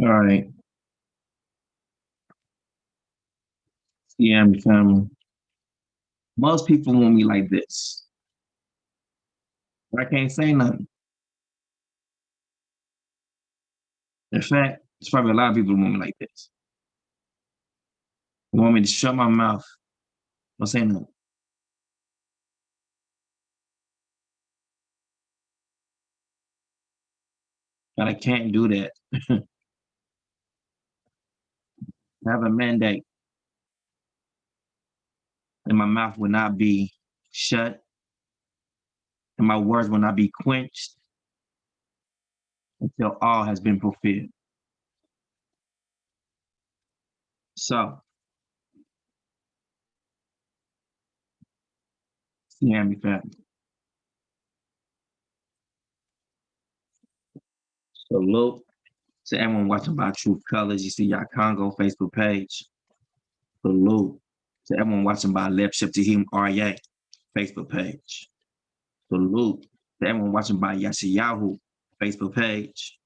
All right. Yeah, family. Most people want me like this. I can't say nothing. In fact, it's probably a lot of people who want me like this. They want me to shut my mouth. Don't say nothing. But I can't do that. I have a mandate, and my mouth will not be shut, and my words will not be quenched until all has been fulfilled. So, yeah, family. Salute to everyone watching by Truth Colors. You see y'all Congo Facebook page. Salute to everyone watching by Left Shift to Him RA Facebook page. Salute to everyone watching by Yashayahu Facebook page.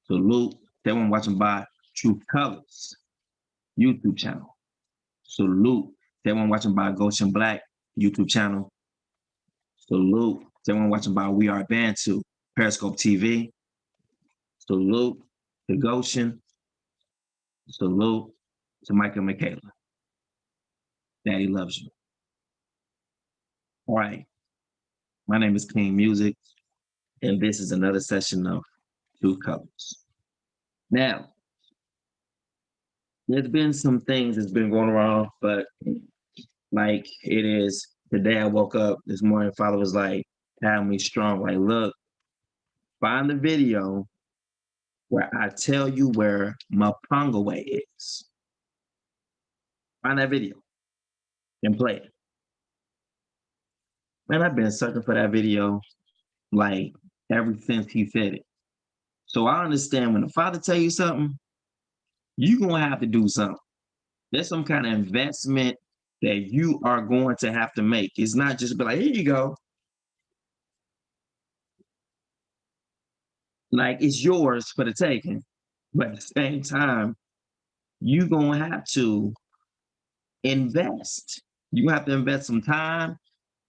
Salute to everyone watching by Truth Colors YouTube channel. Salute to everyone watching by Goshen Black YouTube channel. Salute to everyone watching by We Are Bantu Periscope TV. Salute to Goshen. Salute to Micah and Michaela. Daddy loves you. All right. My name is King Music, and this is another session of Truth Colors. Now, there's been some things that's been going around, but like it is today, I woke up this morning, Father was like, having me strong. Like, look, find the video where I tell you where Mapungubwe is. Find that video and play it. Man, I've been searching for that video like ever since he said it. So I understand when the Father tell you something, you're gonna have to do something. There's some kind of investment that you are going to have to make. It's not just be like, here you go. Like it's yours for the taking. But at the same time, you're gonna have to invest. You have to invest some time,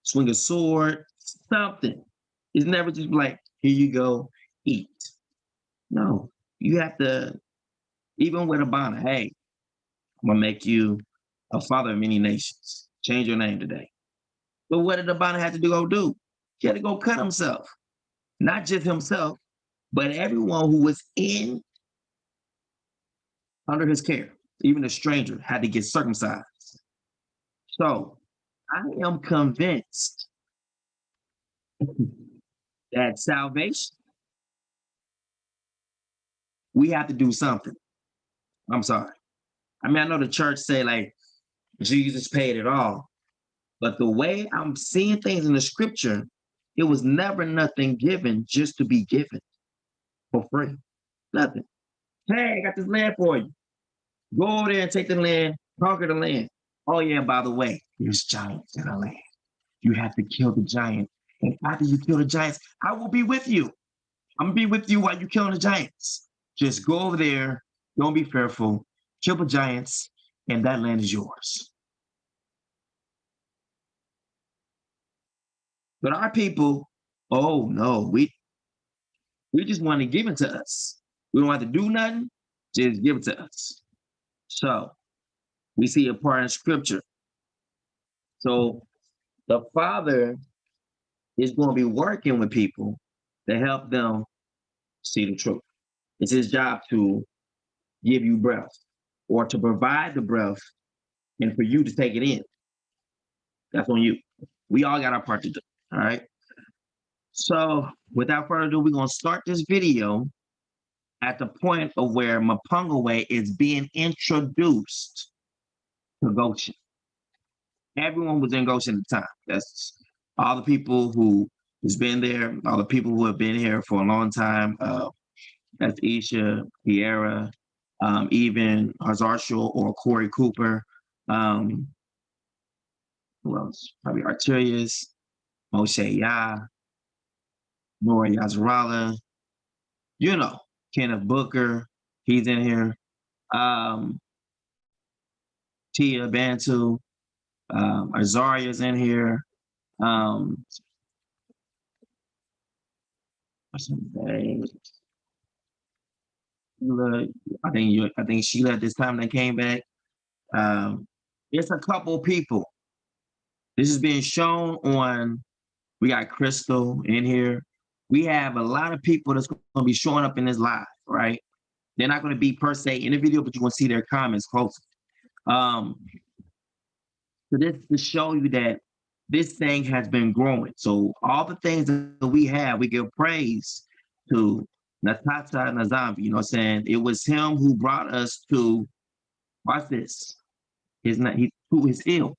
swing a sword, something. It's never just like, here you go, eat. No, you have to, even with a bonnet, hey, I'm gonna make you a father of many nations. Change your name today. But what did the bonnet have to do? He had to go cut himself. Not just himself, but everyone who was in under his care, even a stranger, had to get circumcised. So I am convinced that salvation, we have to do something. I'm sorry. I mean, I know the church say like Jesus paid it all, but the way I'm seeing things in the scripture, it was never nothing given just to be given for free. Nothing. Hey, I got this land for you. Go over there and take the land, conquer the land. Oh, yeah, by the way, there's giants in the land. You have to kill the giant. And after you kill the giants, I will be with you. I'm gonna be with you while you killing the giants. Just go over there. Don't be fearful. Kill the giants, and that land is yours. But our people, oh no, we just want to give it to us. We don't have to do nothing. Just give it to us. So we see a part in scripture. So the Father is going to be working with people to help them see the truth. It's his job to give you breath or to provide the breath and for you to take it in. That's on you. We all got our part to do. All right. So without further ado, we're going to start this video at the point of where Mapungubwe is being introduced to Goshen. Everyone was in Goshen at the time. That's all the people who has been there, all the people who have been here for a long time. That's Isha, Piera, even Hazarshul or Corey Cooper. Who else? Probably Arterius, Moshe Ya, Nora Yazrala, you know, Kenneth Booker. He's in here. Um, Tia Bantu, Azaria's in here. Um, what's her name? Sheila, I think Sheila at this time that came back. Um, it's a couple people. This is being shown on. We got Crystal in here. We have a lot of people that's going to be showing up in this live, right? They're not going to be per se in the video, but you're going to see their comments close. Um, so this to show you that this thing has been growing. So all the things that we have, we give praise to Natata Nzambe. You know what I'm saying? It was him who brought us to, watch this, to his hill.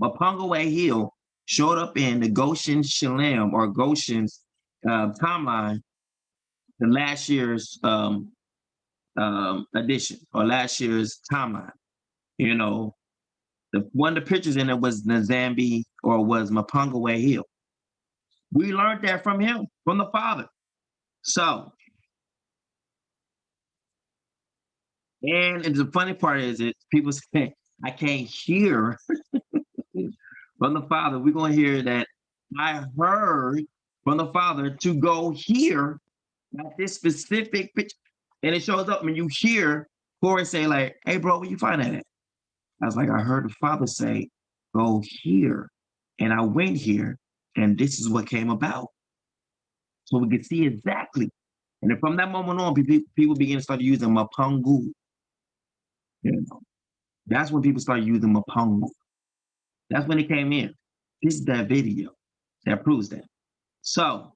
Mapungubwe Hill showed up in the Goshen Shalem or Goshen's timeline, the last year's edition or last year's timeline. You know, one of the pictures in it was Nzambe or was Mapungubwe Hill. We learned that from him, from the Father. So, and the funny part is that people say, I can't hear from the Father. We're going to hear that I heard from the Father to go here at this specific picture. And it shows up when you hear Corey say, like, hey, bro, where you find that at? I was like, I heard the Father say, go here. And I went here, and this is what came about. So we could see exactly. And then from that moment on, people begin to start using Mapungu. You know, that's when people start using Mapungu. That's when it came in. This is that video that proves that. So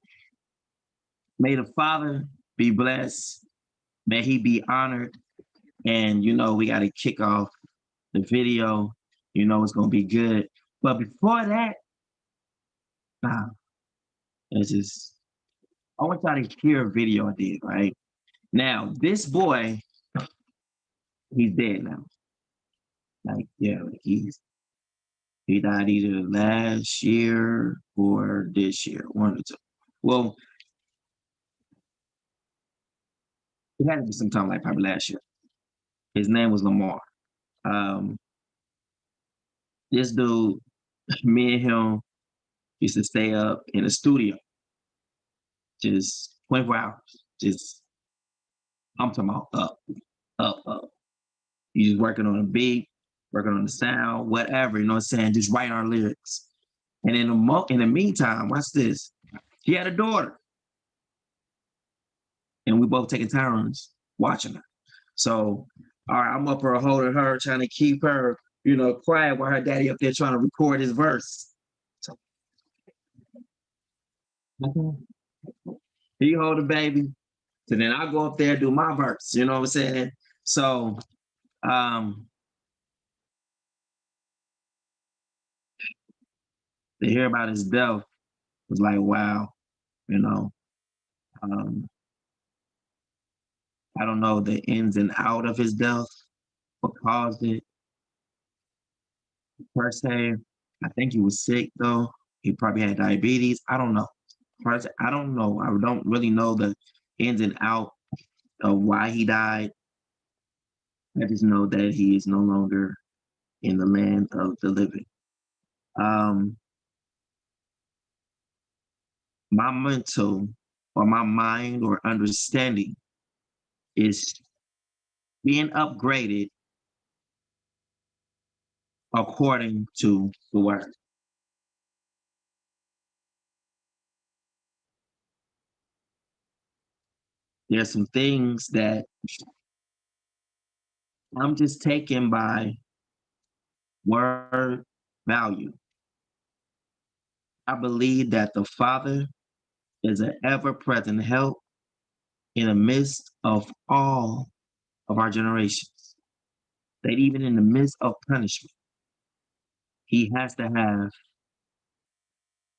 may the Father be blessed. May he be honored. And, you know, we got to kick off the video. You know, it's going to be good. But before that, it's just, I want y'all to hear a video I did, right? Now, this boy, he's dead now. Like, yeah, like he died either last year or this year, one of the two. Well, it had to be sometime like probably last year. His name was Lamar. Um, this dude, me and him used to stay up in the studio, just 24 hours. Just, I'm talking about up. You just working on a beat, working on the sound, whatever, you know what I'm saying? Just writing our lyrics. And in the meantime, watch this. He had a daughter. And we both taking turns watching her. So, all right, I'm up here holding her, trying to keep her, you know, quiet while her daddy up there trying to record his verse. So, he hold the baby. So then I go up there do my verse, you know what I'm saying? So, um, to hear about his death was like, wow, you know. Um, I don't know the ins and out of his death, what caused it per se. I think he was sick though. He probably had diabetes. I don't know. I don't know. I don't really know the ins and out of why he died. I just know that he is no longer in the land of the living. Um, my mental or my mind or understanding is being upgraded according to the word. There's some things that I'm just taken by word value. I believe that the Father is an ever-present help in the midst of all of our generations. That even in the midst of punishment, he has to have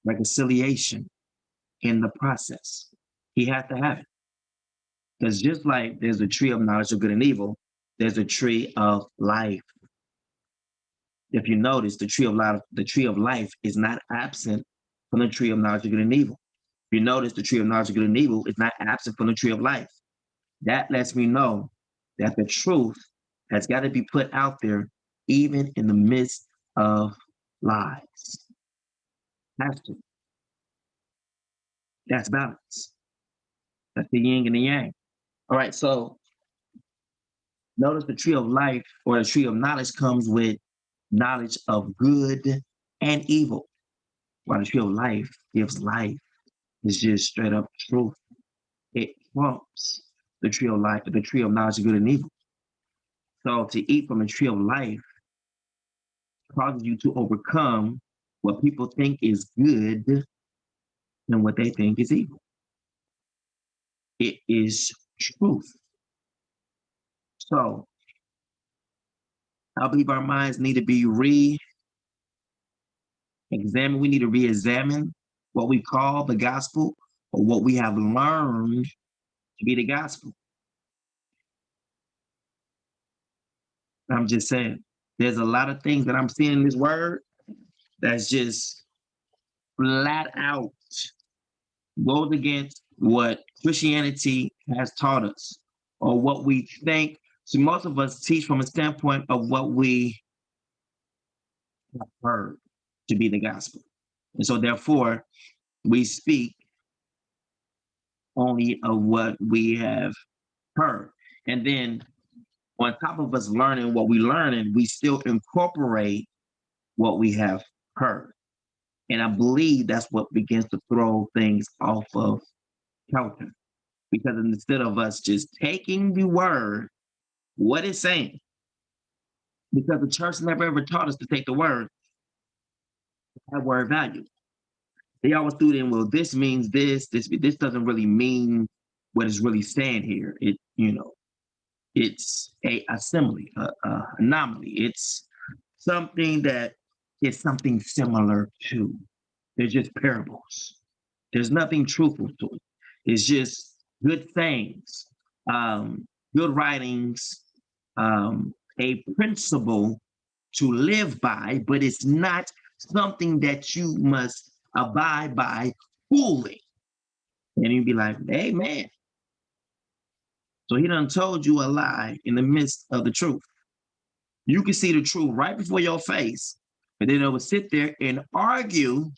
reconciliation in the process. He has to have it. Because just like there's a tree of knowledge of good and evil, there's a tree of life. If you notice, the tree of life is not absent from the tree of knowledge of good and evil. If you notice, the tree of knowledge of good and evil is not absent from the tree of life. That lets me know that the truth has got to be put out there, even in the midst of lies. Has to. That's balance. That's the yin and the yang. All right, so notice the tree of life or the tree of knowledge comes with knowledge of good and evil, while the tree of life gives life. It's just straight up truth. It trumps the tree of life, the tree of knowledge of good and evil. So to eat from the tree of life causes you to overcome what people think is good and what they think is evil. It is truth. So I believe our minds need to be re-examined. We need to re-examine what we call the gospel or what we have learned to be the gospel. I'm just saying, there's a lot of things that I'm seeing in this word that's just flat out goes against what Christianity has taught us or what we think. So most of us teach from a standpoint of what we have heard to be the gospel. And so therefore, we speak only of what we have heard. And then on top of us learning what we learning, we still incorporate what we have heard. And I believe that's what begins to throw things off of kilter. Because instead of us just taking the word, what it's saying, because the church never ever taught us to take the word, that word value. They always threw it in, well, this means this doesn't really mean what it's really saying here. It's a assembly, anomaly. It's something that is something similar to. They're just parables. There's nothing truthful to it. It's just good things, good writings, a principle to live by, but it's not something that you must abide by fully. And you'd be like, hey, man. So he done told you a lie in the midst of the truth. You can see the truth right before your face, but then they would sit there and argue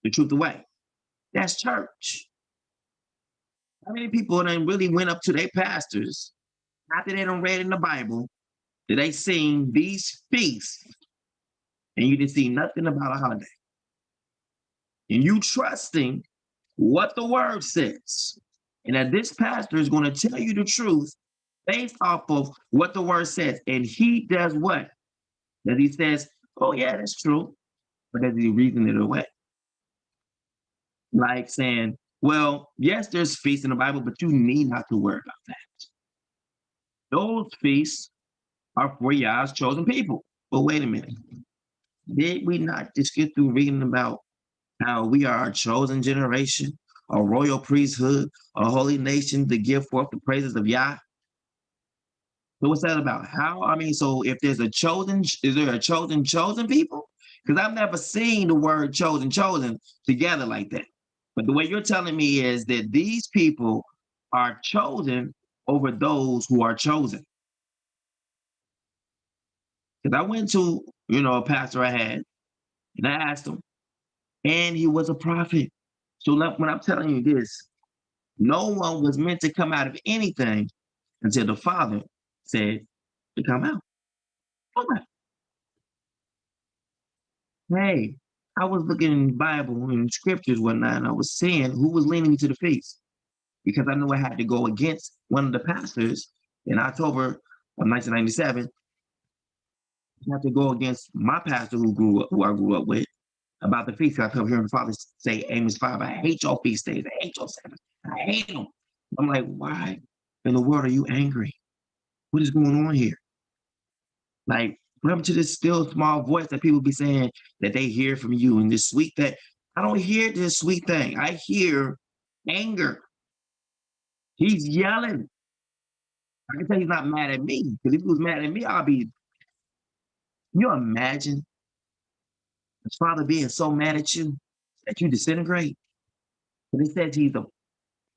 the truth away. That's church. How many people then really went up to their pastors after they done read in the Bible that they sing these feasts and you didn't see nothing about a holiday? And you trusting what the word says. And that this pastor is going to tell you the truth based off of what the word says. And he does what? That he says, oh, yeah, that's true. But does he reason it away? Like saying, well, yes, there's feasts in the Bible, but you need not to worry about that. Those feasts are for Yah's chosen people. But wait a minute. Did we not just get through reading about how we are a chosen generation, a royal priesthood, a holy nation to give forth the praises of Yah? So what's that about? How? I mean, so if there's a chosen, is there a chosen people? Because I've never seen the word chosen together like that. But the way you're telling me is that these people are chosen over those who are chosen. Because I went to, a pastor I had, and I asked him, and he was a prophet. So when I'm telling you this, no one was meant to come out of anything until the Father said to come out. Okay. Hey, I was looking in the Bible and scriptures, whatnot, and I was seeing who was leaning me to the feast because I knew I had to go against one of the pastors in October of 1997. I had to go against my pastor who I grew up with about the feast. I kept hearing the Father say, Amos 5, I hate your feast days. I hate your Sabbath. I hate them. I'm like, why in the world are you angry? What is going on here? Like, remember to this still small voice that people be saying that they hear from you and this sweet thing. I don't hear this sweet thing. I hear anger. He's yelling. I can tell he's not mad at me. Because if he was mad at me, can you imagine his father being so mad at you that you disintegrate? But it says he's an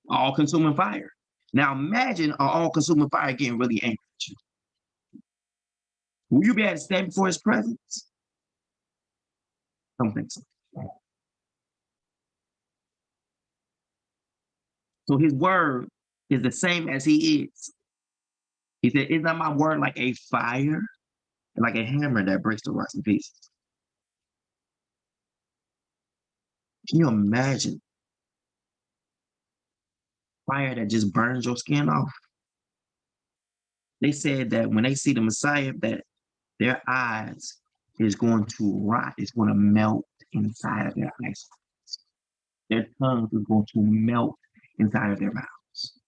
all-consuming fire. Now imagine an all-consuming fire getting really angry at you. Will you be able to stand before his presence? I don't think so. So his word is the same as he is. He said, is not my word like a fire, like a hammer that breaks the rocks in pieces? Can you imagine fire that just burns your skin off? They said that when they see the Messiah, that their eyes is going to rot, it's going to melt inside of their eyes. Their tongues is going to melt inside of their mouths.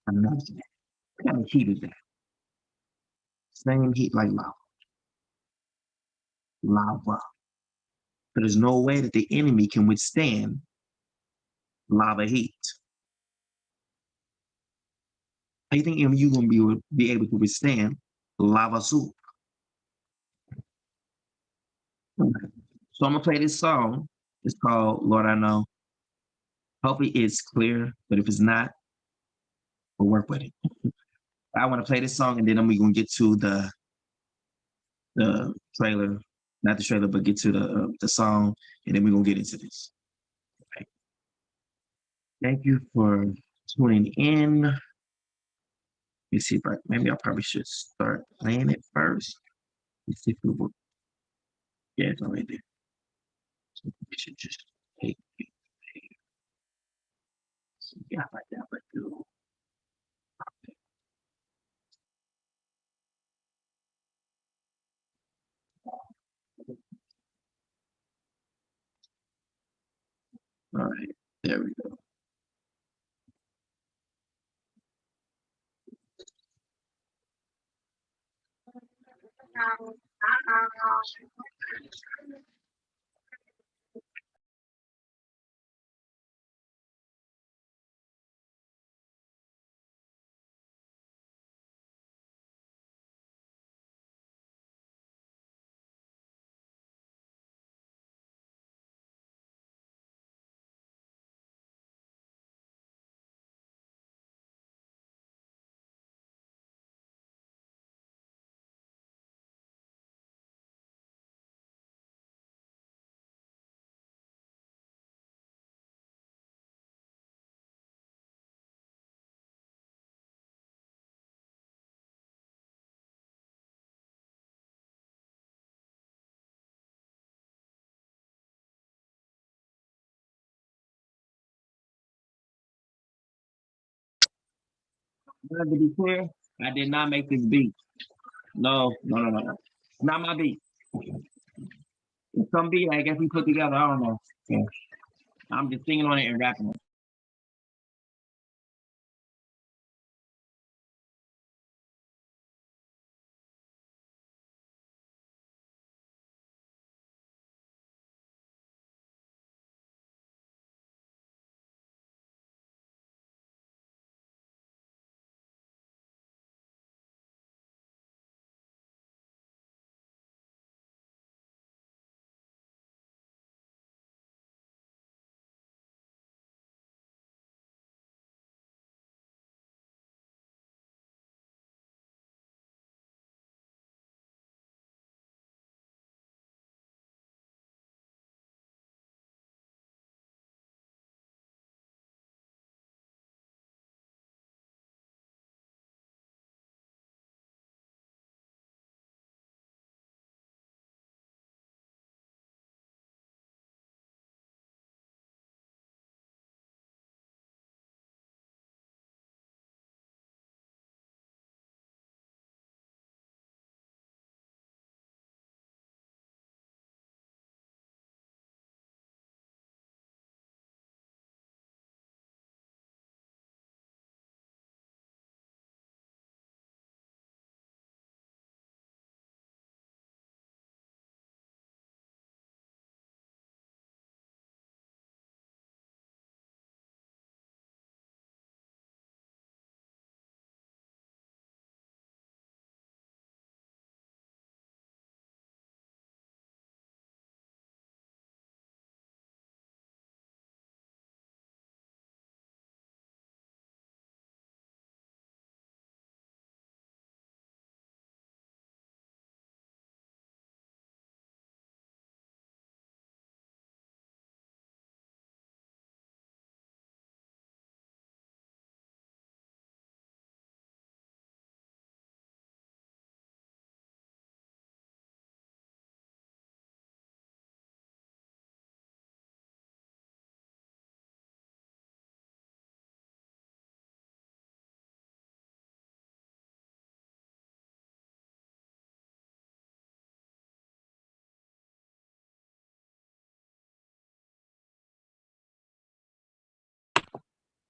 Imagine that. What kind of heat is that? Same heat like lava. Lava. But there's no way that the enemy can withstand lava heat. How you think you're going to be able to withstand lava soup? So I'm gonna play this song. It's called Lord I Know. Hopefully it's clear, but if it's not, we'll work with it. I want to play this song and then we're gonna get to the trailer, not the trailer, but get to the song, and then we're gonna get into this. Okay. Thank you for tuning in. Let me see if maybe I probably should start playing it first. Let's see if it will. Yeah, it's already there. So we should just take it. Yeah, like that, but do. All right, there we go. To be clear, I did not make this beat. No, no, no, no, no. It's not my beat. It's some beat I guess we put together. I don't know. Yeah. I'm just singing on it and rapping it.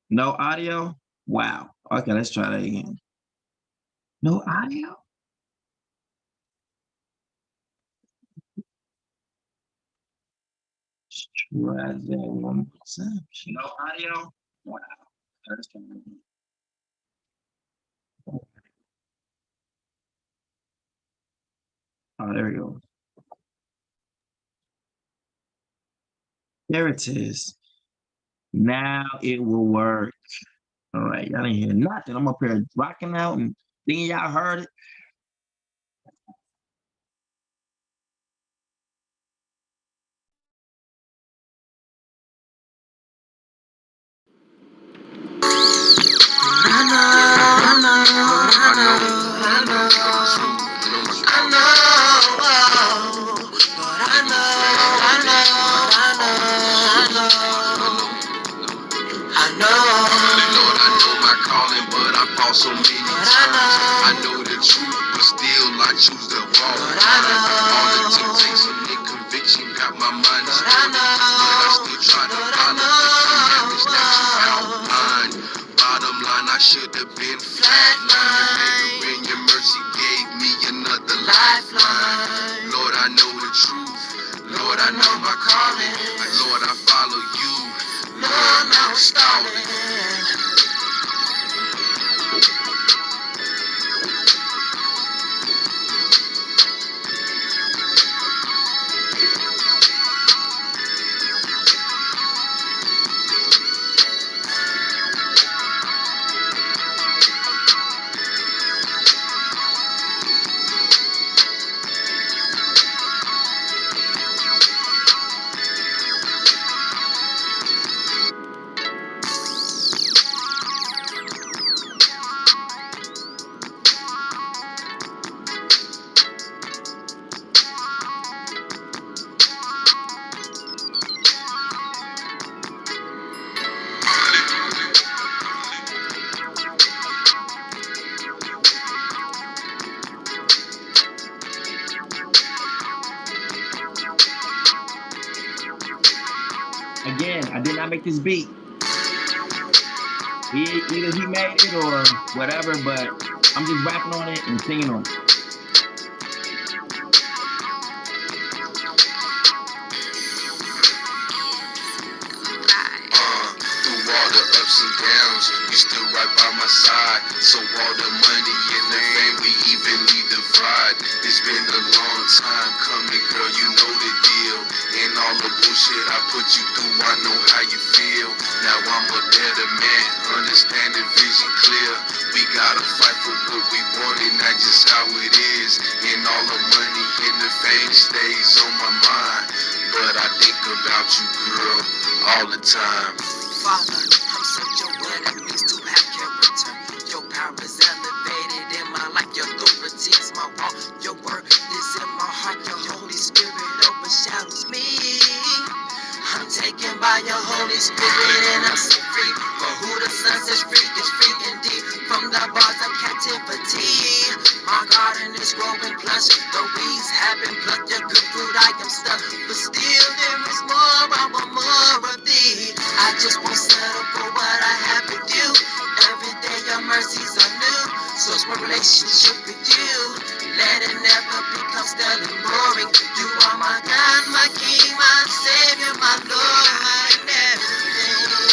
No audio? Wow. Okay, let's try that again. No audio? Let's try that one more time. No audio? Wow. Let's try that again. Oh, there we go. There it is. Now it will work. All right, y'all didn't hear nothing. I'm up here rocking out and thinking y'all heard it. So many times I know the truth, but still I choose to walk. All the temptation and conviction got my mind disturbed, but I still try to follow the commandments that you outlined. Bottom line, I should have been flatline. When your mercy gave me another lifeline. Lord, I know the truth. Lord, I know my calling. Lord, I follow you. Lord, no stalling. Again, I did not make this beat. Either he made it or whatever, but I'm just rapping on it and singing on it. Through all the ups and downs, you still right by my side. So all the money and the fame, we evenly divide. It's been a long time coming, girl, you know the deal. And all the bullshit I put you through, I know how you feel. Now I'm a better man, understanding vision clear. We gotta fight for what we want, and that's just how it is. And all the money and the fame stays on my mind. But I think about you, girl, all the time. Father, I'm such a what it means to have character. Your power is elevated in my life. Your authority is my walk. Your word is in my heart. Your Holy Spirit overshadows me. I'm taken by your Holy Spirit and I'm set free. For who the Son sets free is free indeed. From the bars of captivity, my garden is growing plush. The weeds have been plucked. Your good fruit I am stuck, but still there is more. I want more of thee. I just won't settle for what I have with you. Every day your mercies are new. So it's my relationship with you. Let it never become stale and boring. You are my God, my King, my Savior, my Lord, my everything.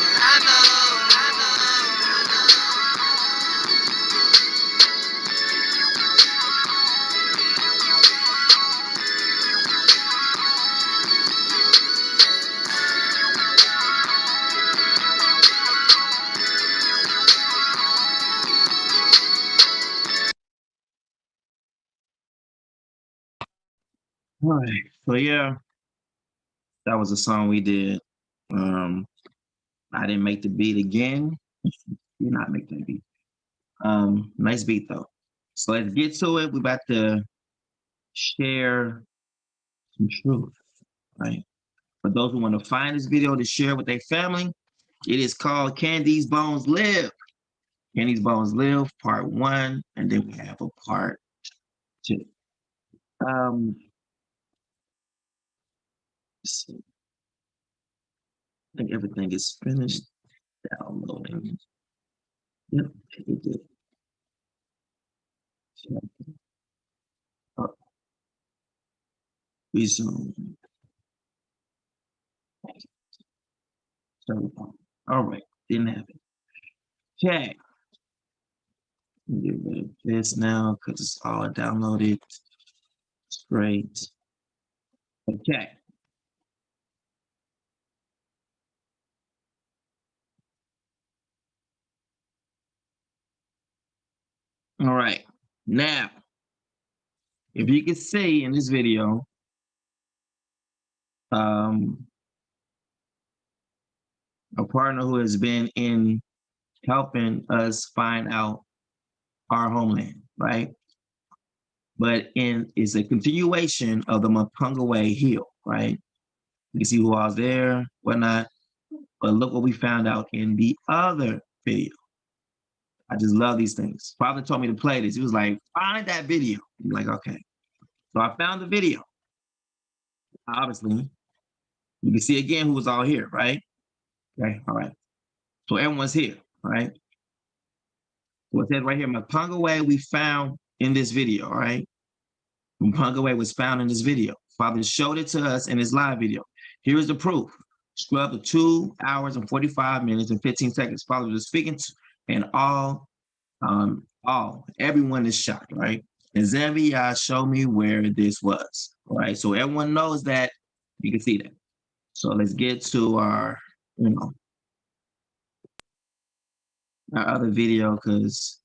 I know, I know, I know. All right. So yeah, that was a song we did. I didn't make the beat again. You're not making the beat. Nice beat though. So let's get to it. We're about to share some truth, right? For those who want to find this video to share with their family, it is called Can These Bones Live? Can These Bones Live? Part 1, and then we have a part 2. Um, let's see. I think everything is finished. Downloading. Yep, it did. Oh, resume. All right, didn't have it. Okay. Get rid of this now because it's all downloaded. It's great. Okay. All right. Now, if you can see in this video, a partner who has been in helping us find out our homeland, right? But it's a continuation of the Mapungubwe Hill, right? You can see who was there, whatnot. But look what we found out in the other video. I just love these things. Father told me to play this. He was like, find that video. I'm like, okay. So I found the video. Obviously, you can see again who was all here, right? Okay, all right. So everyone's here, all right? So it says right here, Mapungubwe we found in this video, all right? Mapungubwe was found in this video. Father showed it to us in his live video. Here's the proof. Scrub to 2 hours and 45 minutes and 15 seconds. Father was speaking to, and everyone is shocked, right? And Nzambe Ya showed me where this was, right? So everyone knows that. You can see that. So let's get to our, our other video, because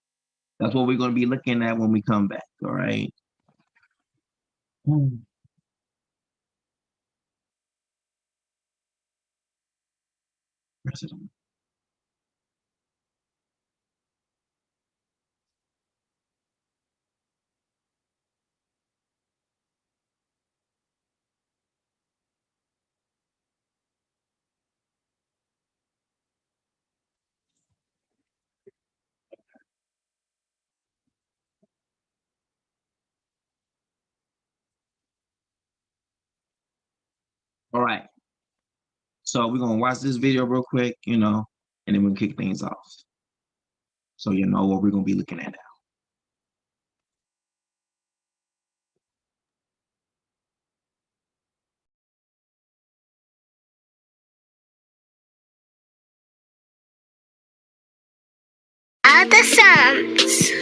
that's what we're going to be looking at when we come back, all right? President. All right. So we're going to watch this video real quick, and then we'll kick things off. So you know what we're going to be looking at now. Other Psalms.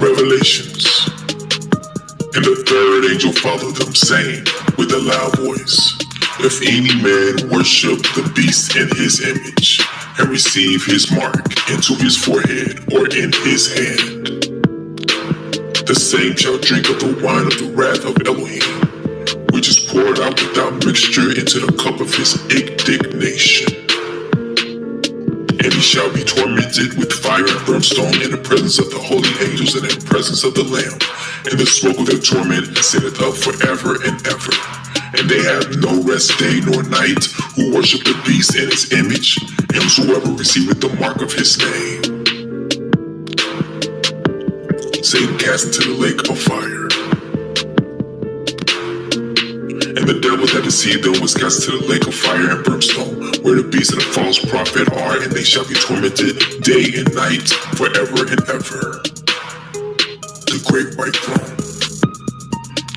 Revelations. And the third angel followed them, saying with a loud voice, if any man worship the beast in his image, and receive his mark into his forehead or in his hand, the same shall drink of the wine of the wrath of Elohim, which is poured out without mixture into the cup of his indignation. And he shall be tormented with fire and brimstone in the presence of the holy angels and in the presence of the Lamb. And the smoke of their torment ascendeth up forever and ever. And they have no rest day nor night who worship the beast in his image, and whosoever receiveth the mark of his name. Satan cast into the lake of fire. And the devil that deceived them was cast into the lake of fire and brimstone, where the beast and the false prophet are, and they shall be tormented day and night forever and ever. The great white throne.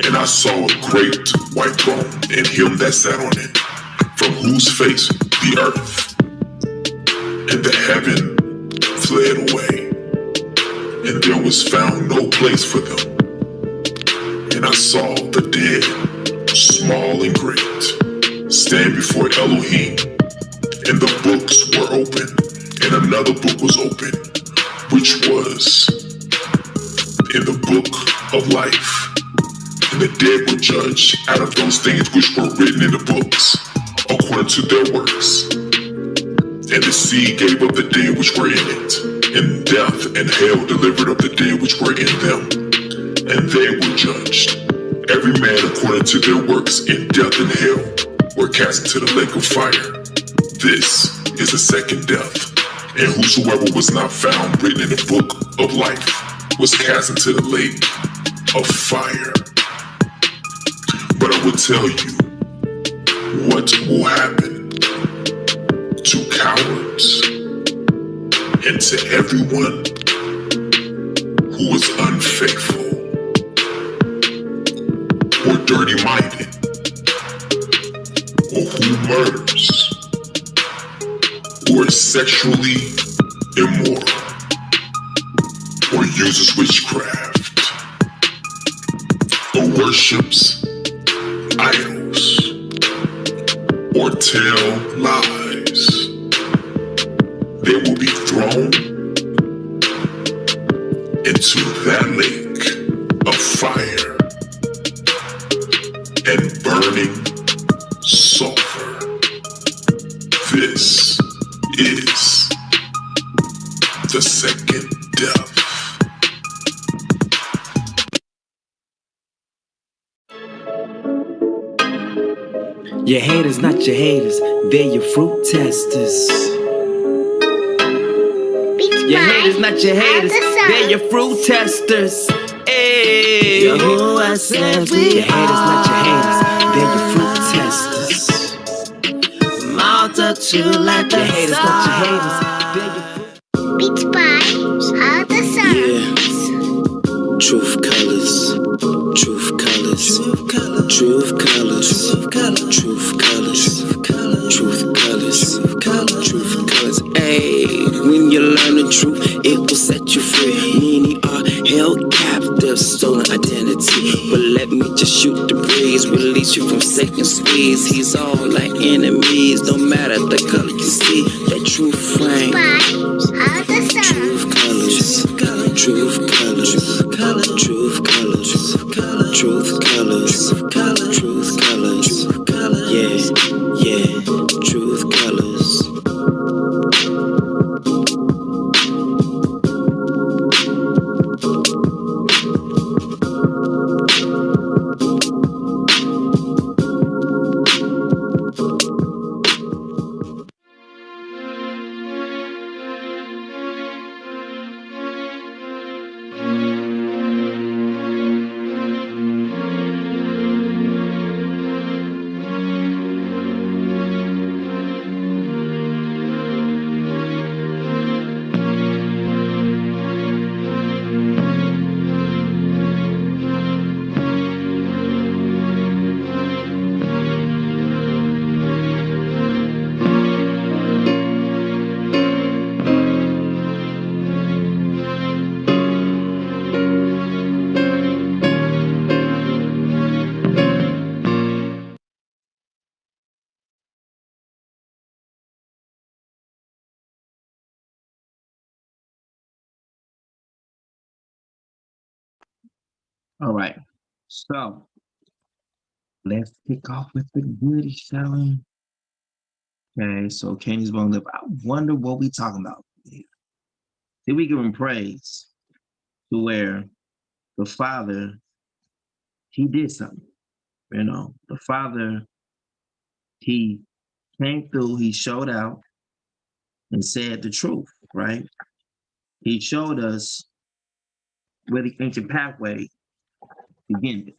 And I saw a great white throne, and him that sat on it, from whose face the earth and the heaven fled away, and there was found no place for them. And I saw the dead, small and great, stand before Elohim, and the books were open, and another book was open, which was in the book of life. And the dead were judged out of those things which were written in the books, according to their works. And the sea gave up the dead which were in it, and death and hell delivered up the dead which were in them, and they were judged, every man according to their works, in death and hell were cast into the lake of fire. This is the second death, and whosoever was not found written in the book of life was cast into the lake of fire. But I will tell you what will happen And to everyone who is unfaithful or dirty-minded or who murders or is sexually immoral or uses witchcraft or worships idols or tell lies, they will be thrown into that lake of fire and burning sulfur. This is the second death. Your haters, not your haters, they're your fruit testers. Your haters, not your haters, they're your fruit testers. Hey, Yahuwah says we your haters, not your haters, they're your fruit testers. Multitude like your haters, not your haters, they're your fruit. Beats by Father Nzambe Ya. Truth colors, truth colors, truth colors, truth colors, truth colors, truth colors. Hey, when you learn the truth, it will set you free. Many are held captive, stolen identity. But let me just shoot the breeze, release you from Satan's squeeze. He's all like enemies, no matter the color you see. That truth flame, truth colors, truth colors, truth colors, truth colors, truth colors, yeah, truth colors. All right. So let's kick off with the goodie, shall we? Okay, so Candy's Bone Lip. I wonder what we talking about. See, we give him praise to where the Father, he did something. You know, the Father, he came through, he showed out and said the truth, right? He showed us where the ancient pathway began.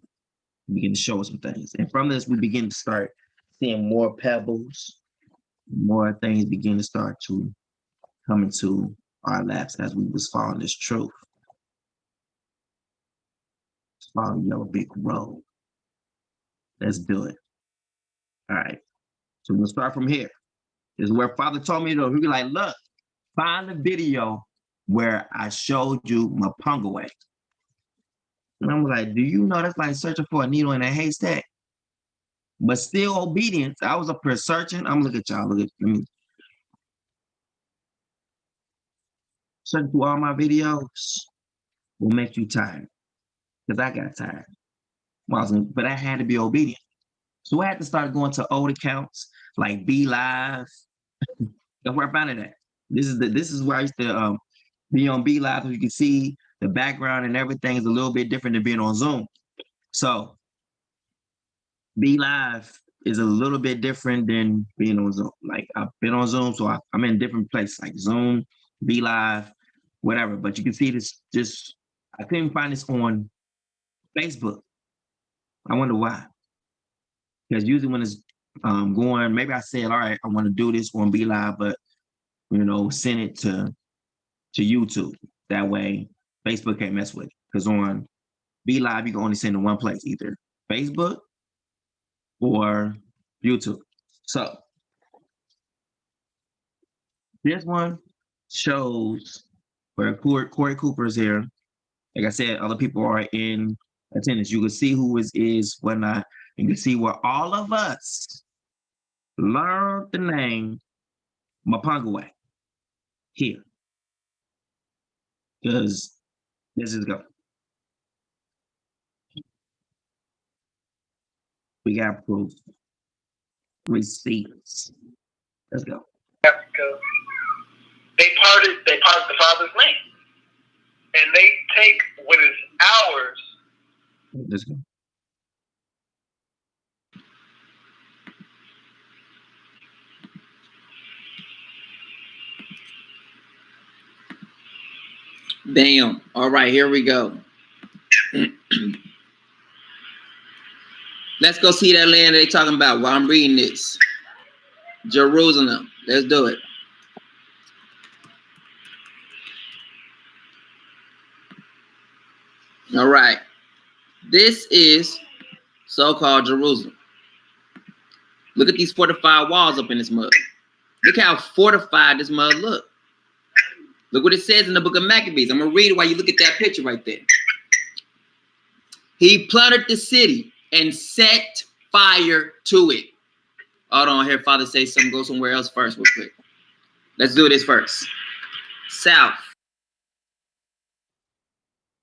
He began to show us some things. And from this, we begin to start seeing more pebbles, more things begin to start to come into our laps as we was following this truth. Follow your big road. Let's do it. All right. So we'll start from here. This is where Father told me to. He be like, look, find the video where I showed you Mapungubwe. And I was like, do you know that's like searching for a needle in a haystack? But still obedience. I was up here searching. I'm looking at y'all. Let me searching through all my videos will make you tired. Because I got tired. But I had to be obedient. So I had to start going to old accounts like Be Live. That's where I found it at. This is where I used to be on Be Live. So you can see the background and everything is a little bit different than being on Zoom. So Be Live is a little bit different than being on Zoom. Like I've been on Zoom, so I'm in different places like Zoom, Be Live, whatever. But you can see this. Just I couldn't find this on Facebook. I wonder why. Because usually when it's going, maybe I said, all right, I want to do this on Be Live, but send it to to YouTube. That way, Facebook can't mess with it. Because on Be Live, you can only send to one place, either Facebook or YouTube. So this one shows where Corey Cooper is here. Like I said, other people are in attendance. You can see who is whatnot. You can see where all of us learned the name Mapungubwe here. Because let's just go. We got proof. Receipts. Let's go. Because they parted the Father's name. And they take what is ours. Let's go. Bam. All right, here we go. Let's go see that land they talking about while I'm reading this. Jerusalem. Let's do it. All right. This is so-called Jerusalem. Look at these fortified walls up in this mud. Look how fortified this mud look. Look what it says in the book of Maccabees. I'm going to read it while you look at that picture right there. He plundered the city and set fire to it. Hold on, here, Father say something. Go somewhere else first real quick. Let's do this first. South.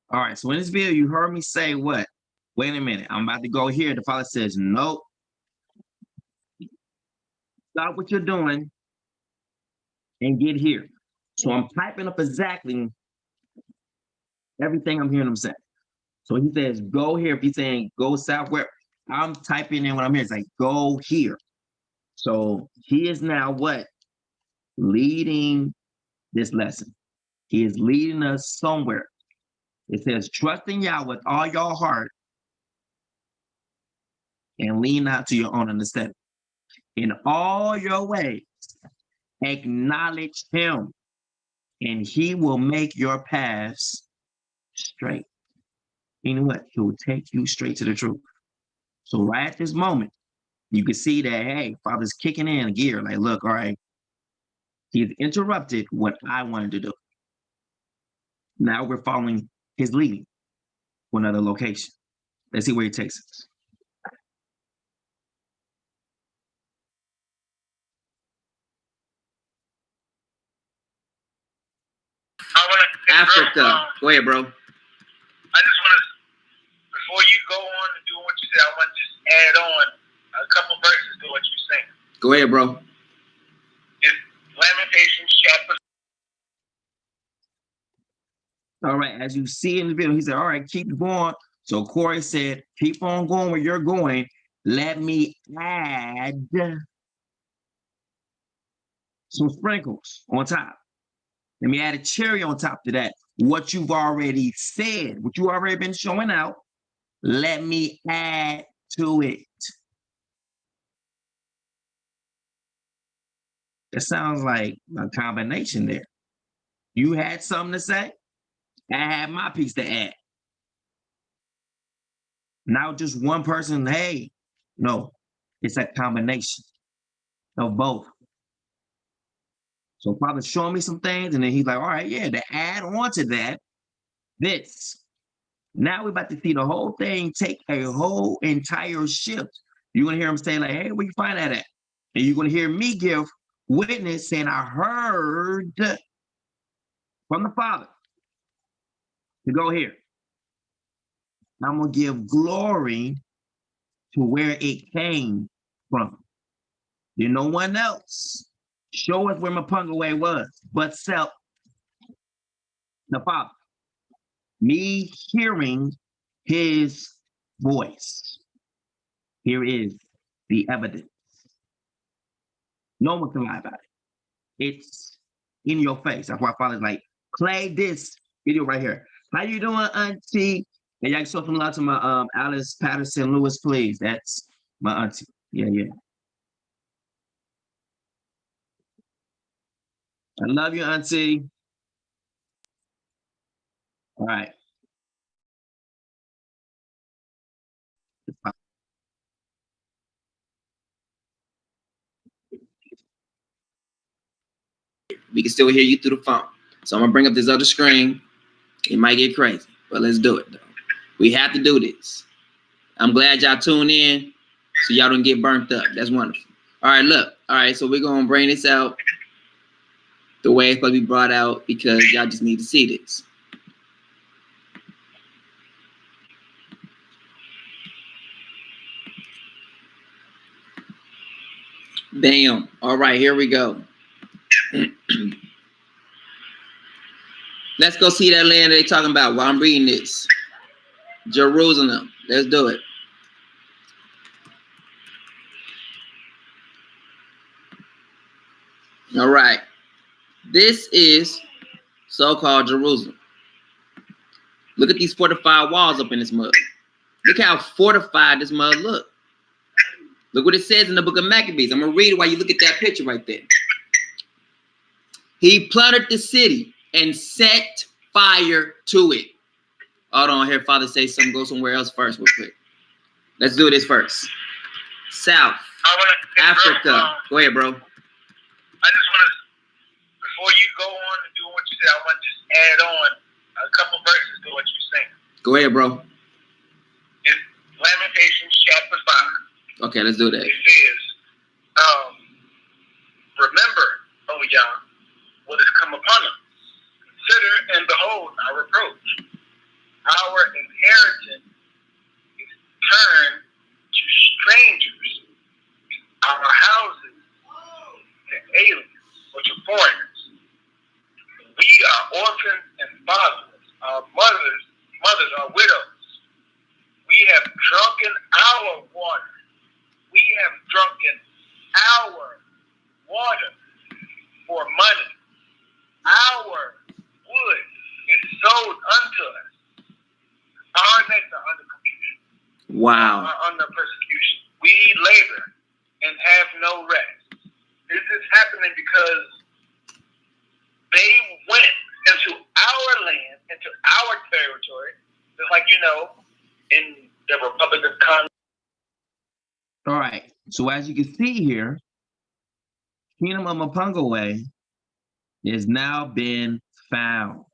All right, so in this video, you heard me say what? Wait a minute, I'm about to go here. The Father says, nope. Stop what you're doing and get here. So I'm typing up exactly everything I'm hearing him say. So he says, go here. If he's saying go south, where I'm typing in what I'm hearing. It's like, go here. So he is now what? Leading this lesson. He is leading us somewhere. It says, trust in Yah with all your heart and lean not to your own understanding. In all your ways, acknowledge him, and he will make your paths straight. You know what? He will take you straight to the truth. So right at this moment, you can see that, hey, Father's kicking in gear. Like, look, all right, he's interrupted what I wanted to do. Now we're following his leading to another location. Let's see where he takes us. Africa. Go ahead, bro. I just want to, before you go on and do what you said, I want to just add on a couple verses to what you're saying. Go ahead, bro. It's Lamentations chapter. All right, as you see in the video, he said, all right, keep going. So Corey said, keep on going where you're going. Let me add some sprinkles on top. Let me add a cherry on top to that. What you've already said, what you already been showing out, let me add to it. That sounds like a combination there. You had something to say, I had my piece to add. Now just one person, hey, no, it's a combination of both. So Father's showing me some things, and then he's like, all right, yeah, to add on to that, this. Now we're about to see the whole thing take a whole entire shift. You're going to hear him say, like, hey, where you find that at? And you're going to hear me give witness saying, I heard from the Father to go here. I'm going to give glory to where it came from. There's no one else. Show us where Mapungubwe was, but self, the Father. Me hearing his voice. Here is the evidence. No one can lie about it. It's in your face. That's why Father's like, play this video right here. How you doing, Auntie? And y'all can show some love to my Alice Patterson Lewis, please. That's my auntie. Yeah, yeah. I love you, Auntie. right. We can still hear you through the phone. So I'm gonna bring up this other screen. It might get crazy, but let's do it though. We have to do this. I'm glad y'all tuned in so y'all don't get burnt up. That's wonderful. All right, look. All right, so we're gonna bring this out the way it's supposed to be brought out because y'all just need to see this. Bam. All right, here we go. Let's go see that land they're talking about while I'm reading this. Jerusalem. Let's do it. All right. This is so-called Jerusalem. Look at these fortified walls up in this mud. Look how fortified this mud look. Look what it says in the book of Maccabees. I'm going to read it while you look at that picture right there. He plundered the city and set fire to it. Hold on, here, Father say something. Go somewhere else first real quick. Let's do this first. South Africa. Go ahead, bro. I just want to, before you go on and do what you said, I want to just add on a couple verses to what you're saying. Go ahead, bro. It's Lamentations chapter 5. Okay, let's do that. It says, remember, O Yah, what has come upon us. Consider and behold our reproach. Our inheritance is turned to strangers. Our houses to aliens or to foreigners. We are orphans and fatherless. Our mothers are widows. We have drunken our water. We have drunken our water for money. Our wood is sold unto us. Our necks are under confusion. Wow. Are under persecution. We labor and have no rest. This is happening because they went into our land, into our territory, just like in the Republic of Congo. All right. So as you can see here, Kingdom of Mapungubwe has now been found.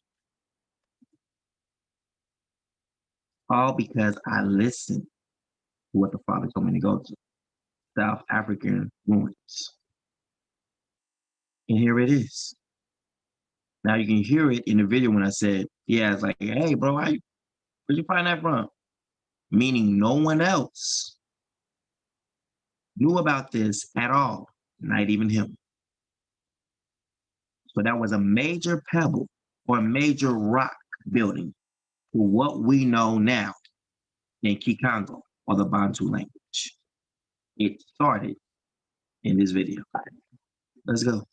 All because I listened to what the Father told me to go to. South African ruins. And here it is. Now you can hear it in the video when I said, yeah, it's like, hey, bro, where'd you find that from? Meaning no one else knew about this at all, not even him. So that was a major pebble or a major rock building for what we know now in Kikongo or the Bantu language. It started in this video. Let's go.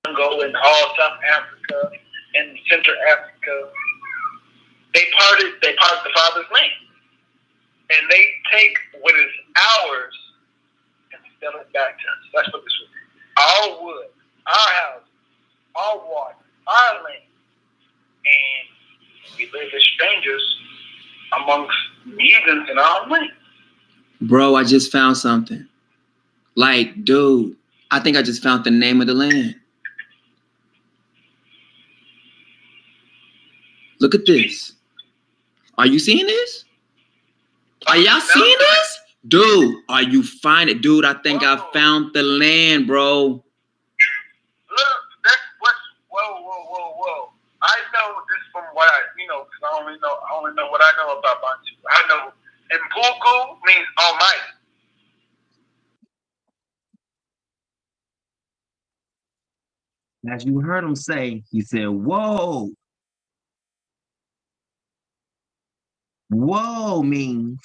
Congo and all South Africa and Central Africa, they parted the Father's land. And they take what is ours and sell it back to us. That's what this was. Our wood, our houses, our water, our land. And we live as strangers amongst heathens in our land. Bro, I just found something. Like, dude, I think I just found the name of the land. Look at this. Are you seeing this? Are y'all seeing this? Dude, are you finding it? Dude, I think I found the land, bro. Look, that's what's whoa. I know this from what because I only know what I know about Bantu. I know Mpuku means almighty. As you heard him say, he said, whoa. Whoa means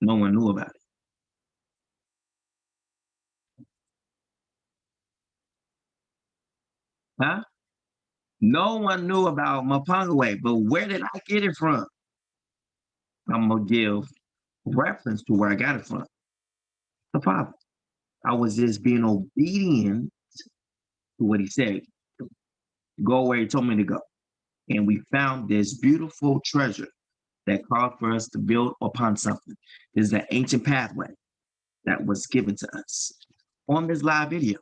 no one knew about it. Huh? No one knew about Mapungubwe, but where did I get it from? I'm going to give reference to where I got it from. The Father. I was just being obedient to what he said. Go where he told me to go. And we found this beautiful treasure that called for us to build upon something. This is an ancient pathway that was given to us on this live video.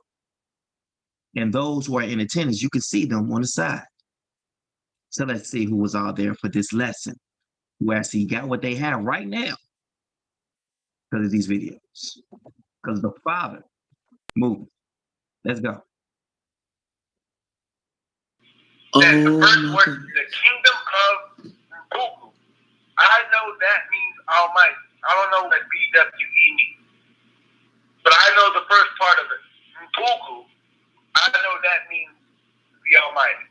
And those who are in attendance, you can see them on the side. So let's see who was all there for this lesson, who actually got what they have right now because of these videos, because the Father moving. Let's go. That the first word, the kingdom of Mapungubwe. I know that means Almighty. I don't know what BWE means, but I know the first part of it, Mapungubwe. I know that means the Almighty,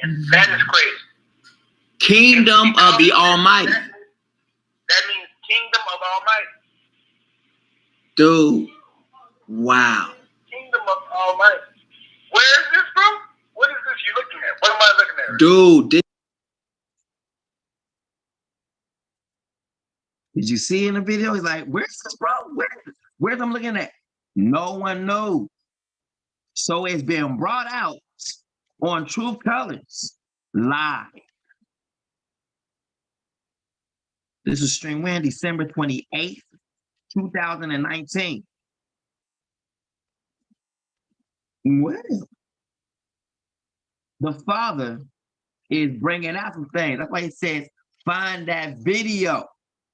and that is crazy. Kingdom of the Almighty. That means kingdom of Almighty. Dude, wow. Kingdom of Almighty. Where is this from? What is this you looking at? What am I looking at? Dude, Did you see in the video? He's like, where's this, bro? Where's I'm looking at? No one knows. So it's being brought out on Truth Colors live. This is stream when December 28th, 2019. Well, the Father is bringing out some things. That's why he says, find that video.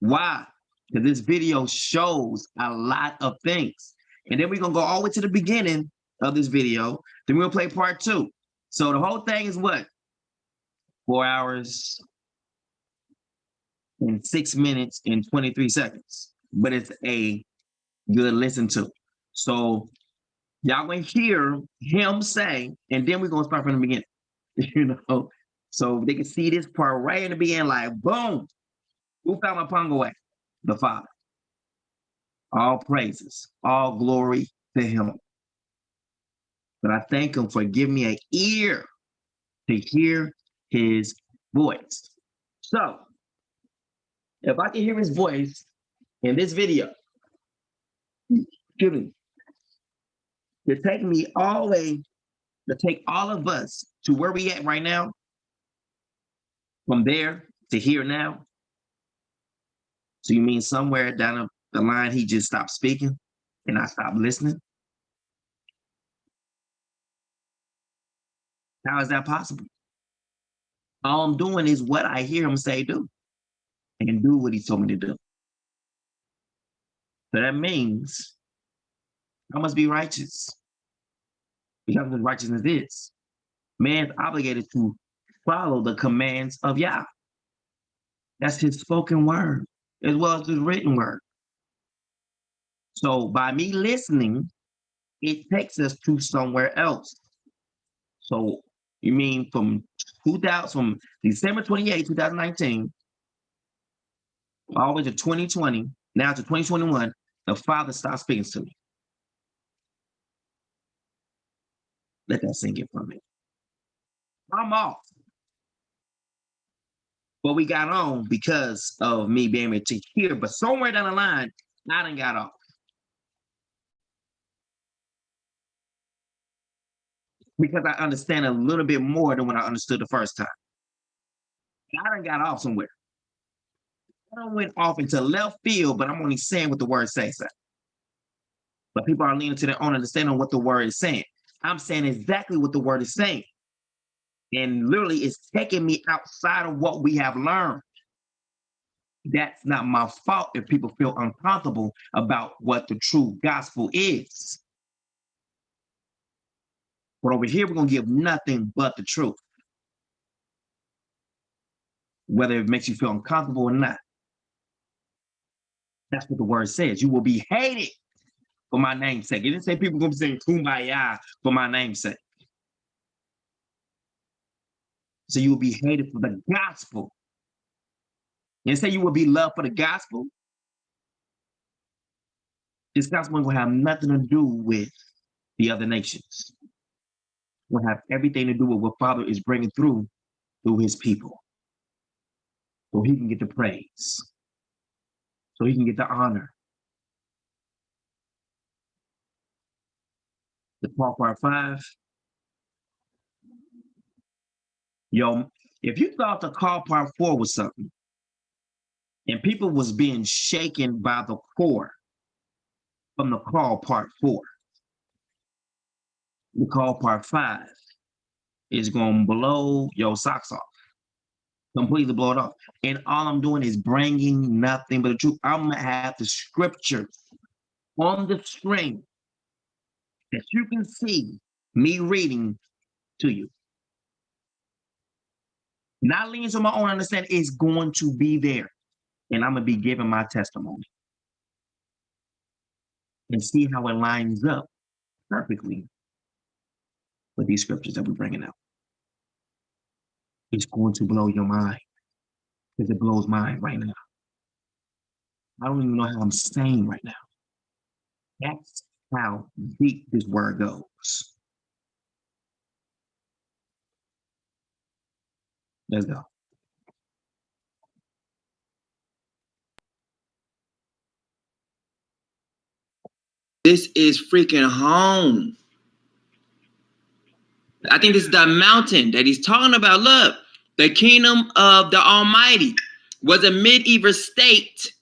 Why? Because this video shows a lot of things. And then we're going to go all the way to the beginning of this video. Then we'll play part 2. So the whole thing is what? 4 hours and 6 minutes and 23 seconds. But it's a good listen to. So y'all going to hear him say, and then we're going to start from the beginning. You know? So they can see this part right in the beginning, like, boom. Who found Mapungubwe? The Father. All praises, all glory to him. But I thank him for giving me an ear to hear his voice. So, if I can hear his voice in this video, excuse me, to take me all the way, to take all of us to where we at right now, from there to here now. So you mean somewhere down the line he just stopped speaking and I stopped listening? How is that possible? All I'm doing is what I hear him say do and do what he told me to do. So that means I must be righteous. Because what righteousness is. Man's obligated to follow the commands of Yah. That's his spoken word, as well as his written word. So by me listening, it takes us to somewhere else. So you mean from December 28, 2019, all the way to 2020, now to 2021, the Father stopped speaking to me. Let that sink in for me. I'm off. But we got on because of me being able to hear. But somewhere down the line, I done got off. Because I understand a little bit more than when I understood the first time. I done got off somewhere. I done went off into left field, but I'm only saying what the word says. But people are leaning to their own understanding of what the word is saying. I'm saying exactly what the word is saying. And literally it's taking me outside of what we have learned. That's not my fault if people feel uncomfortable about what the true gospel is. But over here, we're going to give nothing but the truth. Whether it makes you feel uncomfortable or not. That's what the word says. You will be hated for my name's sake. It didn't say people are going to be saying kumbaya for my name's sake. So you will be hated for the gospel. And say you will be loved for the gospel. This gospel will have nothing to do with the other nations. It will have everything to do with what Father is bringing through his people. So he can get the praise. So he can get the honor. The part 5. Yo, if you thought the call part 4 was something, and people was being shaken by the core from the call part 4, the call part 5 is going to blow your socks off. Completely blow it off. And all I'm doing is bringing nothing but the truth. I'm going to have the scriptures on the screen that you can see me reading to you. Not leaning to my own understanding, it's going to be there. And I'm going to be giving my testimony. And see how it lines up perfectly with these scriptures that we're bringing out. It's going to blow your mind. Because it blows mine right now. I don't even know how I'm saying right now. That's how deep this word goes. Let's go. This is freaking home. I think this is the mountain that he's talking about. Look, the kingdom of the Almighty was a medieval state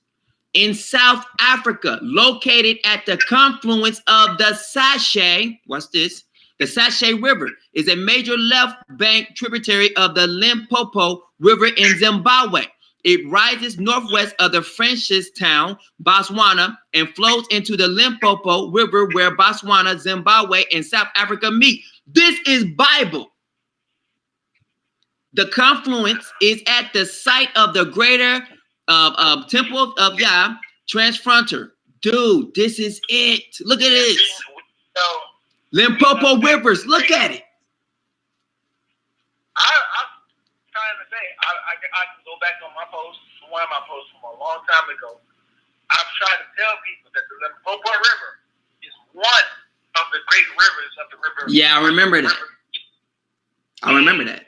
in South Africa, located at the confluence of the Sachet. What's this? The Sachet River is a major left bank tributary of the Limpopo River in Zimbabwe. It rises northwest of the Frenchtown, Botswana, and flows into the Limpopo River where Botswana, Zimbabwe, and South Africa meet. This is Bible. The confluence is at the site of the greater Temple of Yah Transfrontier. Dude, this is it. Look at this. Limpopo Rivers. Look at it. I'm trying to say, I can go back on my post, one of my posts from a long time ago. I've tried to tell people that the Limpopo River is one of the great rivers of the river. Yeah, I remember that. I remember that.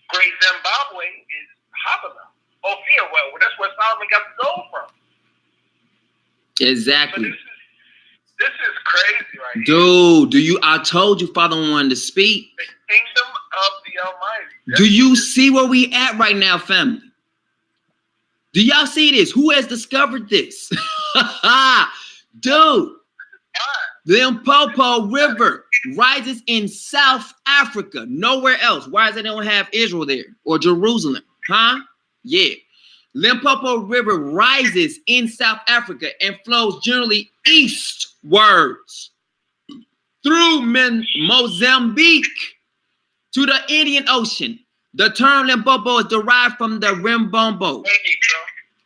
Great Zimbabwe is Habana. Ophir, well, that's where Solomon got the gold from. Exactly. So this is crazy right here. Dude, I told you Father wanted to speak. The kingdom of the Almighty. Do you see where we at right now, family? Do y'all see this? Who has discovered this? Dude, the Limpopo River rises in South Africa, nowhere else. Why is it they don't have Israel there or Jerusalem? Huh? Yeah. Limpopo River rises in South Africa and flows generally eastwards through Mozambique to the Indian Ocean. The term Limpopo is derived from the Rimbombo,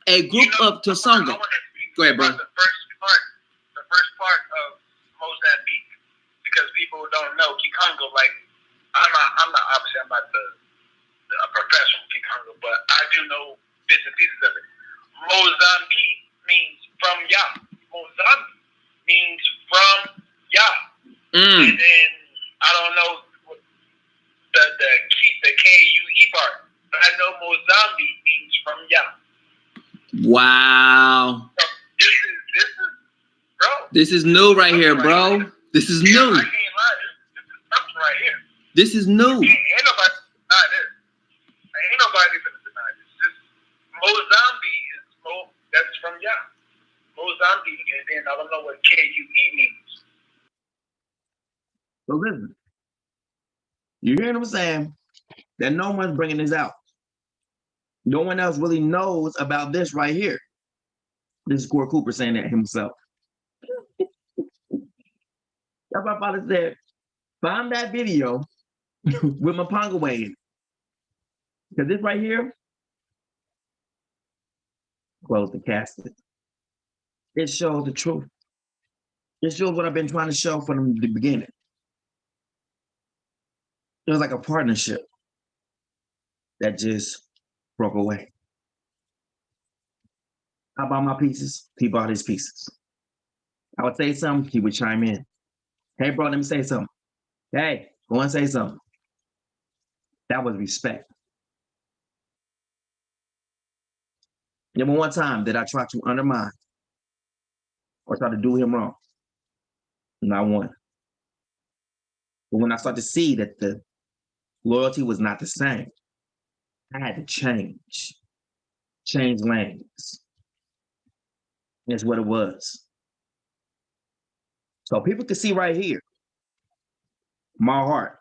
a group of Tsonga. Go ahead, bro. The first part of Mozambique, because people don't know Kikongo. Like, I'm not obviously I'm not a professional Kikongo, but I do know bits and pieces of it. Mozambique means from Yah. Mozambique means from Yah. And then I don't know the K-U-E part, but I know Mozambique means from Yah. Wow. So this is bro. This is new right here, bro. This is new. I can't lie. This is something right here. This is new. Ain't nobody deny this. Ain't nobody gonna deny this. Mozambique is that's from Yah. Mozambique, and then I don't know what K-U-E means. So listen, you hear what I'm saying? That no one's bringing this out. No one else really knows about this right here. This is Corey Cooper saying that himself. That's why Father said, find that video with Mapungubwe in it. Because this right here, close the casket. It shows the truth. It shows what I've been trying to show from the beginning. It was like a partnership that just broke away. I bought my pieces. He bought his pieces. I would say something. He would chime in. Hey, bro, let me say something. Hey, go and say something. That was respect. Never one time did I try to undermine or try to do him wrong. Not one. But when I started to see that the loyalty was not the same, I had to change lanes. That's what it was. So people can see right here, my heart,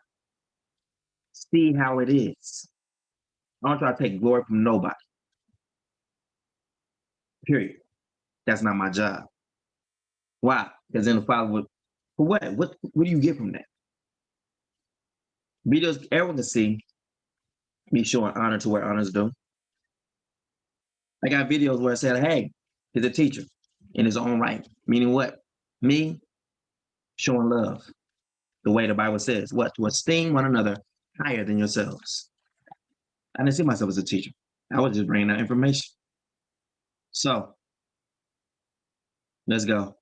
see how it is. I don't try to take glory from nobody. Period. That's not my job. Why? Because then the Father would, for what? What do you get from that? Videos everyone can see me showing honor to where honor's due. I got videos where I said, hey, he's a teacher in his own right. Meaning what? Me showing love. The way the Bible says, what? To esteem one another higher than yourselves. I didn't see myself as a teacher. I was just bringing out information. So, let's go.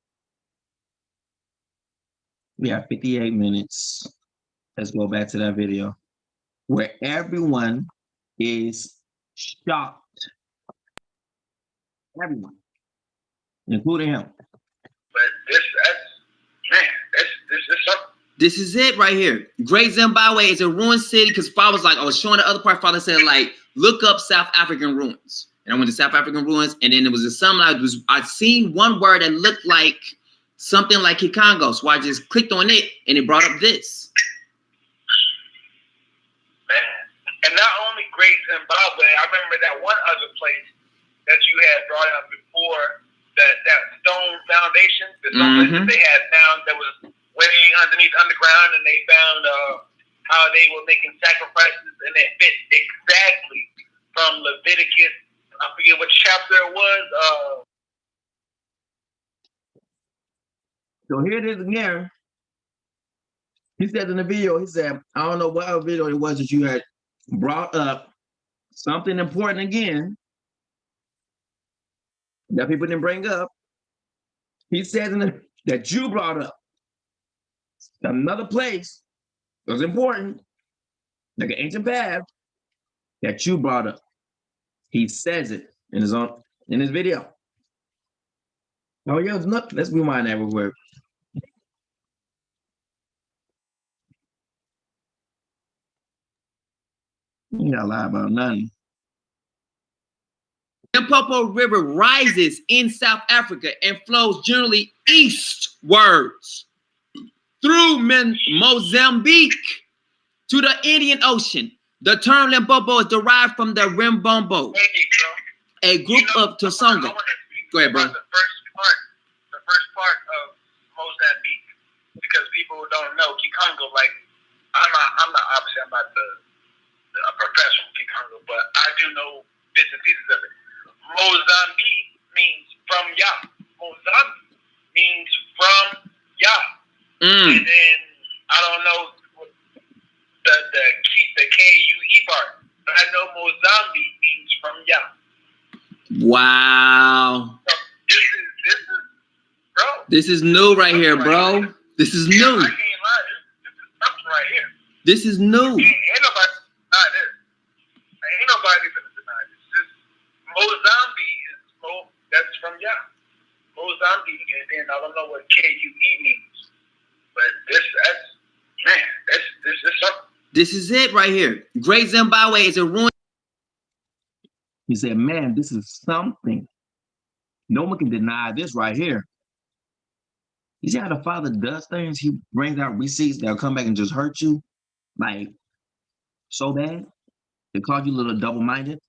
We have 58 minutes. Let's go back to that video where everyone is shocked. Everyone, including him. But this is something. This is it right here. Great Zimbabwe is a ruined city because Father was like, I was showing the other part. Father said, like, look up South African ruins. And I went to South African ruins, and then it was a something I'd seen one word that looked like something like Kikongo. So I just clicked on it, and it brought up this. Man. And not only Great Zimbabwe, I remember that one other place that you had brought up before, that stone foundation, the stone place that they had found that was way underground, and they found how they were making sacrifices, and it fit exactly from Leviticus. I forget what chapter it was. So here it is again. He said in the video, he said, I don't know what other video it was that you had brought up something important again that people didn't bring up. He said that you brought up another place that was important, like an ancient path that you brought up. He says it in his video. Oh yeah, it's not. Let's rewind that real quick. You gotta lie about nothing. The Limpopo River rises in South Africa and flows generally eastwards through Mozambique to the Indian Ocean. The term Limpopo is derived from the Rimbombo, a group of Tosonga. Go ahead, bro. The first part of Mozambique, because people don't know Kikongo. Like, I'm not a professional Kikongo, but I do know bits and pieces of it. Mozambique means from Yah. Mozambique means from Yah. And then I don't know the K-U-E part, but I know Mozambique means from Yah. Wow. So this is bro. This is new right here, bro. This is new. I can't lie. This is something right here. This is new. Ain't nobody deny this. Ain't nobody gonna deny this. Mozambique that's from Yah. Mozambique, and then I don't know what K-U-E means. But this is something. This is it right here. Great Zimbabwe is a ruin. He said, man, this is something. No one can deny this right here. You see how the Father does things? He brings out receipts that'll come back and just hurt you, like, so bad. They call you a little double-minded.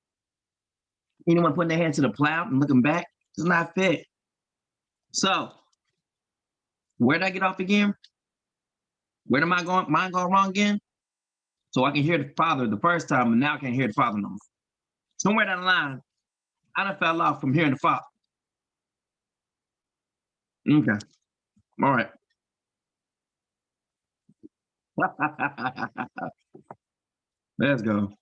Anyone putting their hand to the plow and looking back, it's not fit. So, where did I get off again? Where am I going? Mine going wrong again? So I can hear the Father the first time, and now I can't hear the Father no more. Somewhere down the line, I done fell off from hearing the Father. Okay. All right. Let's go.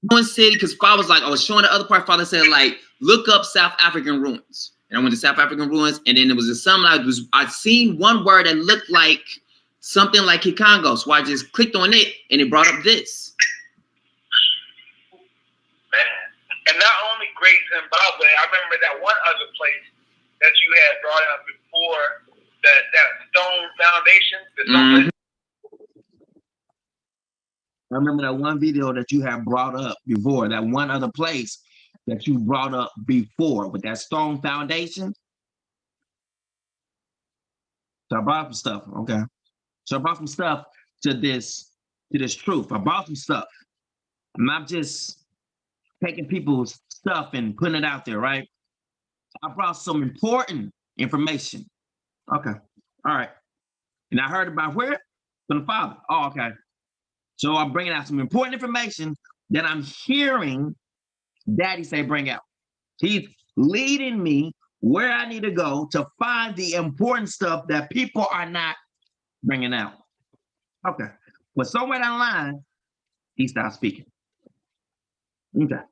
One city, because Father was like, I was showing the other part. Father said, like, look up South African ruins. And I went to South African ruins, and then it was a something I'd seen one word that looked like something like Kikongo. So I just clicked on it, and it brought up this. Man. And not only Great Zimbabwe, I remember that one other place that you had brought up before, that stone foundation. The stone place. I remember that one video that you have brought up before, that one other place that you brought up before with that stone foundation. So I brought some stuff, okay? So I brought some stuff to this truth. I brought some stuff. I'm not just taking people's stuff and putting it out there, right? I brought some important information. Okay, all right. And I heard about where? From the Father. Oh, okay. So I'm bringing out some important information that I'm hearing Daddy say bring out. He's leading me where I need to go to find the important stuff that people are not bringing out. Okay. But somewhere down the line, he stopped speaking. Okay.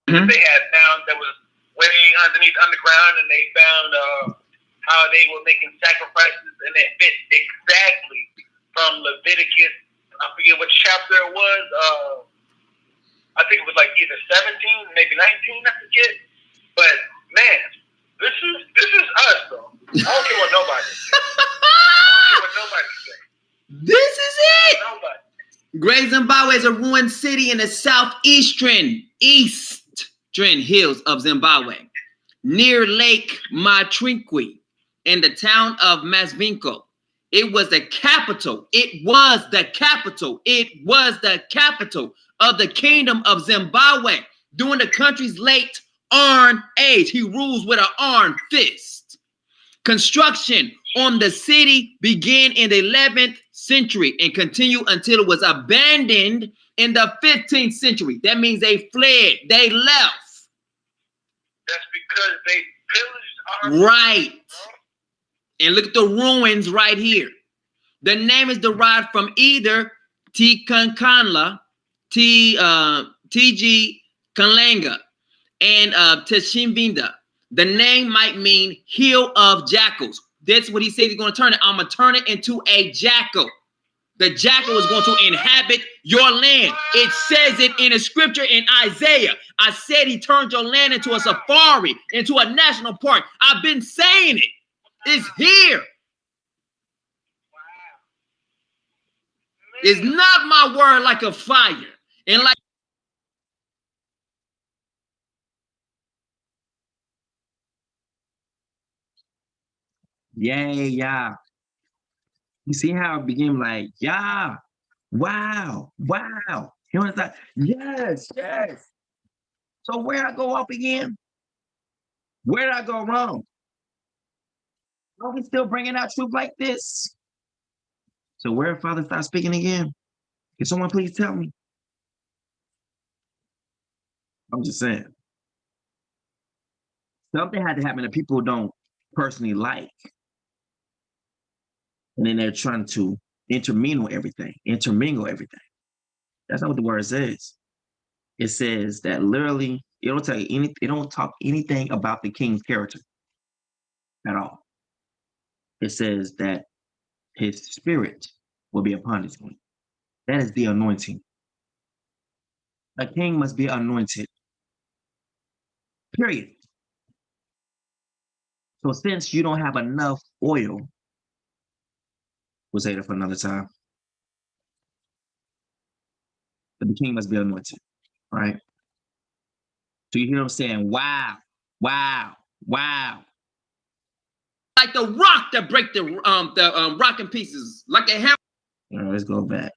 They had found that was way underground, and they found how they were making sacrifices, and it fit exactly from Leviticus. I forget what chapter it was. I think it was like either 17, maybe 19. I forget. But man, this is us, though. I don't care what nobody says. This is it. Nobody. Great Zimbabwe is a ruined city in the southeastern hills of Zimbabwe, near Lake Mapungubwe, in the town of Masvingo. It was the capital. It was the capital. It was the capital of the kingdom of Zimbabwe during the country's late Iron Age. He rules with an iron fist. Construction on the city began in the 11th century and continued until it was abandoned in the 15th century. That means they fled. They left. That's because they pillaged our right. And look at the ruins right here. The name is derived from either Tkankanla, T.G. Kanlanga, and Teshimvinda. The name might mean hill of jackals. That's what he said he's going to turn it. I'm going to turn it into a jackal. The jackal is going to inhabit your land. It says it in a scripture in Isaiah. I said he turned your land into a safari, into a national park. I've been saying it. It's here. It's not my word like a fire. And like yeah. You see how it became like, yeah, wow. You know what I'm saying? Yes. So where I go up again? Where did I go wrong? Are we still bringing out truth like this? So where Father starts speaking again? Can someone please tell me? I'm just saying. Something had to happen that people don't personally like. And then they're trying to intermingle everything. That's not what the word says. It says that literally, it don't tell you anything, it don't talk anything about the king's character at all. It says that his spirit will be upon his king. That is the anointing. A king must be anointed. Period. So since you don't have enough oil, we'll say that for another time. But the king must be anointed, right? So you hear him saying, wow. like the rock that break the rock in pieces, like a hammer. Let's go back.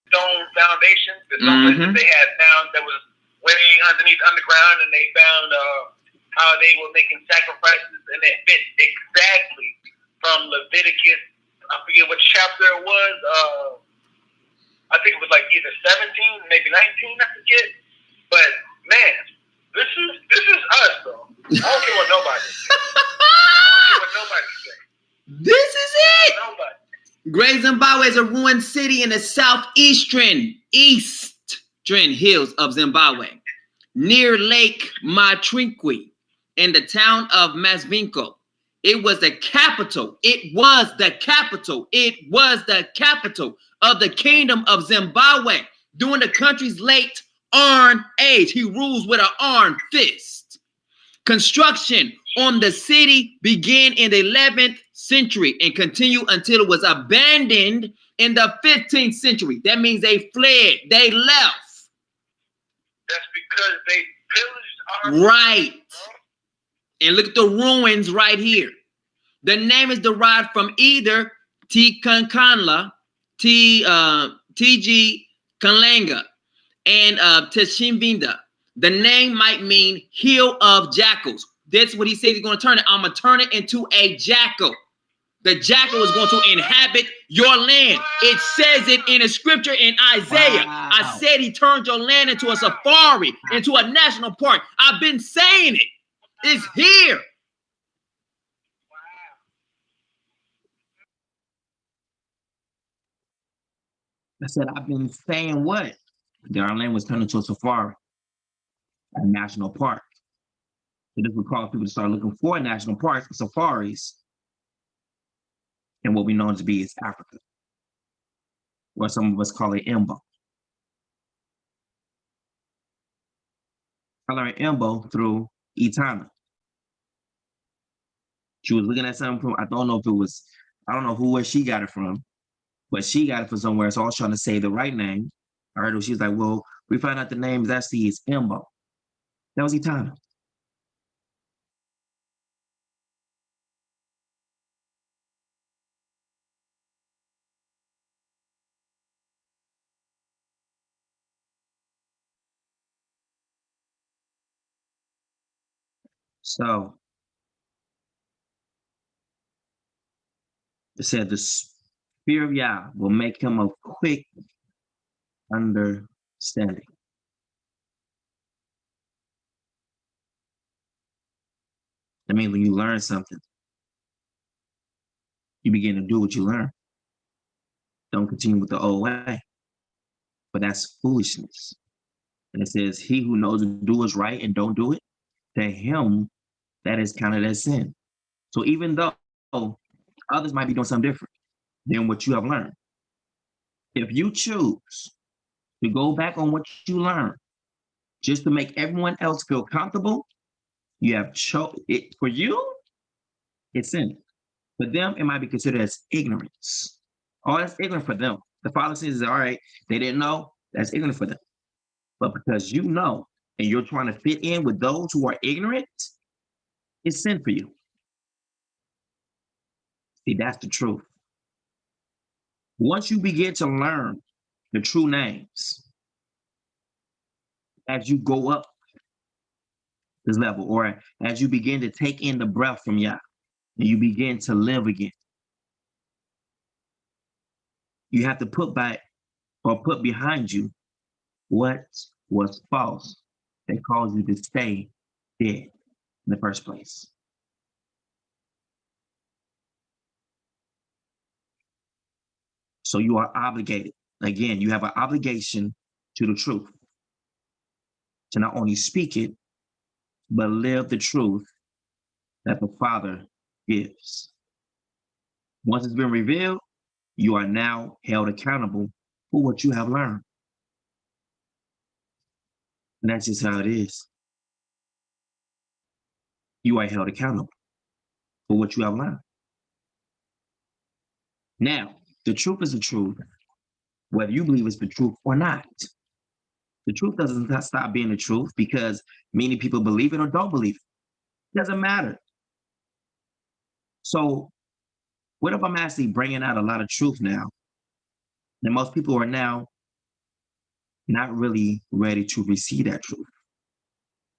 Stone foundation, the stone that they had found that was way underground, and they found how they were making sacrifices, and it fit exactly from Leviticus. I forget what chapter it was. I think it was like either 17, maybe 19. I forget. But man, this is us, though. I don't care what nobody says. This is it. Nobody. Great Zimbabwe is a ruined city in the southeastern hills of Zimbabwe, near Lake Mapungubwe, in the town of Masvingo. It was the capital. It was the capital. It was the capital of the kingdom of Zimbabwe during the country's late Iron Age. He rules with an iron fist. Construction on the city began in the 11th century and continued until it was abandoned in the 15th century. That means they fled, they left. That's because they pillaged our Right. city, bro. And look at the ruins right here. The name is derived from either Tikankanla, T.G. Kanlanga, and Teshimvinda. The name might mean hill of jackals. That's what he said he's going to turn it. I'm going to turn it into a jackal. The jackal is going to inhabit your land. It says it in a scripture in Isaiah. Wow. I said he turned your land into a safari, into a national park. I've been saying it. It's here. I said, I've been saying what? That our land was turned into a safari, a national park. So this would cause people to start looking for national parks and safaris in what we know to be is Africa, or some of us call it Imbo. I learned Imbo through Etana. She was looking at something from, I don't know where she got it from, but she got it from somewhere. So I was trying to say the right name. I heard her, she was like, well, we found out the name is actually is Imbo. That was Etana. So it said the fear of Yah will make him of quick understanding. That means when you learn something, you begin to do what you learn. Don't continue with the old way. But that's foolishness. And it says, he who knows to do what's right and don't do it, to him that is counted as sin. So even though others might be doing something different than what you have learned, if you choose to go back on what you learned just to make everyone else feel comfortable, you have chosen it. For you, it's sin. For them, it might be considered as ignorance. Oh, that's ignorant for them. The Father says, all right, they didn't know, that's ignorant for them. But because you know, and you're trying to fit in with those who are ignorant, it's sin for you. See, that's the truth. Once you begin to learn the true names, as you go up this level, or as you begin to take in the breath from Yah, and you begin to live again, you have to put back or put behind you what was false that caused you to stay dead in the first place. So you are obligated. Again, you have an obligation to the truth, to not only speak it, but live the truth that the Father gives. Once it's been revealed, you are now held accountable for what you have learned. And that's just how it is. You are held accountable for what you have learned. Now, the truth is the truth, whether you believe it's the truth or not. The truth doesn't stop being the truth because many people believe it or don't believe it. It doesn't matter. So what if I'm actually bringing out a lot of truth now? And most people are now not really ready to receive that truth.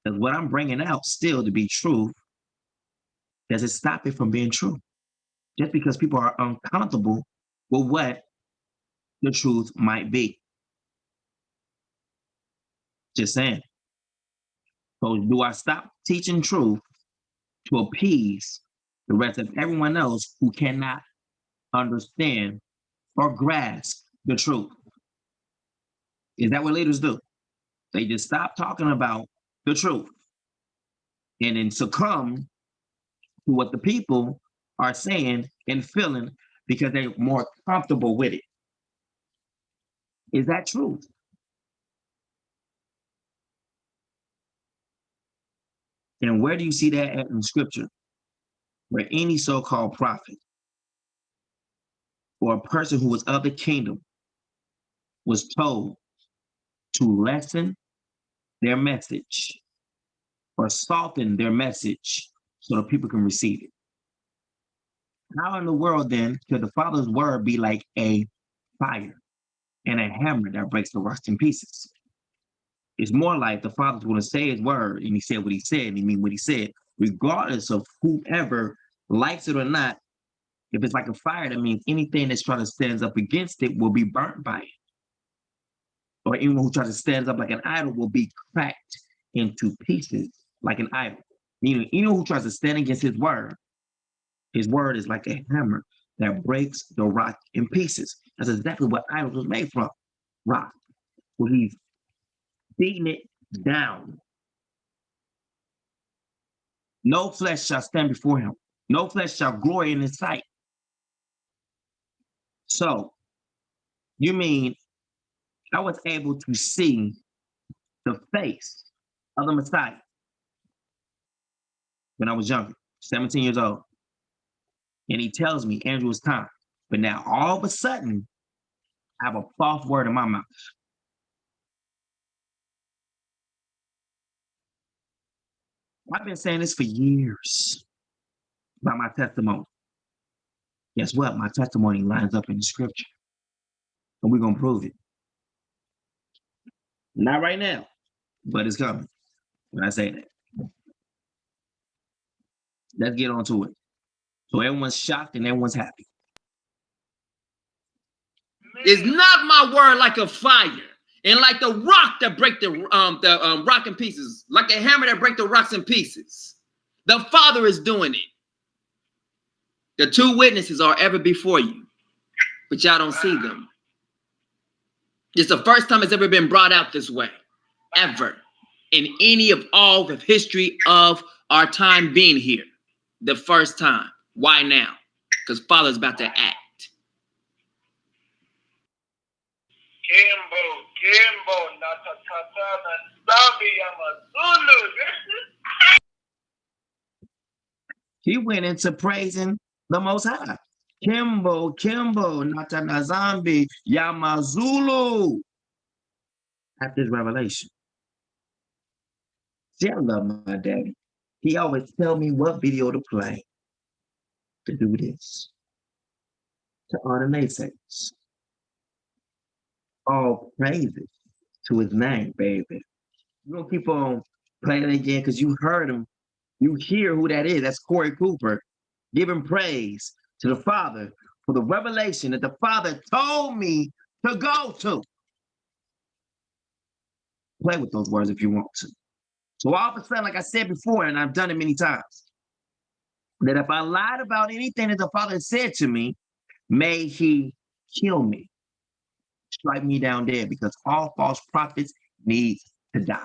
Because what I'm bringing out still to be true doesn't stop it from being true. Just because people are uncomfortable with what the truth might be. Just saying. So do I stop teaching truth to appease the rest of everyone else who cannot understand or grasp the truth? Is that what leaders do? They just stop talking about the truth and then succumb to what the people are saying and feeling because they're more comfortable with it. Is that truth? And where do you see that at in scripture? Where any so-called prophet or a person who was of the kingdom was told to lessen their message or soften their message so that people can receive it. How in the world then could the Father's word be like a fire and a hammer that breaks the rocks in pieces? It's more like the Father's going to say his word, and he said what he said, and he mean what he said, regardless of whoever likes it or not. If it's like a fire, that means anything that's trying to stand up against it will be burnt by it. Or anyone who tries to stand up like an idol will be cracked into pieces like an idol. Meaning, anyone who tries to stand against his word is like a hammer that breaks the rock in pieces. That's exactly what idols was made from, rock. Well, he's beating it down. No flesh shall stand before him. No flesh shall glory in his sight. So, you mean I was able to see the face of the Messiah when I was younger, 17 years old. And he tells me, Andrew, it's time. But now all of a sudden, I have a false word in my mouth. I've been saying this for years about my testimony. Guess what? My testimony lines up in the scripture. And we're going to prove it. Not right now, but it's coming when I say that. Let's get on to it. So everyone's shocked and everyone's happy. Is not my word like a fire and like the rock that break the rock in pieces, like a hammer that break the rocks in pieces. The Father is doing it. The two witnesses are ever before you, but y'all don't see them. It's the first time it's ever been brought out this way, ever, in any of all of history of our time being here. The first time. Why now? Because Father's about to act. Kimbo, Natatata, Nzambe Ya. He went into praising the Most High. Kimbo, Nata Nzambe Ya at this revelation. See, I love my daddy. He always tell me what video to play to do this, to honor naysayers. All praises to his name, baby. We're going to keep on playing it again because you heard him. You hear who that is. That's Corey Cooper giving praise to the Father for the revelation that the Father told me to go to. Play with those words if you want to. So all of a sudden, like I said before, and I've done it many times, that if I lied about anything that the Father said to me, may he kill me, strike me down dead, because all false prophets need to die.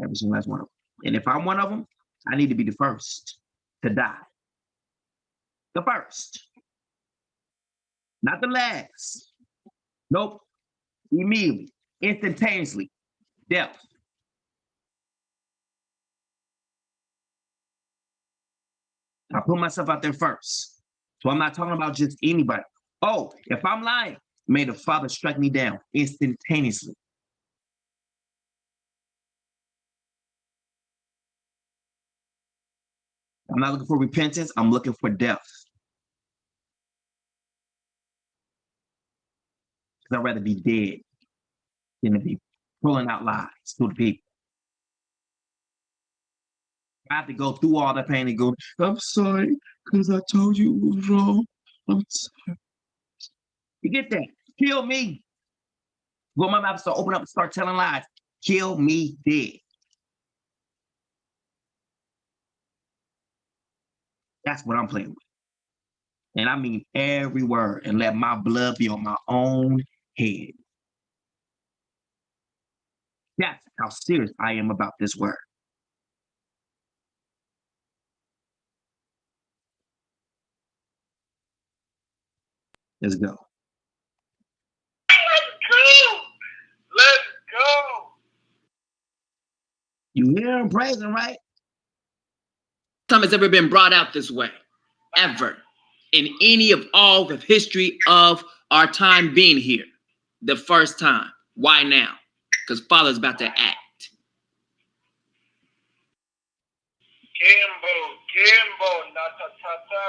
Every single last one of them. And if I'm one of them, I need to be the first to die. The first. Not the last. Nope. Immediately. Instantaneously. Death. I put myself out there first. So I'm not talking about just anybody. Oh, if I'm lying, may the Father strike me down instantaneously. I'm not looking for repentance. I'm looking for death. Because I'd rather be dead than to be pulling out lies to the people. I have to go through all that pain and go, I'm sorry, because I told you it was wrong. I'm sorry. You get that? Kill me. When my mouth start open up and start telling lies, kill me dead. That's what I'm playing with. And I mean every word, and let my blood be on my own head. That's how serious I am about this word. Let's go. Let's go. You hear him praising, right? time it's ever been brought out this way, ever, in any of all the history of our time being here. The first time. Why now? Because Father's about to act. Kimbo, Natatata,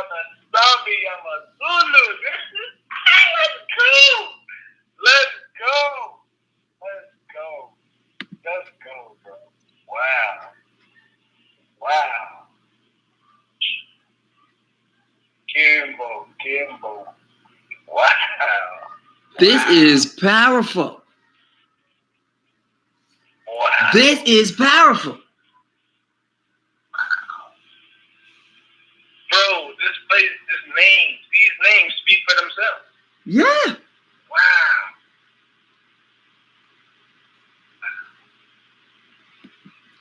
Nzambe Ya Zulu. Let's go. Let's go. Let's go. Let's go, bro. Wow. Wow. Kimbo. Wow. This is powerful. Wow. This is powerful. Bro, this place, these names speak for themselves. Yeah. Wow.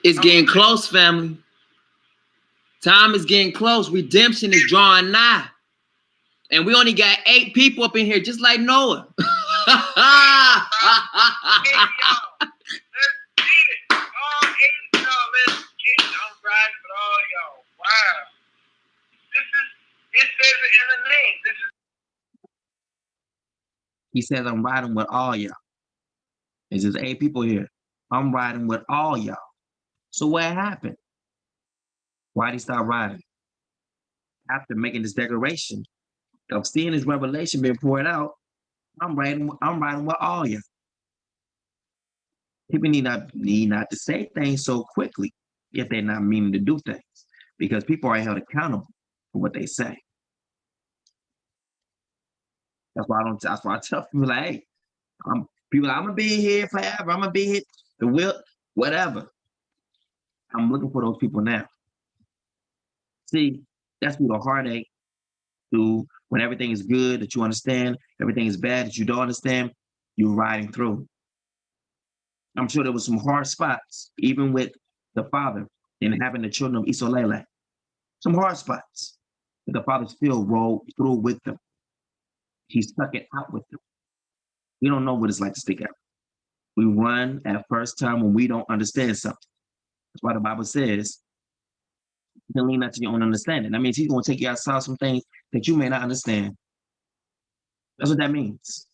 It's getting close, family. Time is getting close. Redemption is drawing nigh. And we only got 8 people up in here, just like Noah. Hey, y'all. Let's get it. All 8 of y'all, let's get it. I'm riding with all y'all. Wow. It says it in the name. He says, I'm riding with all y'all. There's just 8 people here. I'm riding with all y'all. So what happened? Why did he start riding? After making this declaration of seeing his revelation being poured out, I'm riding with all y'all. People need not to say things so quickly if they're not meaning to do things, because people are held accountable for what they say. That's why I tell people, like, hey, I'm gonna be here forever. I'm gonna be here the will, whatever. I'm looking for those people now. See, that's through the heartache, through when everything is good that you understand, everything is bad that you don't understand, you're riding through. I'm sure there was some hard spots, even with the father and having the children of Isolele. Some hard spots. But the father still rolled through with them. He stuck it out with them. We don't know what it's like to stick out. We run at first time when we don't understand something. That's why the Bible says, you can lean not to your own understanding. That means he's going to take you outside some things that you may not understand. That's what that means.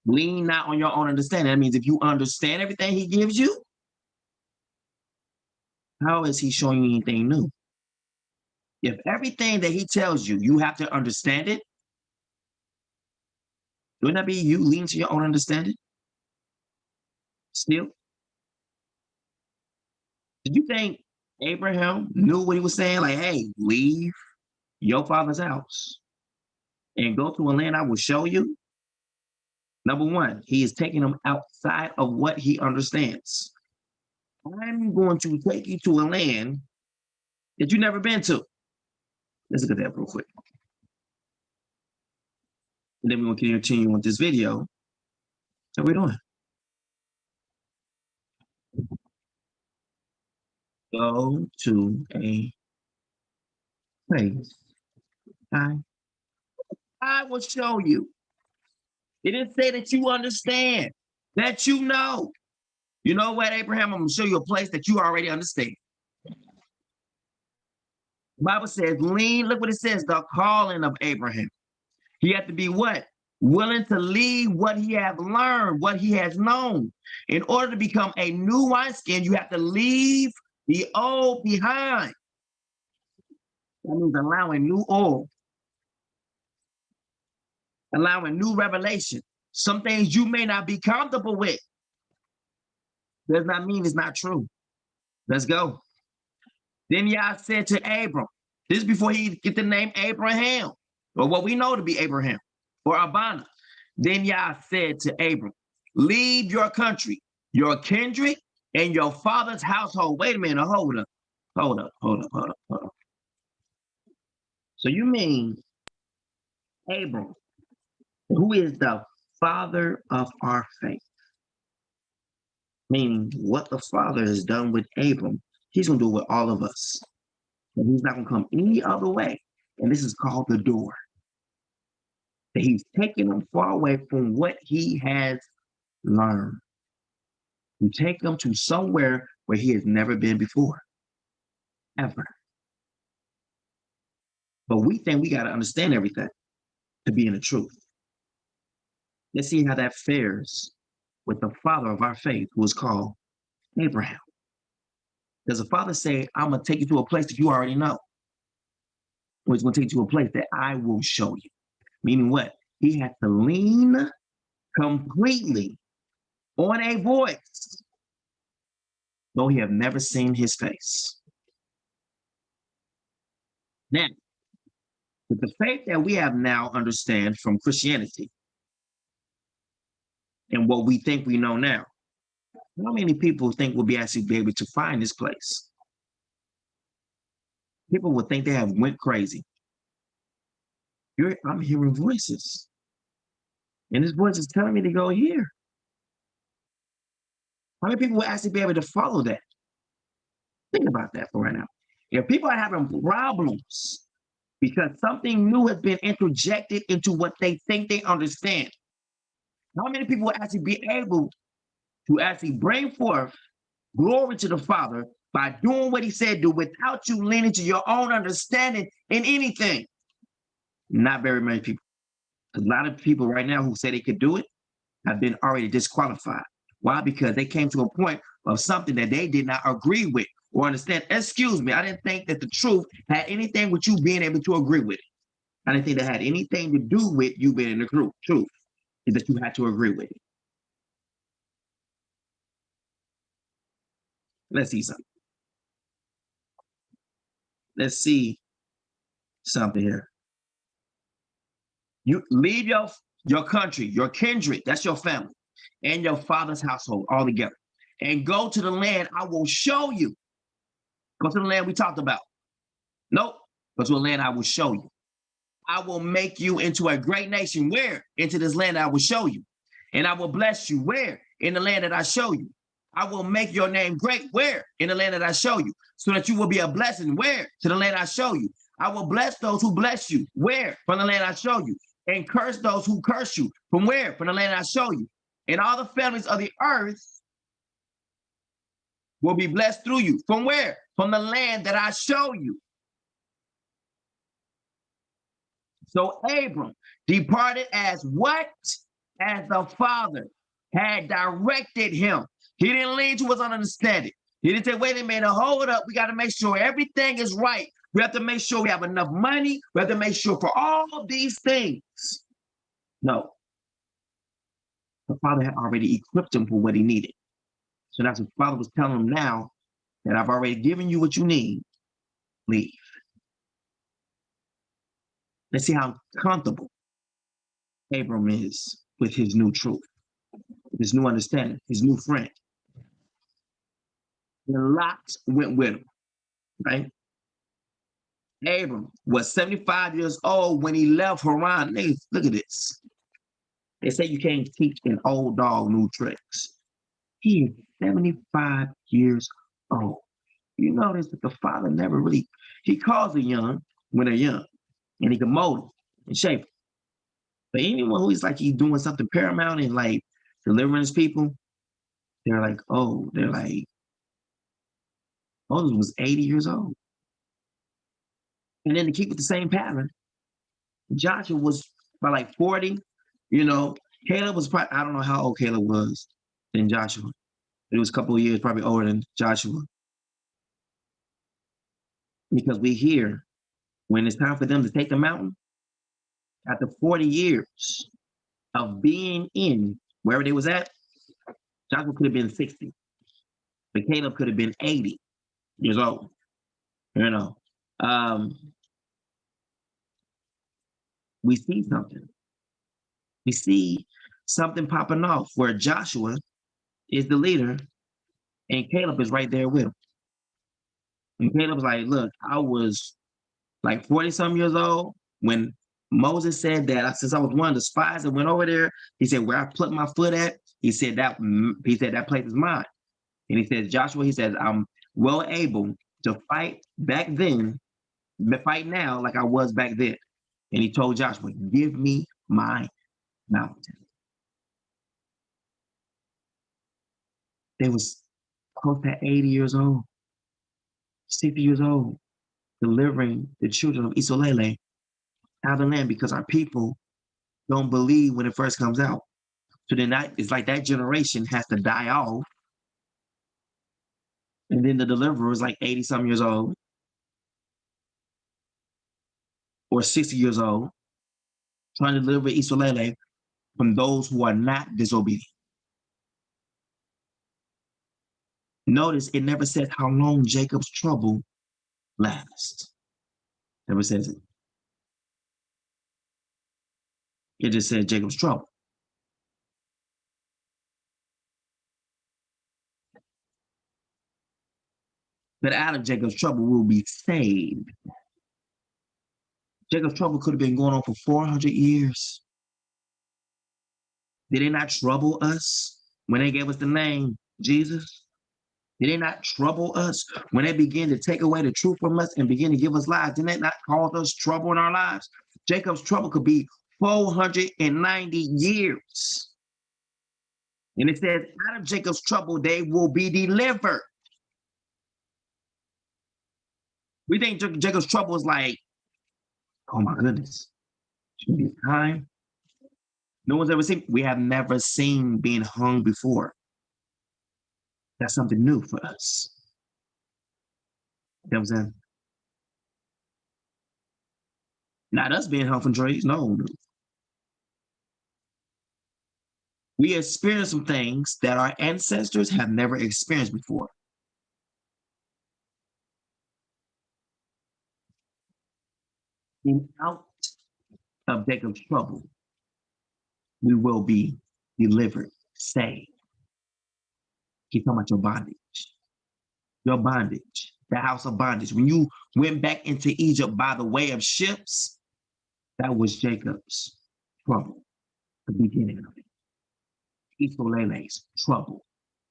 Lean not on your own understanding. That means if you understand everything he gives you, how is he showing you anything new? If everything that he tells you, you have to understand it, wouldn't that be you lean to your own understanding? Still? Did you think Abraham knew what he was saying? Like, hey, leave your father's house and go to a land I will show you? Number one, he is taking him outside of what he understands. I'm going to take you to a land that you've never been to. Let's look at that real quick. And then we're going to continue with this video. So we're doing. Go to a place. I will show you. It didn't say that you understand, that you know. You know what, Abraham? I'm going to show you a place that you already understand. The Bible says, lean, look what it says, the calling of Abraham. He had to be what? Willing to leave what he has learned, what he has known. In order to become a new wineskin, you have to leave the old behind. That means allowing new oil, allowing new revelation. Some things you may not be comfortable with does not mean it's not true. Let's go. Then Yah said to Abram, this is before he get the name Abraham, or what we know to be Abraham, or Abana. Then Yah said to Abram, leave your country, your kindred, and your father's household. Wait a minute, hold up. So you mean Abram, who is the father of our faith? Meaning what the Father has done with Abram, he's going to do with all of us. And he's not going to come any other way. And this is called the door. That he's taking them far away from what he has learned. You take them to somewhere where he has never been before. Ever. But we think we got to understand everything to be in the truth. Let's see how that fares with the father of our faith, who is called Abraham. Does the father say, I'm going to take you to a place that you already know? Or he's going to take you to a place that I will show you? Meaning what? He had to lean completely on a voice, though he have never seen his face. Now, with the faith that we have now understand from Christianity and what we think we know now, how many people think we'll be actually be able to find this place? People would think they have went crazy. I'm hearing voices, and this voice is telling me to go here. How many people will actually be able to follow that? Think about that for right now. If people are having problems because something new has been interjected into what they think they understand, how many people will actually be able to actually bring forth glory to the Father by doing what he said do without you leaning to your own understanding in anything? Not very many people. A lot of people right now who say they could do it have been already disqualified. Why? Because they came to a point of something that they did not agree with or understand. Excuse me, I didn't think that the truth had anything with you being able to agree with it. I didn't think that had anything to do with you being in the truth. Truth is that you had to agree with it. Let's see something. Let's see something here. You leave your country, your kindred, that's your family, and your father's household all together, and go to the land I will show you. Go to the land we talked about. Nope. Go to the land I will show you. I will make you into a great nation. Where? Into this land I will show you. And I will bless you. Where? In the land that I show you. I will make your name great. Where? In the land that I show you. So that you will be a blessing. Where? To the land I show you. I will bless those who bless you. Where? From the land I show you. And curse those who curse you. From where? From the land I show you. And all the families of the earth will be blessed through you. From where? From the land that I show you. So Abram departed as what? As the Father had directed him. He didn't lean to his understanding. He didn't say, wait a minute, hold up. We got to make sure everything is right. We have to make sure we have enough money. We have to make sure for all of these things. No. The Father had already equipped him for what he needed. So that's what the Father was telling him now, that I've already given you what you need. Leave. Let's see how comfortable Abram is with his new truth, his new understanding, his new friend. And Lot went with him, right? Abram was 75 years old when he left Haran. Look at this. They say you can't teach an old dog new tricks. He is 75 years old. You notice that the Father never really, he calls the young when they're young, and he can mold them and shape them. But anyone who is like he's doing something paramount and like delivering his people, they're like, Moses was 80 years old. And then to keep with the same pattern, Joshua was by like 40, Caleb was probably, I don't know how old Caleb was than Joshua. It was a couple of years probably older than Joshua. Because we hear when it's time for them to take the mountain, after 40 years of being in wherever they was at, Joshua could have been 60, but Caleb could have been 80 years old. We see something. We see something popping off where Joshua is the leader and Caleb is right there with him. And Caleb's like, look, I was like 40 some years old when Moses said that since I was one of the spies that went over there, he said, where I put my foot at, he said that place is mine. And he says, Joshua, he says, I'm well able to fight back then, fight now like I was back then. And he told Joshua, give me my mountain. They was close to 80 years old, 60 years old. delivering the children of Isolele out of the land because our people don't believe when it first comes out. So then it's like that generation has to die off. And then the deliverer is like 80-something years old or 60 years old, trying to deliver Isolele from those who are not disobedient. Notice it never says how long Jacob's trouble lasts. Never says it. It just says Jacob's trouble. That out of Jacob's trouble will be saved. Jacob's trouble could have been going on for 400 years. Did they not trouble us when they gave us the name Jesus? Did they not trouble us when they began to take away the truth from us and begin to give us lies? Did they not cause us trouble in our lives? Jacob's trouble could be 490 years. And it says, out of Jacob's trouble, they will be delivered. We think Jacob's trouble is like, oh my goodness, should be time. No one's ever seen, we have never seen being hung before. That's something new for us. You know what I'm saying? Not us being hung from trees, no. We experience some things that our ancestors have never experienced before. And out of Jacob's trouble, we will be delivered, saved. Keep talking about your bondage. Your bondage, the house of bondage. When you went back into Egypt by the way of ships, that was Jacob's trouble, the beginning of it. Isolele's trouble,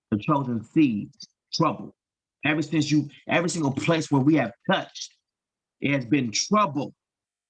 the chosen seeds, trouble. Every single place where we have touched, it has been trouble.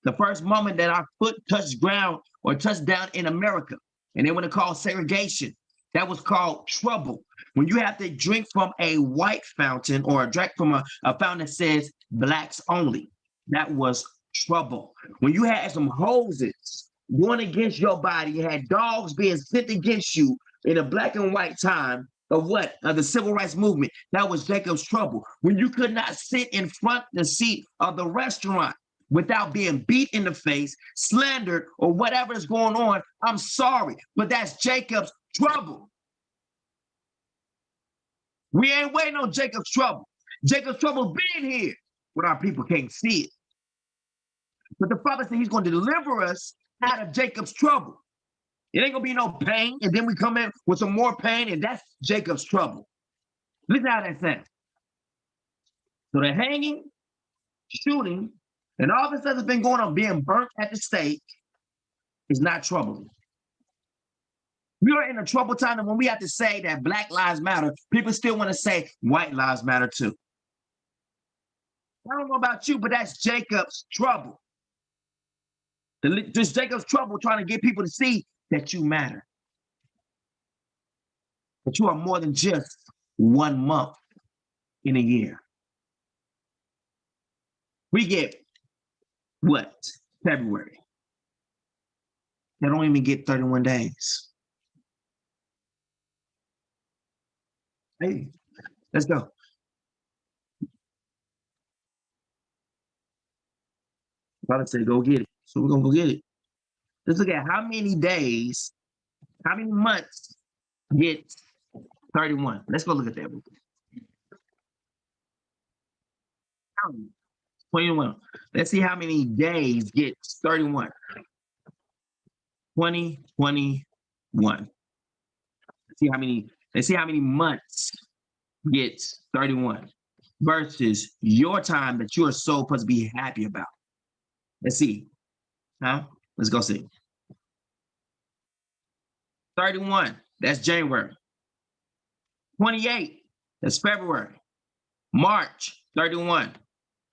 The first moment that our foot touched ground or touched down in America, and they want to call segregation, that was called trouble. When you have to drink from a white fountain or a drink from a fountain that says blacks only, that was trouble. When you had some hoses going against your body, you had dogs being sent against you in a black and white time of what? Of the civil rights movement, that was Jacob's trouble. When you could not sit in front the seat of the restaurant without being beat in the face, slandered, or whatever is going on, I'm sorry, but that's Jacob's trouble. We ain't waiting on Jacob's trouble. Jacob's trouble being here, but our people can't see it. But the Father said he's going to deliver us out of Jacob's trouble. It ain't going to be no pain, and then we come in with some more pain, and that's Jacob's trouble. Listen how that sounds. So the hanging, shooting, and all this stuff that's been going on, being burnt at the stake, is not troubling. We are in a troubled time, and when we have to say that Black Lives Matter, people still want to say white lives matter too. I don't know about you, but that's Jacob's trouble. This Jacob's trouble trying to get people to see that you matter. That you are more than just 1 month in a year. We get what? February. They don't even get 31 days. Hey, let's go. Father said, go get it. So we're going to go get it. Let's look at how many days, how many months get 31. Let's go look at that. 21. Let's see how many days get 31. 2021. Let's see how many months gets 31 versus your time that you are so supposed to be happy about. Let's see. Let's go see. 31, that's January. 28, that's February. March, 31.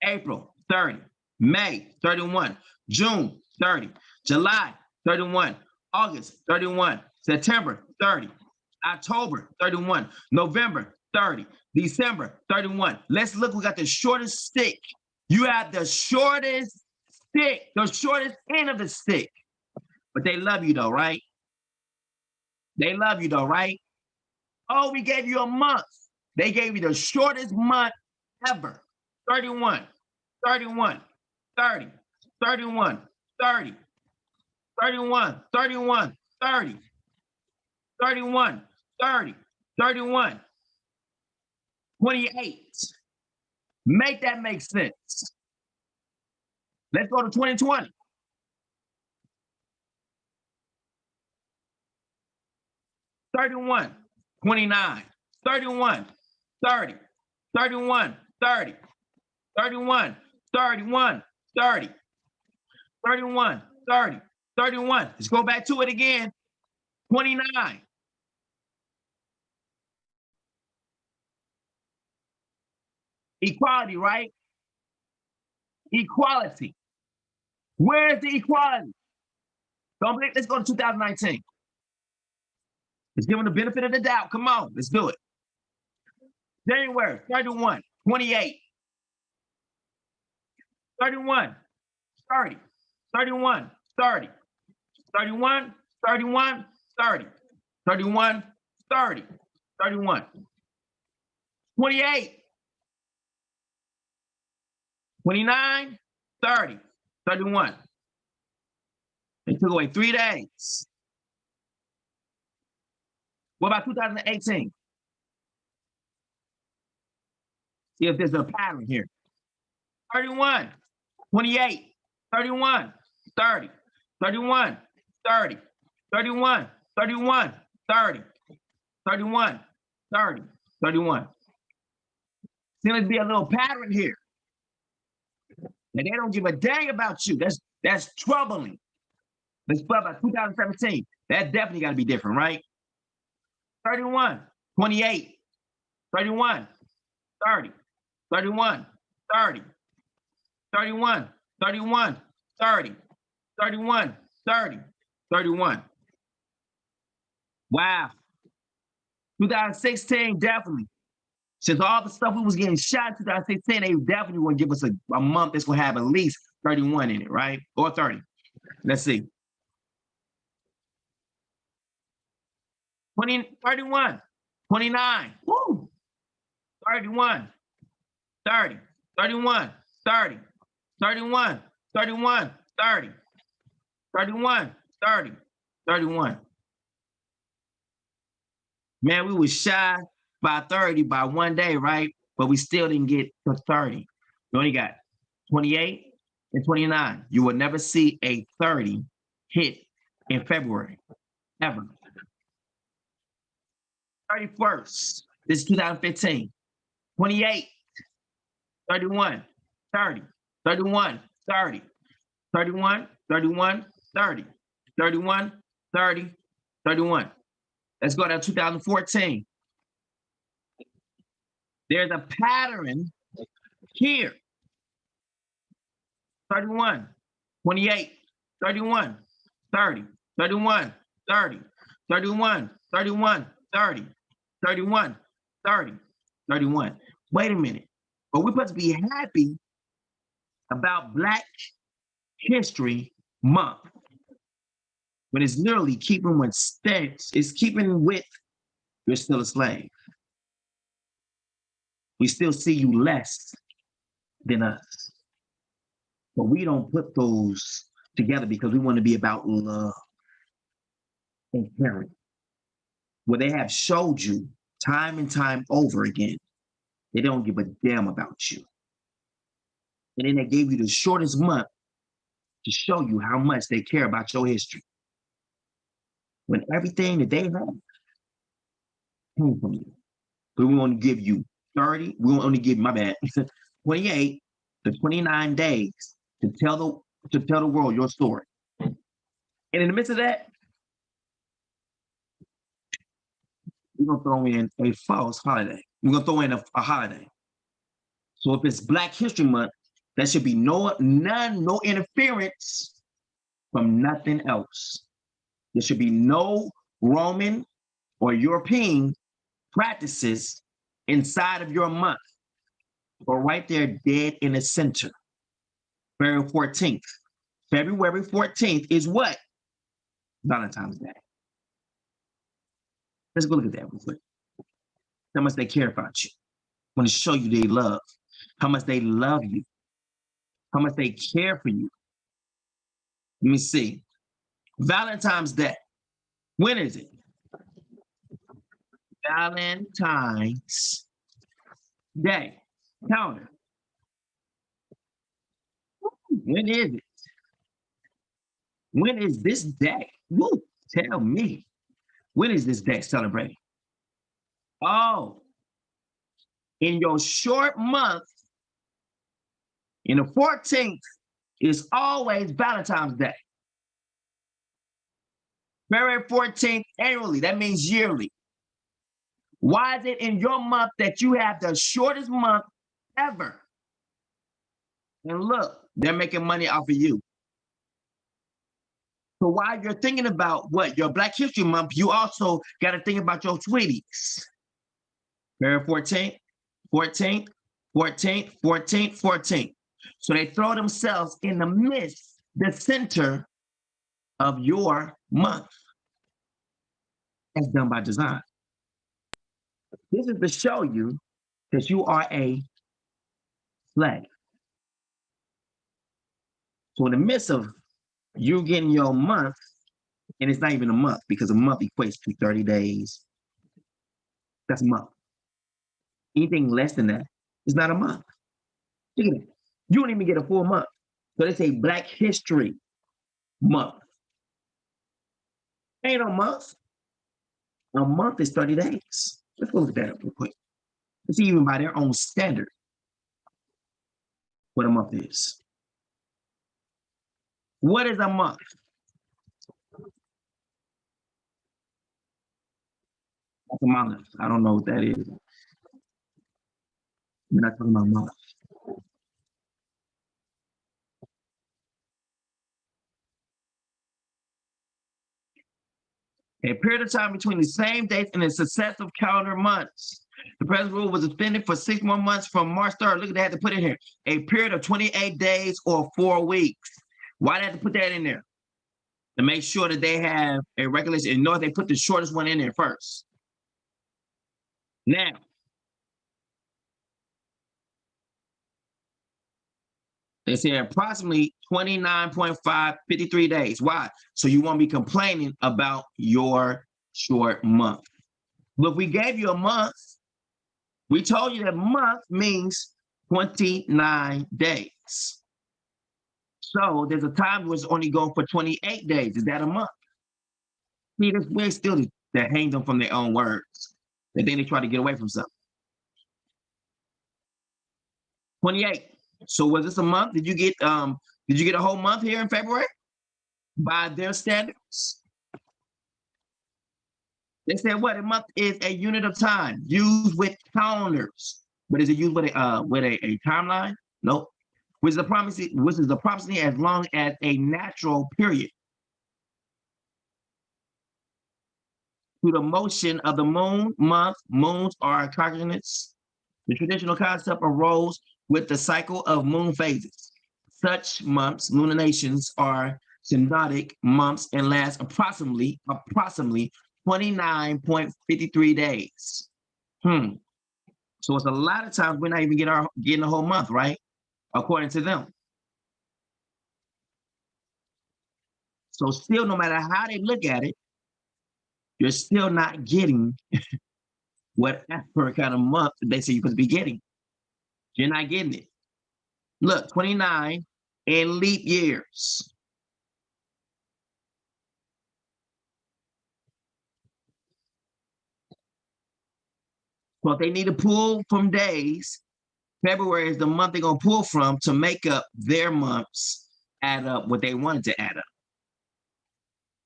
April, 30. May, 31. June, 30. July, 31. August, 31. September, 30. October, 31. November, 30. December, 31. Let's look, we got the shortest stick You have the shortest stick, the shortest end of the stick. But they love you though, right? They love you though, right? Oh, we gave you a month. They gave you the shortest month ever. 31, 31, 30, 31, 30, 31, 31, 30, 31, 30, 31, 28. Make that make sense. Let's go to 2020. 31, 29, 31, 30, 31, 30, 31, 31, 30, 31, 30, 31. Let's go back to it again. 29. Equality, right? Equality. Where's the equality? Don't believe, let's go to 2019. Let's give them the benefit of the doubt. Come on, let's do it. January 31, 28, 31, 30, 31, 30, 31, 31, 30, 31, 30, 31, 28, 29, 30, 31. They took away 3 days. What about 2018? See if there's a pattern here. 31, 28, 31, 30, 31, 30, 31, 31, 30, 31, 30, 31. Seems to be a little pattern here. And they don't give a dang about you. That's troubling. Let's put about 2017. That definitely got to be different, right? 31, 28, 31, 30, 31, 30, 31, 31, 30, 31, 30, 31. Wow. 2016, definitely. Since all the stuff we was getting shot in 2016, they definitely want to give us a month that's going to have at least 31 in it, right? Or 30. Let's see. 31, 29, woo, 31, 30, 31, 30, 31, 31, 30, 31, 30, 31. Man, we was shy by 30 by 1 day, right? But we still didn't get to 30. We only got 28 and 29. You will never see a 30 hit in February, ever. 31st, this is 2015. 28, 31, 30, 31, 30, 31, 31, 30, 31, 30, 31. Let's go to 2014. There's a pattern here. 31, 28, 31, 30, 31, 30, 31, 31, 30, 31, 30, 31. Wait a minute. But we're supposed to be happy about Black History Month when it's literally keeping with steps, it's keeping with you're still a slave. We still see you less than us. But we don't put those together because we want to be about love and caring. Where they have showed you time and time over again, they don't give a damn about you. And then they gave you the shortest month to show you how much they care about your history. When everything that they have came from you. But we want to give you 30, we only give, my bad, 28 to 29 days to tell the world your story. And in the midst of that, we're gonna throw in a false holiday. We're gonna throw in a holiday. So if it's Black History Month, there should be no interference from nothing else. There should be no Roman or European practices inside of your month, or right there dead in the center. February 14th. February 14th is what? Valentine's Day. Let's go look at that real quick. How much they care about you. I want to show you they love. How much they love you. How much they care for you. Let me see. Valentine's Day. When is it? Valentine's Day. Calendar. When is it? When is this day? Woo, tell me. When is this day celebrated? Oh, in your short month, in the 14th, is always Valentine's Day. February 14th annually, that means yearly. Why is it in your month that you have the shortest month ever? And look, they're making money off of you. So while you're thinking about what your Black History Month, you also got to think about your sweeties. February 14th, 14th, 14th, 14th, 14th. So they throw themselves in the midst, the center of your month. That's done by design. This is to show you that you are a slave. So in the midst of you getting your month, and it's not even a month because a month equates to 30 days. That's a month. Anything less than that is not a month. Look at that. You don't even get a full month. So they say Black History Month. Ain't no month. A month is 30 days. Let's go look at that up real quick. Let's see even by their own standard what a month is. What is a month? That's a month. I don't know what that is. We're not talking about months. A period of time between the same dates and the successive calendar months. The present rule was extended for 6 more months from March 3rd. Look at that, they had to put it in here. A period of 28 days or 4 weeks. Why they have to put that in there? To make sure that they have a regulation. And notice they put the shortest one in there first. Now, they say approximately 29.553 days. Why? So you won't be complaining about your short month. But we gave you a month. We told you that month means 29 days. So there's a time where it's only going for 28 days. Is that a month? See, we're still that hang them from their own words. They think they try to get away from something. 28. So was this a month? Did you get a whole month here in February? By their standards. They said what? A month is a unit of time used with calendars. But is it used with a timeline? Nope. Which is approximately as long as a natural period. To the motion of the moon, moons are coordinates. The traditional concept arose with the cycle of moon phases. Such months, lunations, are synodic months and last approximately 29.53 days. So it's a lot of times we're not even getting the whole month, right? According to them. So still, no matter how they look at it, you're still not getting whatever kind of month they say you're supposed to be getting. You're not getting it. Look, 29 in leap years. So if they need to pull from days, February is the month they're going to pull from to make up their months, add up what they wanted to add up.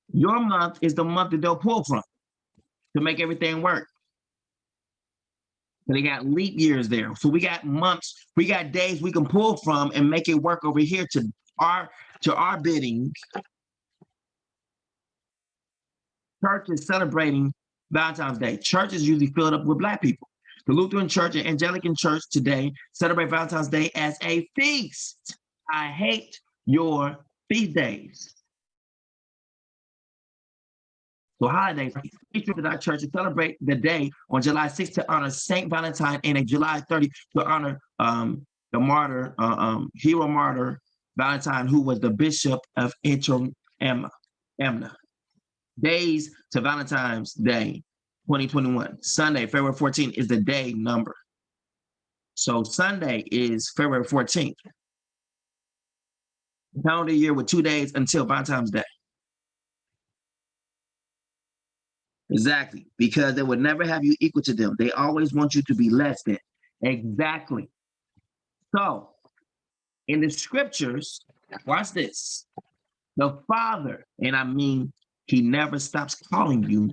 Your month is the month that they'll pull from to make everything work. So they got leap years there. So we got months, we got days we can pull from and make it work over here to our bidding. Church is celebrating Valentine's Day. Church is usually filled up with Black people. The Lutheran Church and Anglican Church today celebrate Valentine's Day as a feast I hate your feast days. So holidays, each of our church to celebrate the day on July 6th to honor Saint Valentine, and on July 30th to honor the martyr, hero martyr Valentine, who was the bishop of Emna. Days to Valentine's Day 2021. Sunday, February 14th is the day number. So Sunday is February 14th. Calendar year with 2 days until Valentine's Day. Exactly, because they would never have you equal to them. They always want you to be less than. Exactly. So, in the scriptures, watch this. The Father, and I mean, he never stops calling you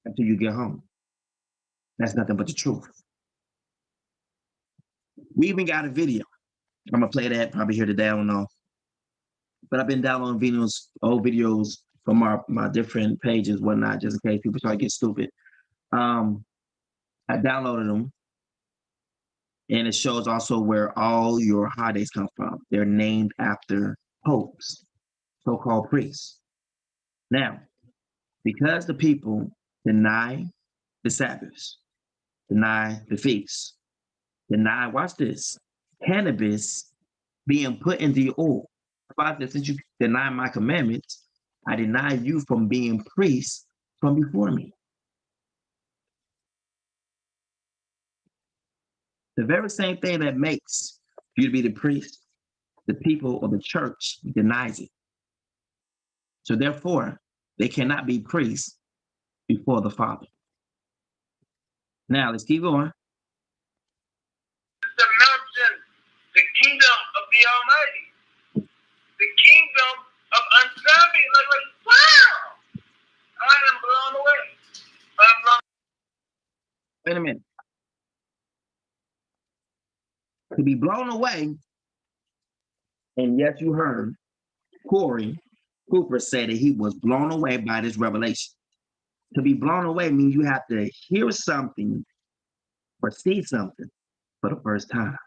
until you get home. That's nothing but the truth. We even got a video. I'm gonna play that probably here today, I don't know. But I've been downloading videos, old videos from my different pages, whatnot, just in case people try to get stupid. I downloaded them, and it shows also where all your holidays come from. They're named after popes, so-called priests. Now, because the people deny the Sabbaths, deny the feasts, deny, watch this, cannabis being put in the oil. Father, since you deny my commandments, I deny you from being priests from before me. The very same thing that makes you to be the priest, the people or the church denies it. So therefore, they cannot be priests before the Father. Now, let's keep going. The mountain, the kingdom of the Almighty. The kingdom of Nzambe. Like, wow! I am blown away. I'm blown. Wait a minute. To be blown away, and yes, you heard Corey Cooper say that he was blown away by this revelation. To be blown away means you have to hear something or see something for the first time.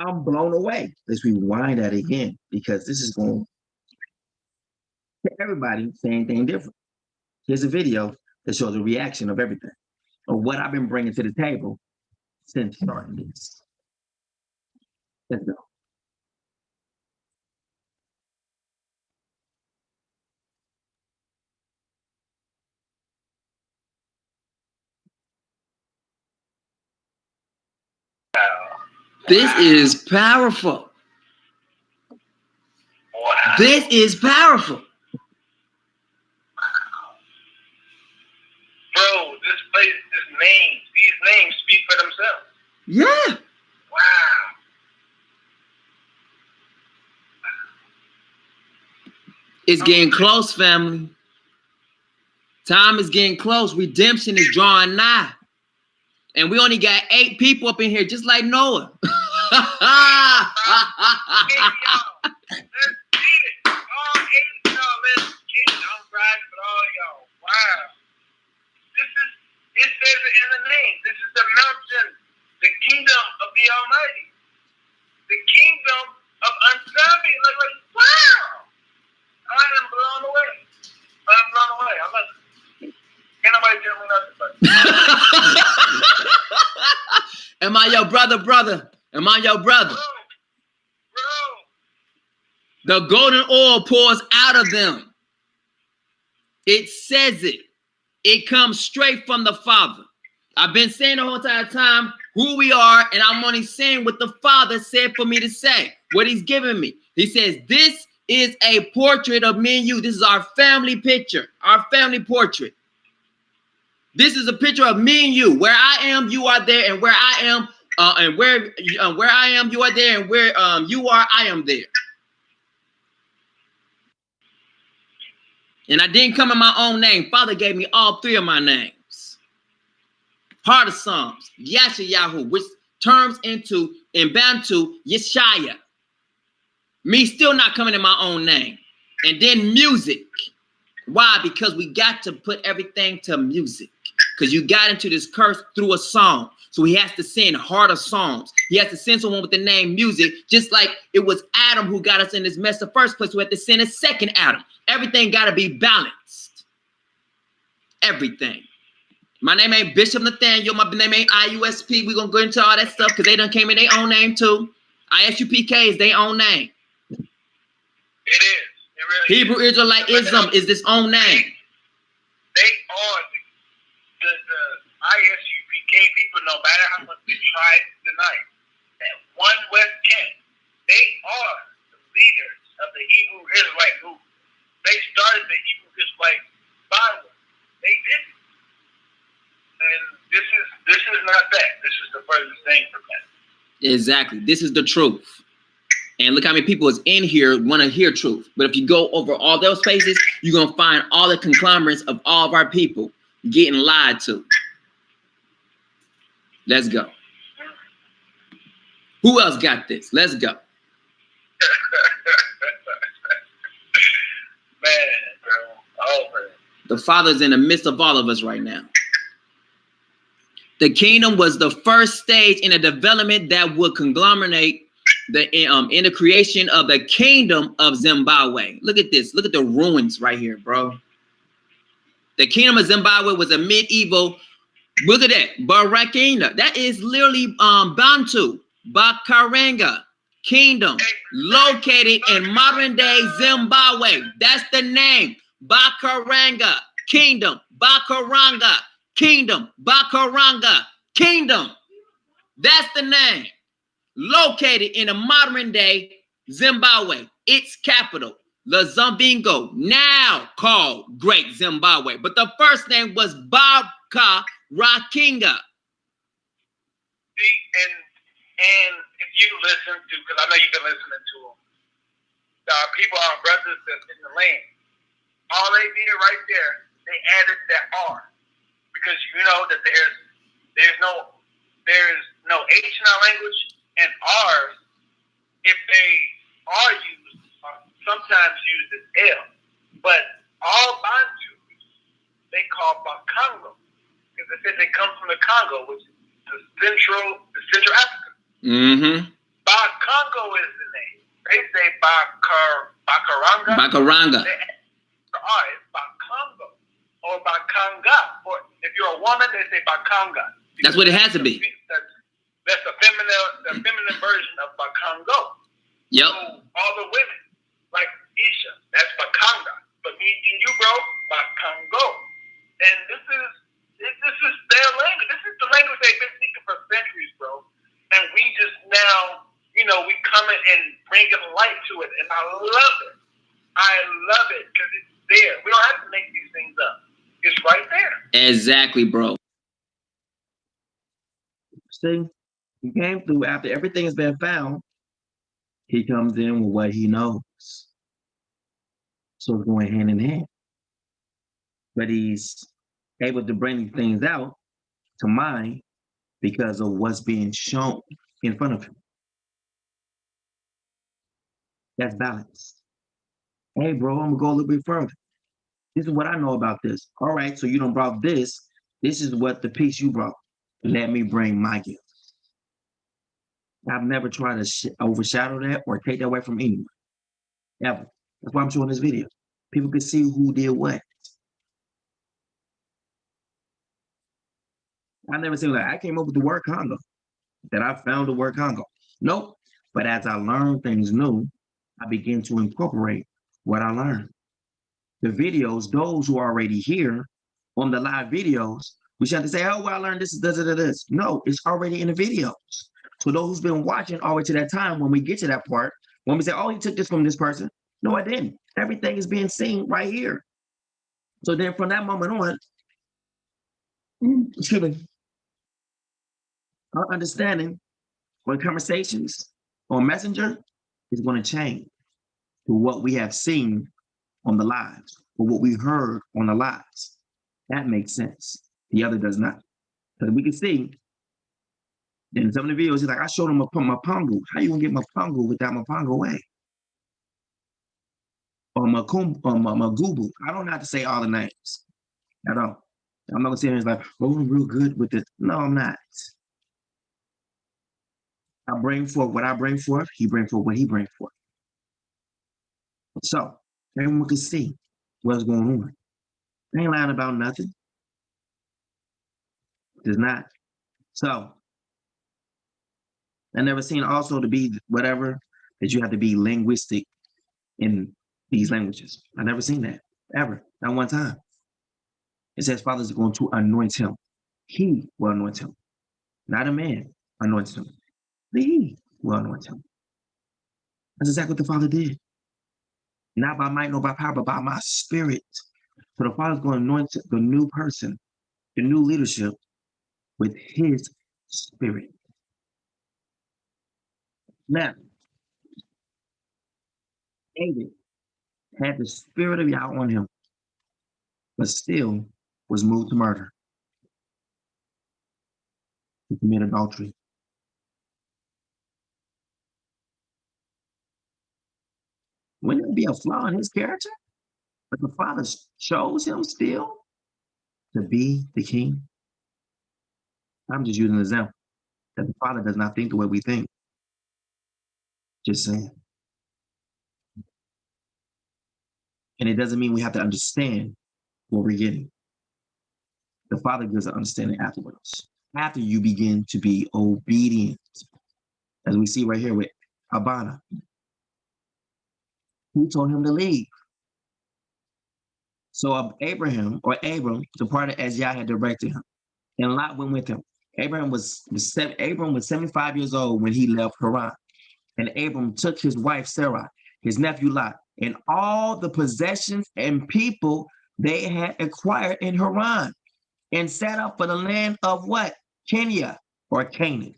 I'm blown away. Let's rewind that again, because this is going to everybody say anything different. Here's a video that shows a reaction of everything, of what I've been bringing to the table since starting this. Let's go. This is powerful. Wow. This is powerful. Bro, this place, these names speak for themselves. Yeah. Wow. It's getting close, family. Time is getting close. Redemption is drawing nigh. And we only got 8 people up in here, just like Noah. Hey, y'all. Let's get it. All 8 of y'all, let's get it. I'm riding with all y'all. Wow. It says it in the name. This is the mountain, the kingdom of the Almighty. The kingdom of Nzambe. Like, wow. I am blown away. I'm blown away. I'm not. Can't nobody tell me nothing. Am I your brother? Am I your brother? Bro. The golden oil pours out of them. It says it. It comes straight from the Father. I've been saying the whole entire time who we are, and I'm only saying what the Father said for me to say, what he's given me. He says, this is a portrait of me and you. This is our family picture, our family portrait. This is a picture of me and you. Where I am, you are there, and where I am, and where I am, you are there, and where you are, I am there. And I didn't come in my own name. Father gave me all 3 of my names. Heart of Psalms, Yashayahu, which turns into, in Bantu, Yeshaya. Me still not coming in my own name. And then music. Why? Because we got to put everything to music. Because you got into this curse through a song. So he has to send harder songs. He has to send someone with the name music, just like it was Adam who got us in this mess in the first place. We had to send a second Adam. Everything got to be balanced. Everything. My name ain't Bishop Nathaniel. My name ain't IUSP. We're going to go into all that stuff because they done came in their own name too. ISUPK is their own name. It is. It really Hebrew Israelitism is its own name. They are the ISUPK people, no matter how much they try to deny it. That one West Kent, they are the leaders of the Hebrew Israelite group. They started the Hebrew Israelite Bible. They did it. And this is not that. This is the furthest thing from that. Exactly. This is the truth. And look how many people is in here want to hear truth. But if you go over all those spaces, you're going to find all the conglomerates of all of our people getting lied to. Let's go. Who else got this? Let's go. Man, bro. Oh, man. The Father's in the midst of all of us right now. The kingdom was the first stage in a development that would conglomerate in the creation of the kingdom of Zimbabwe. Look at this. Look at the ruins right here, bro. The kingdom of Zimbabwe was a medieval, look at that, Barakina. That is literally Bantu, Bakaranga kingdom located in modern day Zimbabwe. That's the name. Bakaranga kingdom, Bakaranga kingdom, Bakaranga kingdom. That's the name. Located in a modern day Zimbabwe. Its capital, Luzambingo, now called Great Zimbabwe. But the first name was Bakaranga. See, and if you listen to, because I know you've been listening to them, people, our brothers that's in the land, all they did right there, they added that R. Because you know that there's no H in our language, and R's, if they are used, are sometimes used as L. But all Bantu, they call Bakongo, because they said they come from the Congo, which is the Central Africa. Mm-hmm. Bakongo is the name. They say Bakaranga. Bakaranga. The R is Bakongo or Bakanga. Or if you're a woman, they say Bakanga. That's what it has to be. That's the feminine version of Bakongo. Yep. So all the women, like Isha, that's Bakanga. But me and you, bro, Bakongo. And this is their language. This is the language they've been speaking for centuries, bro. And we just now, we come in and bring a light to it. And I love it. I love it because it's there. We don't have to make these things up. It's right there. Exactly, bro. See? He came through after everything has been found. He comes in with what he knows. So it's going hand in hand. But he's able to bring these things out to mind because of what's being shown in front of him. That's balance. Hey, bro, I'm going to go a little bit further. This is what I know about this. All right, so you done brought this. This is what the piece you brought. Let me bring my gift. I've never tried to overshadow that or take that away from anyone, ever. That's why I'm showing this video. People can see who did what. I never seen I came up with the word Congo, that I found the word Congo. Nope. But as I learn things new, I begin to incorporate what I learned. The videos, those who are already here on the live videos, we shouldn't say, oh, well, I learned this, this. No, it's already in the videos. So those who's been watching all the way to that time, when we get to that part, when we say, oh, he took this from this person. No, I didn't. Everything is being seen right here. So then from that moment on, excuse me, our understanding on conversations on Messenger is going to change to what we have seen on the lives or what we heard on the lives. That makes sense. The other does not. Because we can see in some of the videos, he's like, I showed him Mapungubwe. How you gonna get Mapungubwe without Mapungubwe? Or Mapungubwe. I don't have to say all the names. I don't. I'm not gonna say it's like, oh, I'm real good with this. No, I'm not. I bring forth what I bring forth. He bring forth what he bring forth. So everyone can see what's going on. I ain't lying about nothing. There's not. So I never seen also to be whatever that you have to be linguistic in these languages. I never seen that ever, not one time. It says Father is going to anoint him. He will anoint him, not a man anoints him. He will anoint him. That's exactly what the Father did. Not by might nor by power, but by my spirit. So the Father's going to anoint the new person, the new leadership with his spirit. Now, David had the spirit of Yah on him, but still was moved to murder. He committed adultery. Wouldn't it be a flaw in his character? But the Father chose him still to be the king. I'm just using an example that the Father does not think the way we think. Just saying. And it doesn't mean we have to understand what we're getting. The Father gives an understanding afterwards. After you begin to be obedient, as we see right here with Abana. Who told him to leave? So Abram departed as Yah had directed him, and Lot went with him. Abram was 75 years old when he left Haran, and Abram took his wife Sarah, his nephew Lot, and all the possessions and people they had acquired in Haran, and set up for the land of what? Kenya or Canaan.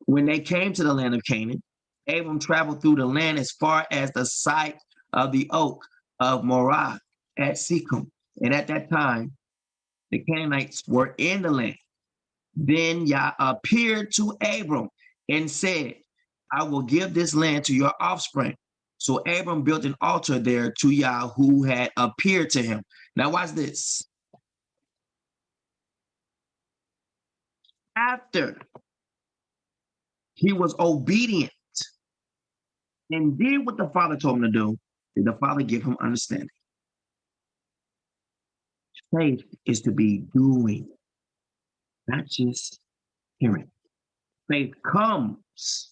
When they came to the land of Canaan, Abram traveled through the land as far as the site of the oak of Morah at Shechem. And at that time, the Canaanites were in the land. Then Yah appeared to Abram and said, I will give this land to your offspring. So Abram built an altar there to Yah who had appeared to him. Now watch this. After he was obedient and did what the Father told him to do, did the Father give him understanding? Faith is to be doing, not just hearing. Faith comes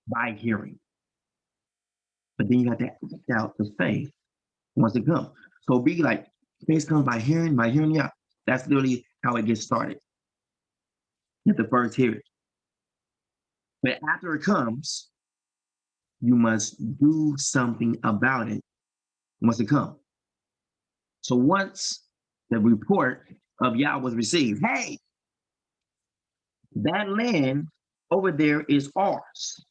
by hearing. But then you have to act out the faith once it comes. So be like, faith comes by hearing Yah. That's literally how it gets started. You have to first hear it. But after it comes, you must do something about it once it comes. So once the report of Yah was received, hey, that land over there is ours.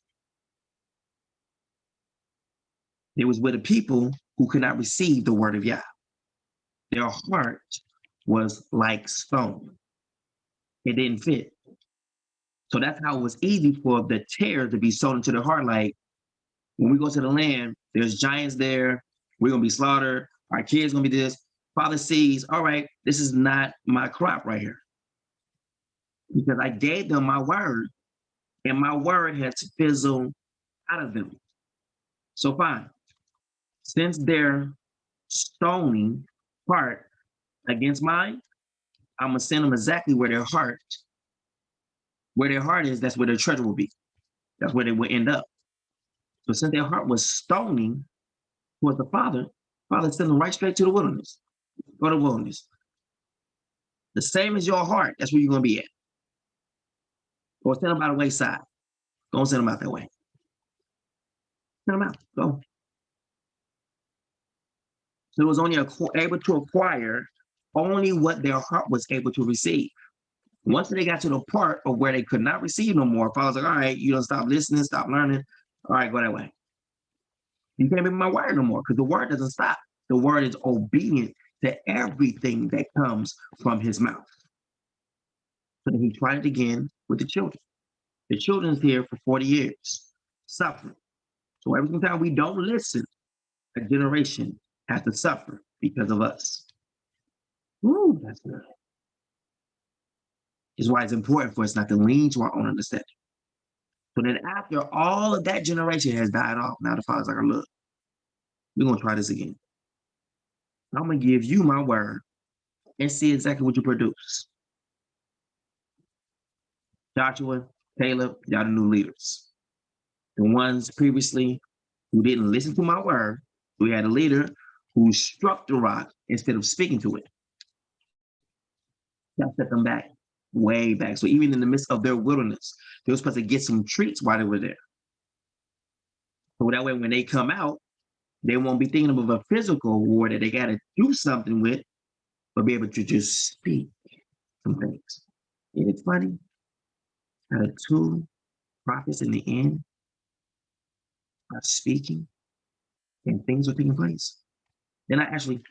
It was with a people who could not receive the word of Yah. Their heart was like stone. It didn't fit. So that's how it was easy for the terror to be sown into their heart. Like, when we go to the land, there's giants there. We're going to be slaughtered. Our kids going to be this. Father sees, all right, this is not my crop right here. Because I gave them my word, and my word had to fizzle out of them. So fine. Since they're stoning heart against mine, I'm going to send them exactly where their heart is, that's where their treasure will be. That's where they will end up. So since their heart was stoning towards the Father sent them right straight to the wilderness. Go to the wilderness. The same as your heart, that's where you're going to be at. Or send them by the wayside. Don't send them out that way. Send them out. Go. So it was only able to acquire only what their heart was able to receive. Once they got to the part of where they could not receive no more, Father's like, all right, you don't stop listening, stop learning. All right, go that way. You can't be my word no more because the word doesn't stop. The word is obedient to everything that comes from his mouth. So then he tried it again with the children. The children's here for 40 years, suffering. So every time we don't listen, a generation has to suffer because of us. Ooh, that's good. Is why it's important for us not to lean to our own understanding. So then after all of that generation has died off, now the Father's like, look, we're going to try this again. I'm going to give you my word and see exactly what you produce. Joshua, Caleb, y'all the new leaders. The ones previously who didn't listen to my word, we had a leader who struck the rock instead of speaking to it. That set them back, way back. So even in the midst of their wilderness, they were supposed to get some treats while they were there. So that way when they come out, they won't be thinking of a physical war that they got to do something with, but be able to just speak some things. And it's funny how the two prophets in the end are speaking and things are taking place. They're not actually,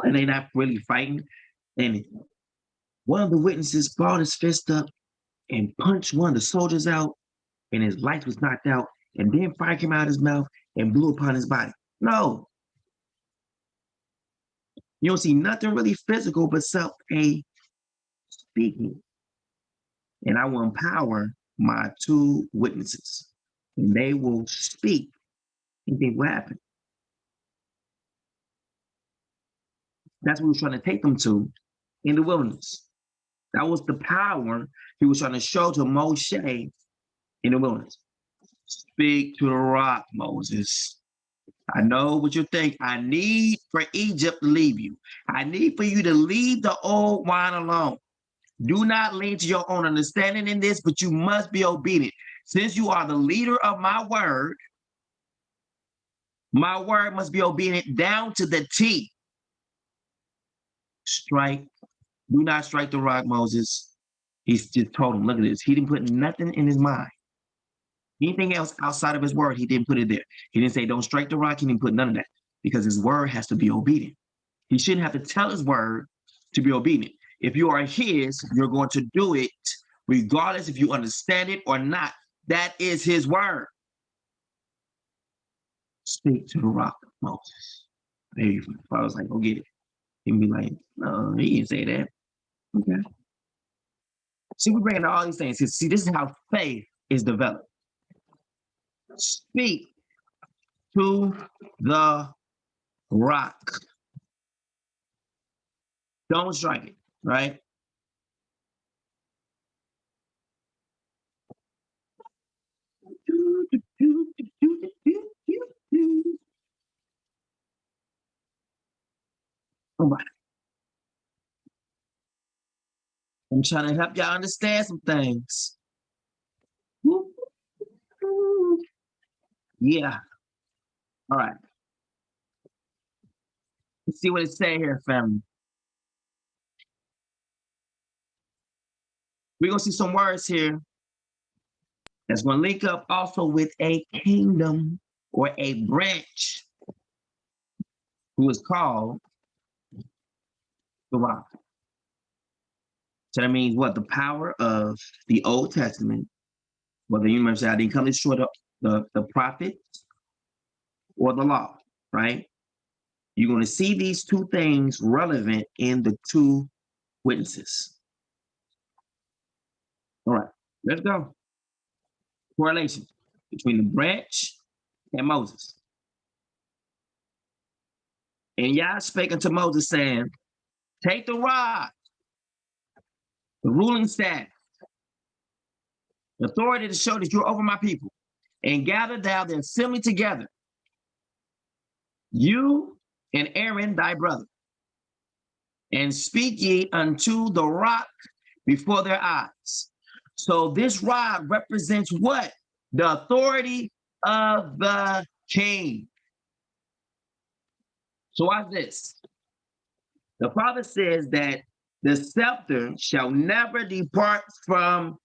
and they're not really fighting. And one of the witnesses brought his fist up and punched one of the soldiers out, and his light was knocked out, and then fire came out of his mouth and blew upon his body. No. You don't see nothing really physical but a speaking. And I will empower my two witnesses, and they will speak, and things will happen. That's what he was trying to take them to in the wilderness. That was the power he was trying to show to Moshe in the wilderness. Speak to the rock, Moses. I know what you think. I need for Egypt to leave you. I need for you to leave the old wine alone. Do not lean to your own understanding in this, but you must be obedient. Since you are the leader of my word must be obedient down to the T. Strike. Do not strike the rock, Moses. He's just told him, look at this. He didn't put nothing in his mind. Anything else outside of his word, he didn't put it there. He didn't say, don't strike the rock. He didn't put none of that because his word has to be obedient. He shouldn't have to tell his word to be obedient. If you are his, you're going to do it regardless if you understand it or not. That is his word. Speak to the rock, Moses. Maybe if I was like, go get it. He'd be like, no, he didn't say that. Okay. See, we're bringing all these things. See, this is how faith is developed. Speak to the rock. Don't strike it, right? I'm trying to help y'all understand some things. Yeah. All right. Let's see what it's saying here, family. We're going to see some words here that's going to link up also with a kingdom or a branch who is called the rock. So that means what? The power of the Old Testament, whether you remember, I didn't come short of the prophet or the law, right? You're going to see these two things relevant in the two witnesses. All right, let's go. Correlation between the branch and Moses. And Yah spake unto Moses, saying, take the rod, the ruling staff, the authority to show that you're over my people, and gather thou the assembly together, you and Aaron thy brother, and speak ye unto the rock before their eyes. So this rod represents what? The authority of the king. So watch this. The Father says that the scepter shall never depart from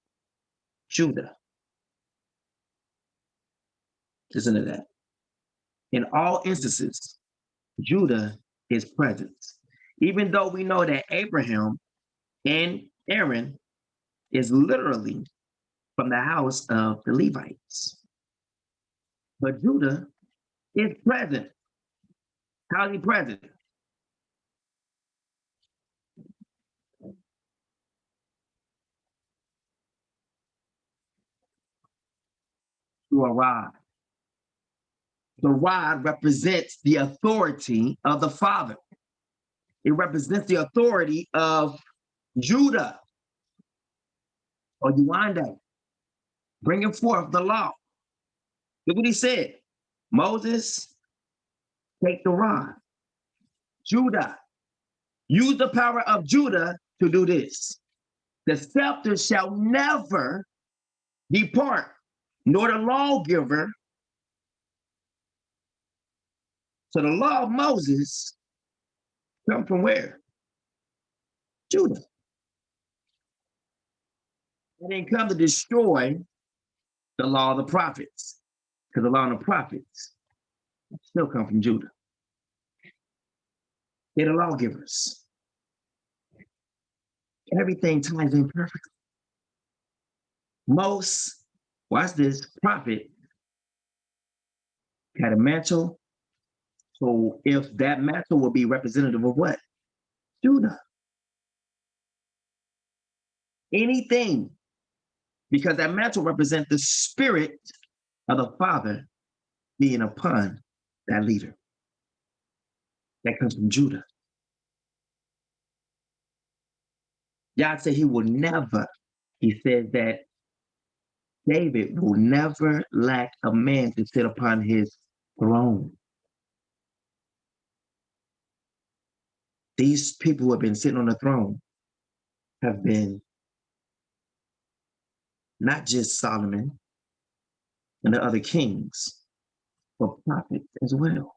Judah. Listen to that. In all instances, Judah is present. Even though we know that Abraham and Aaron is literally from the house of the Levites. But Judah is present. How is he present? through a rod. The rod represents the authority of the Father. It represents the authority of Judah or Yuanda, bringing forth the law. Look what he said. Moses, take the rod. Judah, use the power of Judah to do this. The scepter shall never depart, nor the lawgiver. So the law of Moses come from where? Judah. It didn't come to destroy the law of the prophets, because the law of the prophets still come from Judah. They're the lawgivers. Everything ties in perfectly. Most, watch this, prophet had a mantle. So if that mantle will be representative of what? Judah. Anything, because that mantle represents the spirit of the Father being upon that leader. That comes from Judah. God said he will never, he says that David will never lack a man to sit upon his throne. These people who have been sitting on the throne have been not just Solomon and the other kings, but prophets as well.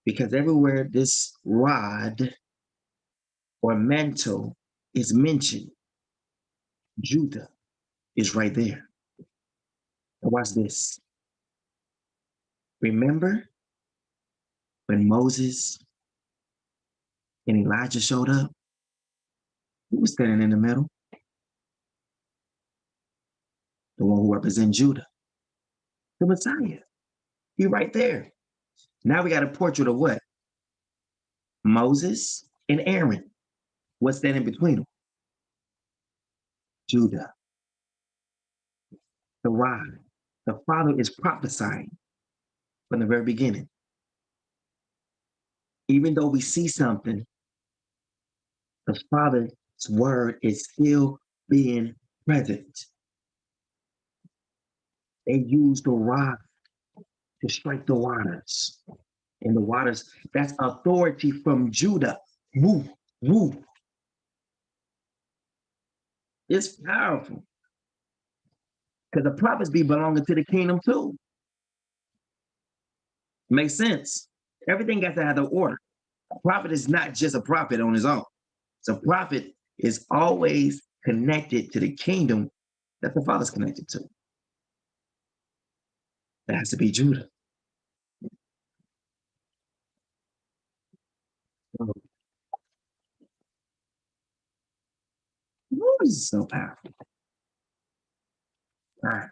Because everywhere this rod or mantle is mentioned, Judah is right there. Now watch this. Remember when Moses and Elijah showed up? Who was standing in the middle? The one who represents Judah, the Messiah. He right there. Now we got a portrait of what? Moses and Aaron. What's standing between them? Judah. The rod. The Father is prophesying from the very beginning. Even though we see something, the Father's word is still being present. They use the rod to strike the waters. And the waters, that's authority from Judah. Woo, woo. It's powerful. Because the prophets be belonging to the kingdom too. Makes sense. Everything got to have the order. A prophet is not just a prophet on his own. So a prophet is always connected to the kingdom that the Father's connected to. That has to be Judah. Ooh, this is so powerful. All right.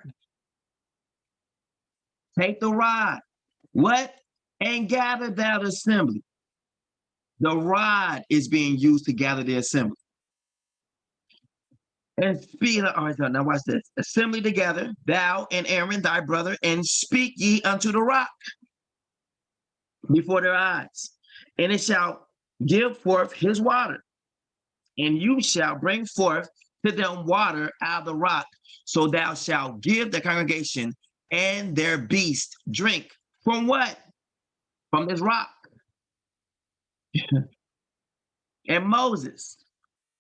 Take the rod. What? And gather that assembly. The rod is being used to gather the assembly. And speak, all right, now watch this. Assembly together, thou and Aaron, thy brother, and speak ye unto the rock before their eyes. And it shall give forth his water. And you shall bring forth to them water out of the rock. So thou shalt give the congregation and their beast drink. From what? From this rock. And Moses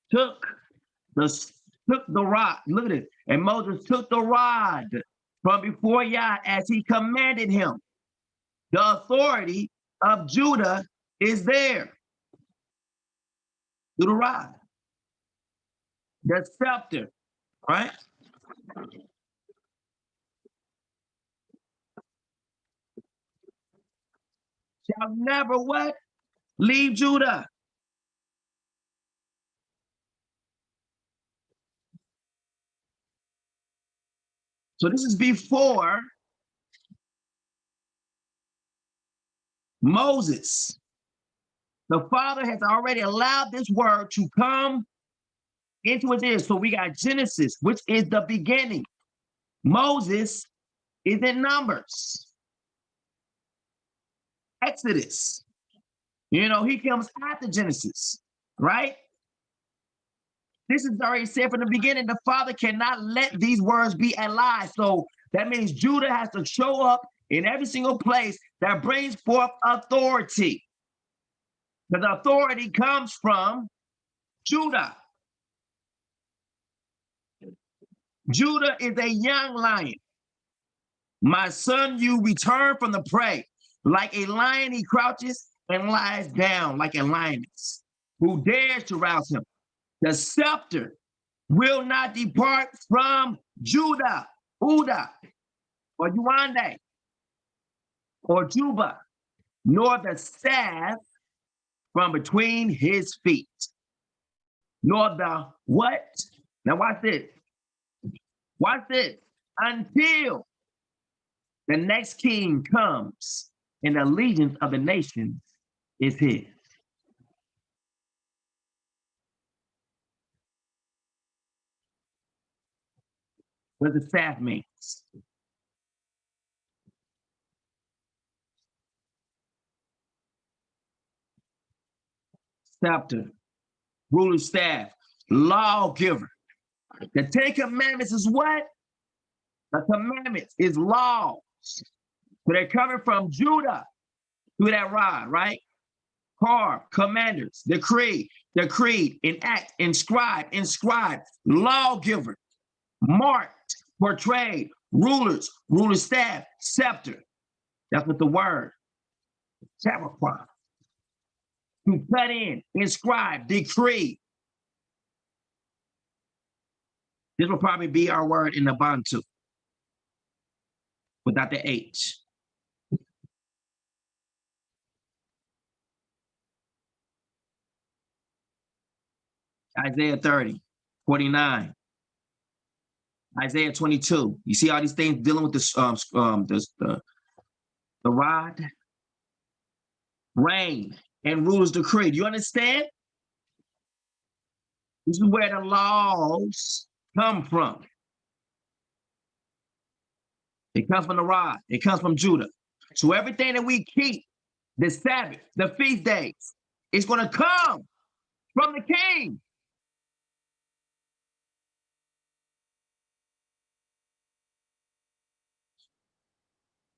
took the rod. Look at it. And Moses took the rod from before Yah as he commanded him. The authority of Judah is there. Through the rod. The scepter, right? Shall never what? Leave Judah. So this is before Moses. The Father has already allowed this word to come into it is. So we got Genesis, which is the beginning. Moses is in Numbers. Exodus. You know, he comes after Genesis, right? This is already said from the beginning. The Father cannot let these words be a lie. So that means Judah has to show up in every single place that brings forth authority. Because authority comes from Judah. Judah is a young lion. My son, you return from the prey. Like a lion, he crouches and lies down like a lioness. Who dares to rouse him? The scepter will not depart from Judah, Uda, or Yuande, or Juba, nor the staff from between his feet, nor the what? Now watch this. Watch this. Until the next king comes and the allegiance of the nations is his. What the staff means. Scepter, ruler staff, lawgiver. The Ten Commandments is what? The commandments is laws. So they're coming from Judah through that rod, right? Carve, commanders, decree, enact, inscribe, lawgiver, marked, portrayed, rulers, ruler staff, scepter. That's what the word requires. To cut in, inscribe, decree. This will probably be our word in the Bantu without the H. Isaiah 30, 49. Isaiah 22. You see all these things dealing with the rod, reign, and rulers decree. Do you understand? This is where the laws come from. It comes from the rod. It comes from Judah. So everything that we keep, the Sabbath, the feast days, it's going to come from the king.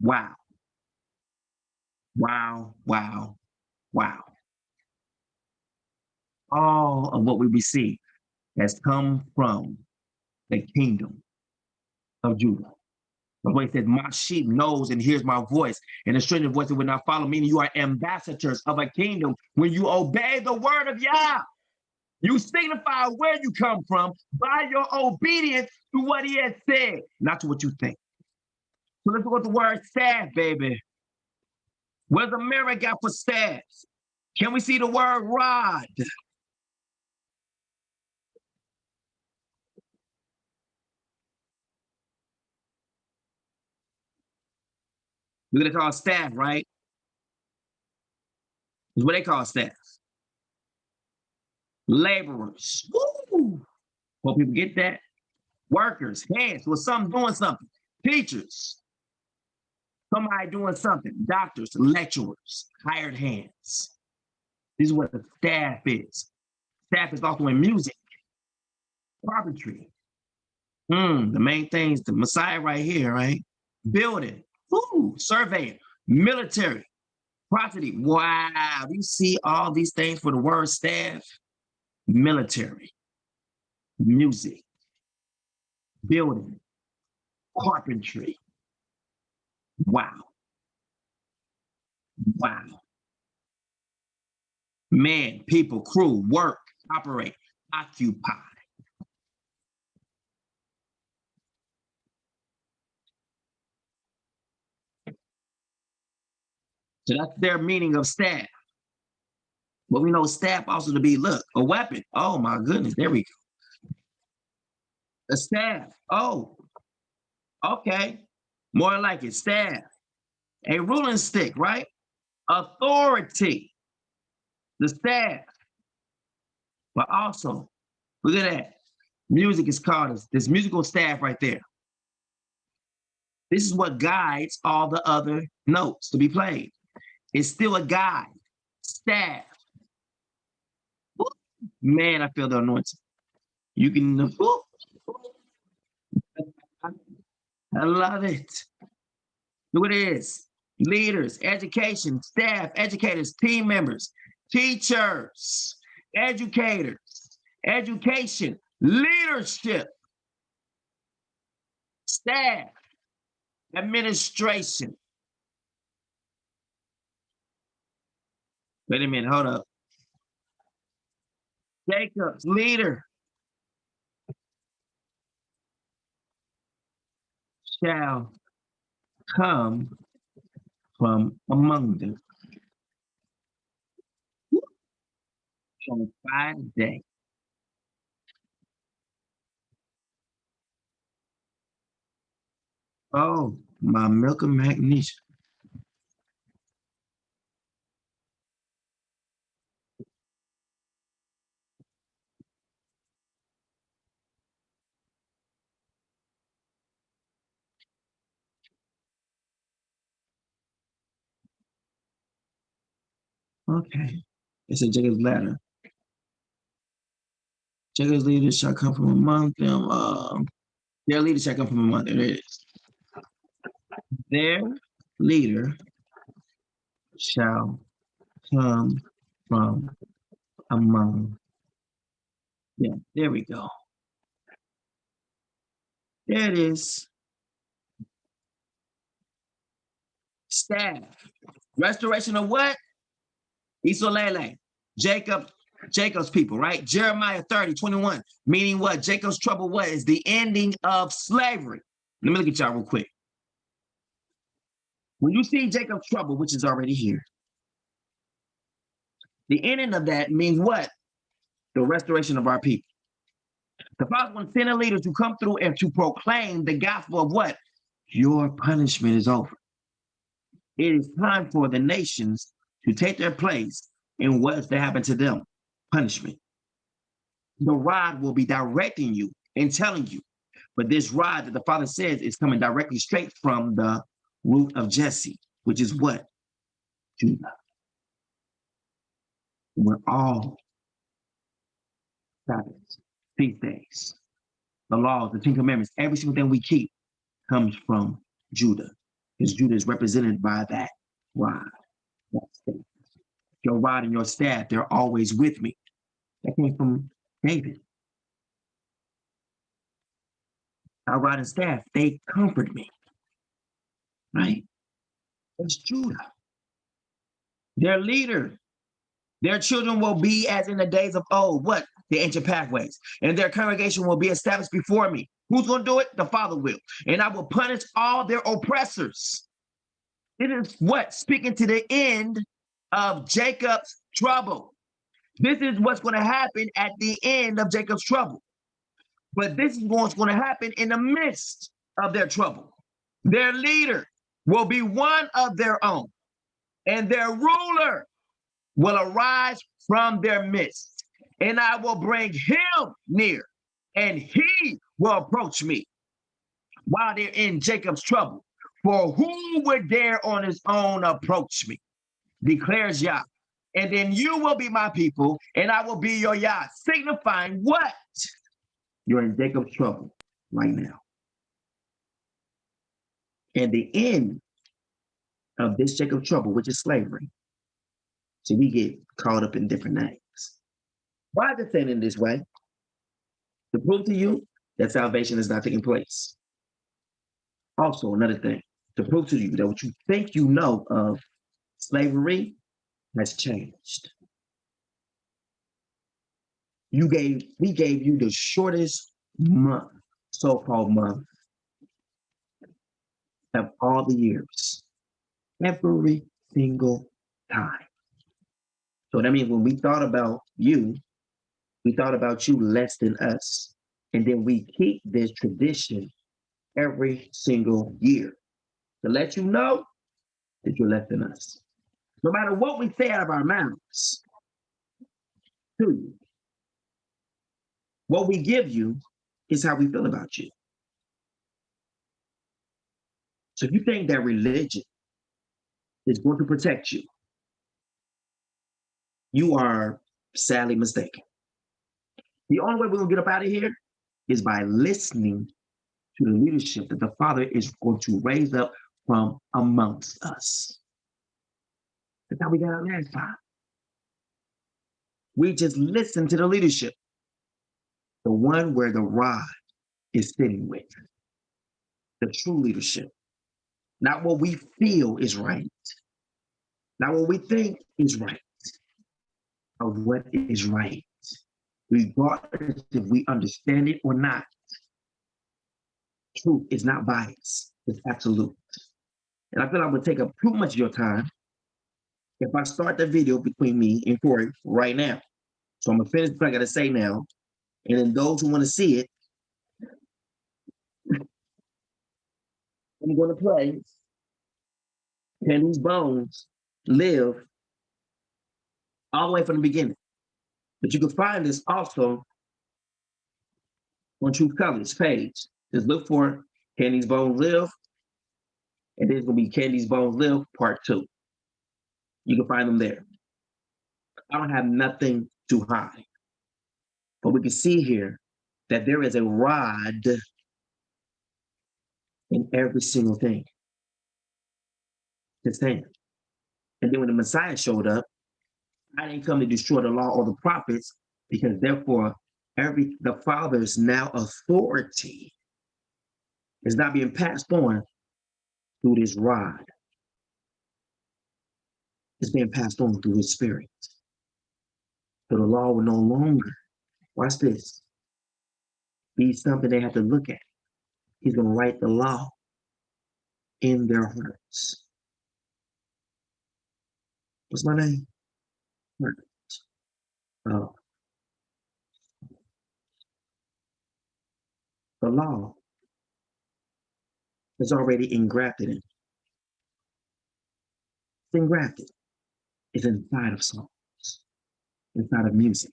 Wow. Wow, wow, wow. All of what we receive has come from the kingdom of Judah. The way it says, my sheep knows and hears my voice, and a stranger voice will not follow, meaning you are ambassadors of a kingdom. When you obey the word of Yah, you signify where you come from by your obedience to what he has said, not to what you think. So let's look at the word staff, baby. Where's the mirror got for staff? Can we see the word rod? We're gonna call staff, right? Is what they call staff. Laborers. Woo! Hope people get that. Workers, hands, with some doing something. Teachers, somebody doing something. Doctors, lecturers, hired hands. This is what the staff is. Staff is also in music, carpentry. The main things, the Messiah right here, right? Building, surveying, military, property. Wow, you see all these things for the word staff? Military, music, building, carpentry. Wow. Wow. Man, people, crew, work, operate, occupy. So that's their meaning of staff. But we know staff also to be, look, a weapon. Oh my goodness, there we go. A staff. Oh, okay. More like it, staff. A ruling stick, right? Authority. The staff. But also Look at that. Music is called this musical staff right there. This is what guides all the other notes to be played. It's still a guide, staff. Woo. Man, I feel the anointing. You can, woo. I love it. Look what it is. Leaders, education, staff, educators, team members, teachers, educators, education, leadership, staff, administration. Wait a minute, hold up. Jacob's leader shall come from among them on Friday. Oh, my milk and magnesia. Okay. It's a Jacob's ladder. Jacob's leaders shall come from among them. Their leader shall come from among them. There it is. Their leader shall come from among them. There we go. There it is. Staff. Restoration of what? Isolele. Jacob's people, right? Jeremiah 30:21. Meaning what? Jacob's trouble what? Is the ending of slavery. Let me look at y'all real quick. When you see Jacob's trouble, which is already here, the ending of that means what? The restoration of our people. The Father wants sending leaders to come through and to proclaim the gospel of what? Your punishment is over. It is time for the nations to take their place in what is to happen to them. Punishment. The rod will be directing you and telling you. But this rod that the Father says is coming directly straight from the root of Jesse, which is what? Judah. We're all Sabbaths, feast days, the laws, the Ten Commandments, every single thing we keep comes from Judah. Because Judah is represented by that rod, that staff. Your rod and your staff, they're always with me. That came from David. Our rod and staff, they comfort me. Right? It's Judah. Their leader, their children will be as in the days of old. What? The ancient pathways. And their congregation will be established before me. Who's going to do it? The Father will. And I will punish all their oppressors. It is what? Speaking to the end of Jacob's trouble. This is what's going to happen at the end of Jacob's trouble. But this is what's going to happen in the midst of their trouble. Their leader will be one of their own, and their ruler will arise from their midst, and I will bring him near, and he will approach me while they're in Jacob's trouble. For who would dare on his own approach me, declares Yah. And then you will be my people, and I will be your Yah, signifying what? You're in Jacob's trouble right now. And the end of this Jacob's trouble, which is slavery. So we get caught up in different names. Why is it saying in this way? To prove to you that salvation is not taking place. Also, another thing, to prove to you that what you think you know of slavery has changed. We gave you the shortest month, so-called month of all the years, every single time. So that means when we thought about you, we thought about you less than us. And then we keep this tradition every single year to let you know that you're less than us. No matter what we say out of our mouths to you, What we give you is how we feel about you. So if you think that religion is going to protect you, you are sadly mistaken. The only way we're going to get up out of here is by listening to the leadership that the Father is going to raise up from amongst us. That's how we got our last time. We just listen to the leadership, the one where the rod is sitting with, the true leadership. Not what we feel is right, not what we think is right, but what is right, regardless if we understand it or not. Truth is not bias, it's absolute. And I feel I'm gonna take up too much of your time if I start the video between me and Corey right now. So I'm gonna finish what I gotta say now. And then those who wanna see it, I'm gonna play Can These Bones Live all the way from the beginning. But you can find this also on Truth Colors page. Just look for Can These Bones Live? And there's gonna be Can These Bones Live Part 2. You can find them there. I don't have nothing to hide. But we can see here that there is a rod in every single thing. His hand. And then when the Messiah showed up, I didn't come to destroy the law or the prophets, because therefore the Father's now authority is not being passed on through this rod. It's being passed on through his spirit. So the law will no longer, watch this, be something they have to look at. He's going to write the law in their hearts. What's my name? Oh. The law is already engrafted in. It's engrafted. It's inside of songs, inside of music.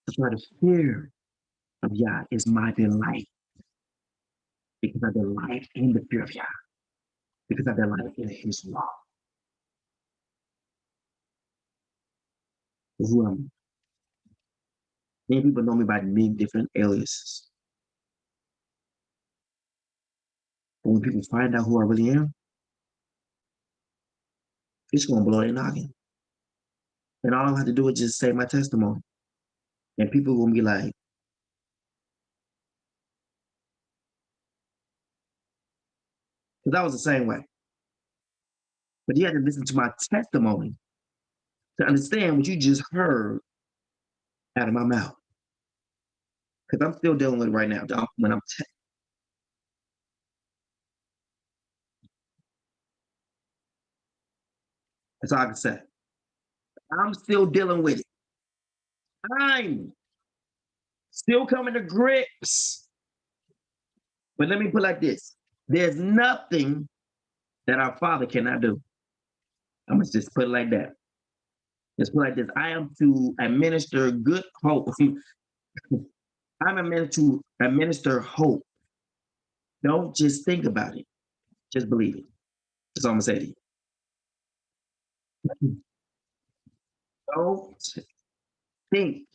That's why the fear of Yah is my delight, because I delight in the fear of Yah, because I delight in his law. Who am I? Many people know me by many different aliases. But when people find out who I really am, it's going to blow their noggin. And all I have to do is just say my testimony. And people are going to be like, because I was the same way. But you had to listen to my testimony to understand what you just heard out of my mouth. Because I'm still dealing with it right now. When that's all I can say. I'm still dealing with it. I'm still coming to grips. But let me put it like this. There's nothing that our Father cannot do. I'm going to just put it like that. Just put it like this. I am to administer good hope. I'm to administer hope. Don't just think about it. Just believe it. That's all I'm going to say to you. Don't think.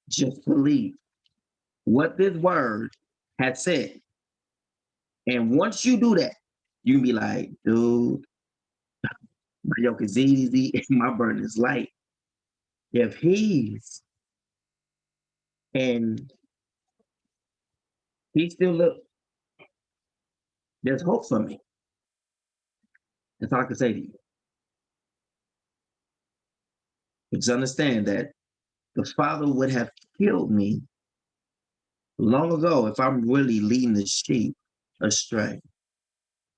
Just believe what this word has said. And once you do that, you can be like, dude, my yoke is easy and my burden is light. If he's and he still look, there's hope for me. That's all I can say to you. But just understand that the Father would have killed me long ago if I'm really leading the sheep astray.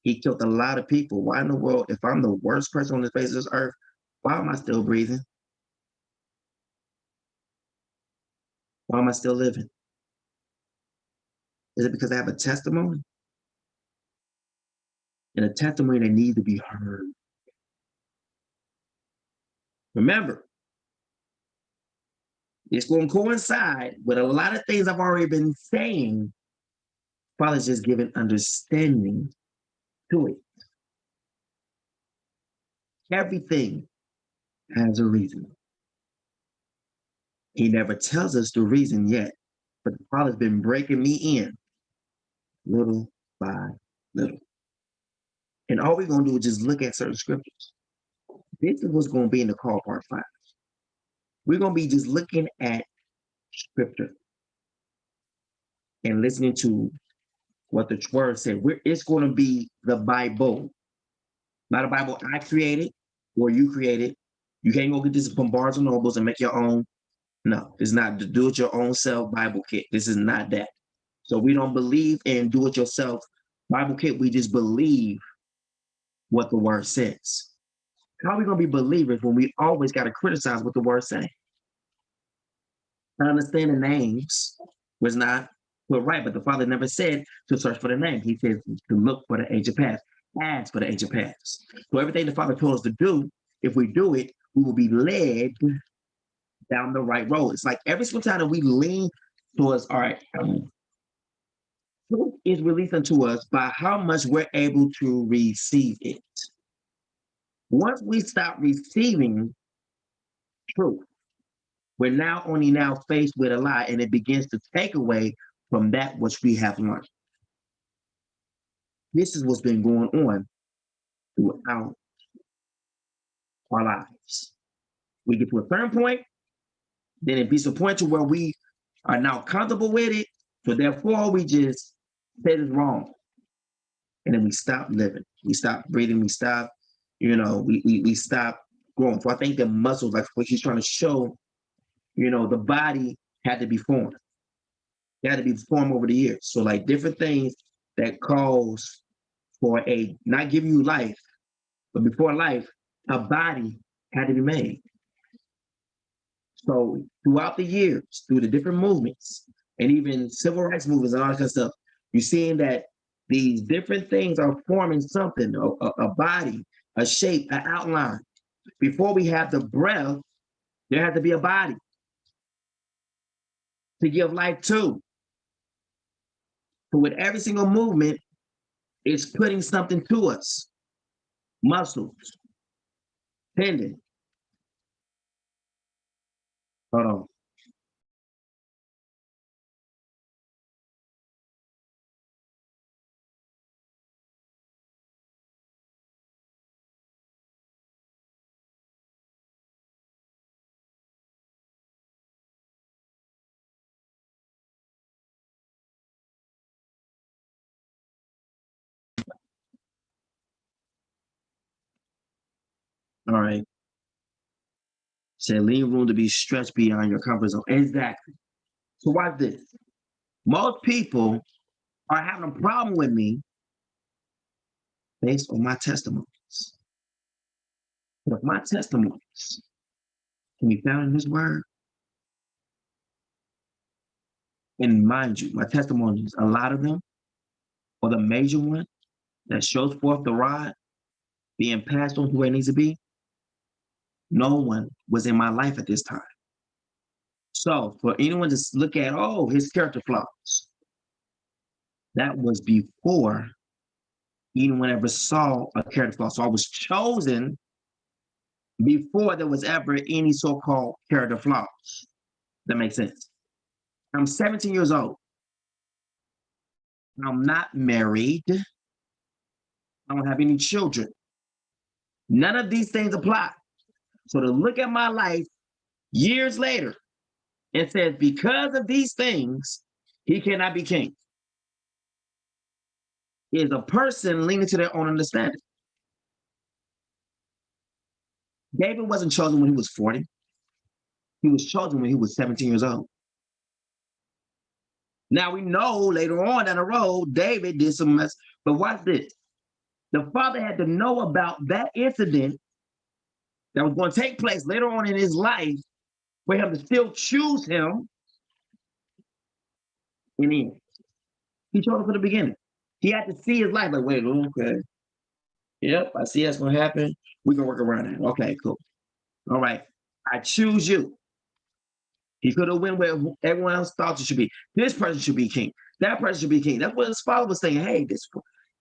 He killed a lot of people. Why in the world, if I'm the worst person on the face of this earth, why am I still breathing? Why am I still living? Is it because I have a testimony? And a testimony that needs to be heard. Remember, it's going to coincide with a lot of things I've already been saying. Father's just giving understanding to it. Everything has a reason. He never tells us the reason yet, but the Father's been breaking me in little by little. And all we're going to do is just look at certain scriptures. This is what's going to be in the call part 5. We're going to be just looking at scripture and listening to what the word said. It's going to be the Bible, not a Bible I created or you created. You can't go get this from Barnes and Nobles and make your own. No, it's not the do-it-your-own-self Bible kit. This is not that. So we don't believe in do-it-yourself Bible kit. We just believe what the word says. How are we going to be believers when we always got to criticize what the word says? I understand the names was not put right, but the Father never said to search for the name. He said to look for the ancient past, ask for the ancient past. So everything the Father told us to do, if we do it, we will be led down the right road. It's like every single time that we lean towards, all right, truth is released unto us by how much we're able to receive it. Once we stop receiving truth, we're now only now faced with a lie, and it begins to take away from that which we have learned. This is what's been going on throughout our lives. We get to a certain point, then it beats a point to where we are now comfortable with it, so therefore we just say it's wrong. And then we stop living. We stop breathing. We stop, we stop growing. So I think the muscles, like what she's trying to show, the body had to be formed. It had to be formed over the years. So like different things that cause for not giving you life, but before life, a body had to be made. So throughout the years, through the different movements, and even civil rights movements and all that kind of stuff, you're seeing that these different things are forming something, a body, a shape, an outline. Before we have the breath, there had to be a body to give life to. So with every single movement, it's putting something to us. Muscles, tendon. Hold on. All right. Say leave room to be stretched beyond your comfort zone. Exactly. So watch this. Most people are having a problem with me based on my testimonies. But if my testimonies can be found in His Word, and mind you, my testimonies, a lot of them, or the major one that shows forth the rod being passed on to where it needs to be, no one was in my life at this time. So for anyone to look at, his character flaws, that was before anyone ever saw a character flaw. So I was chosen before there was ever any so-called character flaws. That makes sense. I'm 17 years old. I'm not married. I don't have any children. None of these things apply. So to look at my life years later, it says, because of these things, he cannot be king, is a person leaning to their own understanding. David wasn't chosen when he was 40. He was chosen when he was 17 years old. Now we know later on down the road, David did some mess, but watch this. The Father had to know about that incident that was going to take place later on in his life for him to still choose him in the end. He chose him from the beginning. He had to see his life like, wait, okay. Yep, I see that's going to happen. We can work around it. Okay, cool. All right. I choose you. He could have went where everyone else thought it should be. This person should be king. That person should be king. That's what his father was saying. Hey,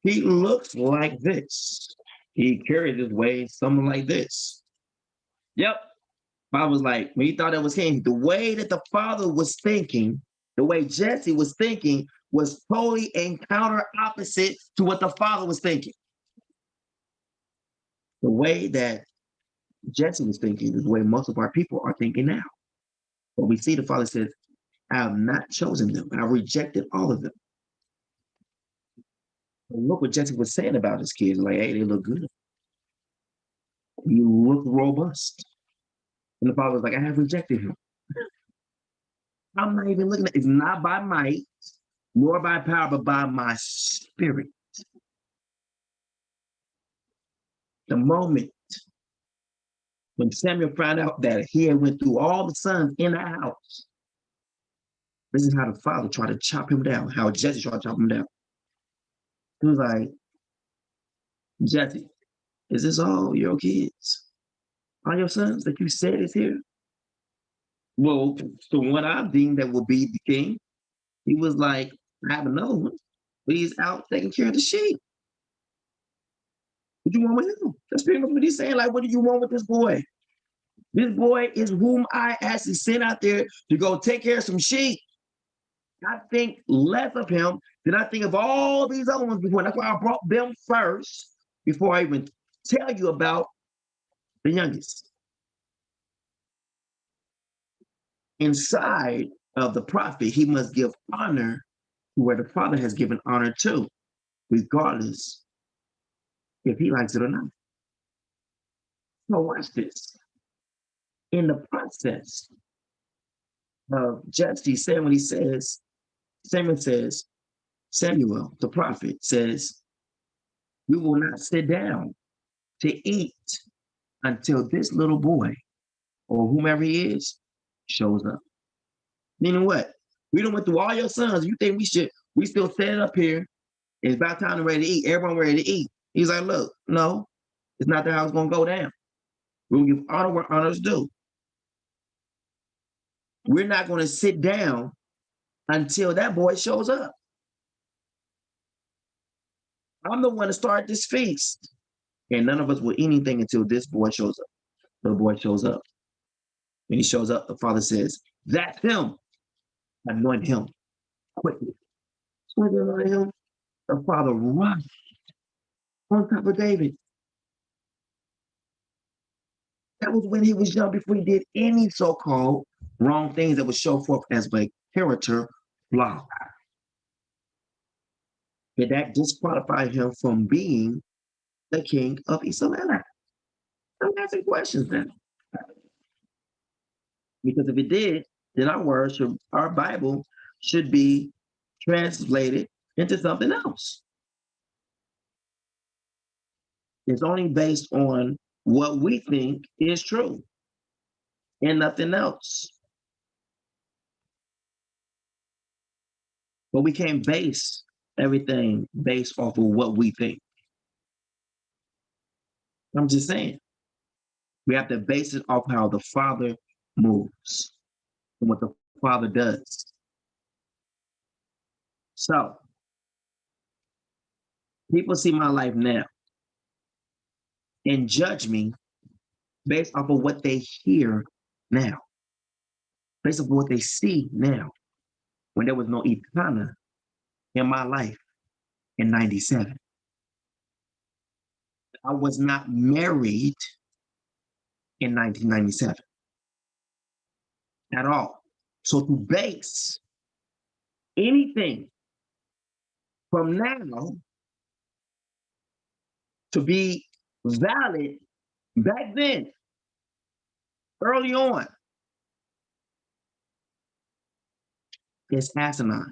he looks like this. He carries his way, something like this. Yep. Father was like, when he thought it was king, the way that the father was thinking, the way Jesse was thinking was totally and counter opposite to what the father was thinking. The way that Jesse was thinking is the way most of our people are thinking now. But we see the father says, I have not chosen them. I rejected all of them. And look what Jesse was saying about his kids. Like, hey, they look good. You look robust. And the father was like, I have rejected him. I'm not even looking at it. It's not by might, nor by power, but by my spirit. The moment when Samuel found out that he had went through all the sons in the house, this is how the father tried to chop him down, how Jesse tried to chop him down. He was like, Jesse, is this all your kids? All your sons that you said is here? Well, the one I deemed that will be the king, he was like, I have another one, but he's out taking care of the sheep. What do you want with him? That's pretty much what he's saying. Like, what do you want with this boy? This boy is whom I actually sent out there to go take care of some sheep. I think less of him than I think of all these other ones before. That's why I brought them first before I even tell you about the youngest. Inside of the prophet, he must give honor to where the father has given honor to, regardless if he likes it or not. So watch this. In the process of Jesse saying what he says, Samuel, the prophet, says, we will not sit down to eat until this little boy or whomever he is shows up. Meaning what? We done went through all your sons. You think we still standing up here. It's about time to ready to eat. Everyone ready to eat. He's like, look, no, it's not how it's going to go down. We'll give honor where honor's due. We're not going to sit down until that boy shows up. I'm the one to start this feast. And none of us will eat anything until this boy shows up. The boy shows up. When he shows up, the father says, that's him. Anoint him quickly. So they anoint him. The father rushed on top of David. That was when he was young, before he did any so-called wrong things that would show forth as a character flaw. Did that disqualify him from being the king of Israel? I'm asking questions then. Because if it did, then our Bible should be translated into something else. It's only based on what we think is true and nothing else. But we can't base everything based off of what we think. I'm just saying. We have to base it off how the Father moves and what the Father does. So, people see my life now and judge me based off of what they hear now, based off of what they see now, when there was no Ikana in my life in 97. I was not married in 1997 at all. So to base anything from now to be valid back then, early on, is asinine.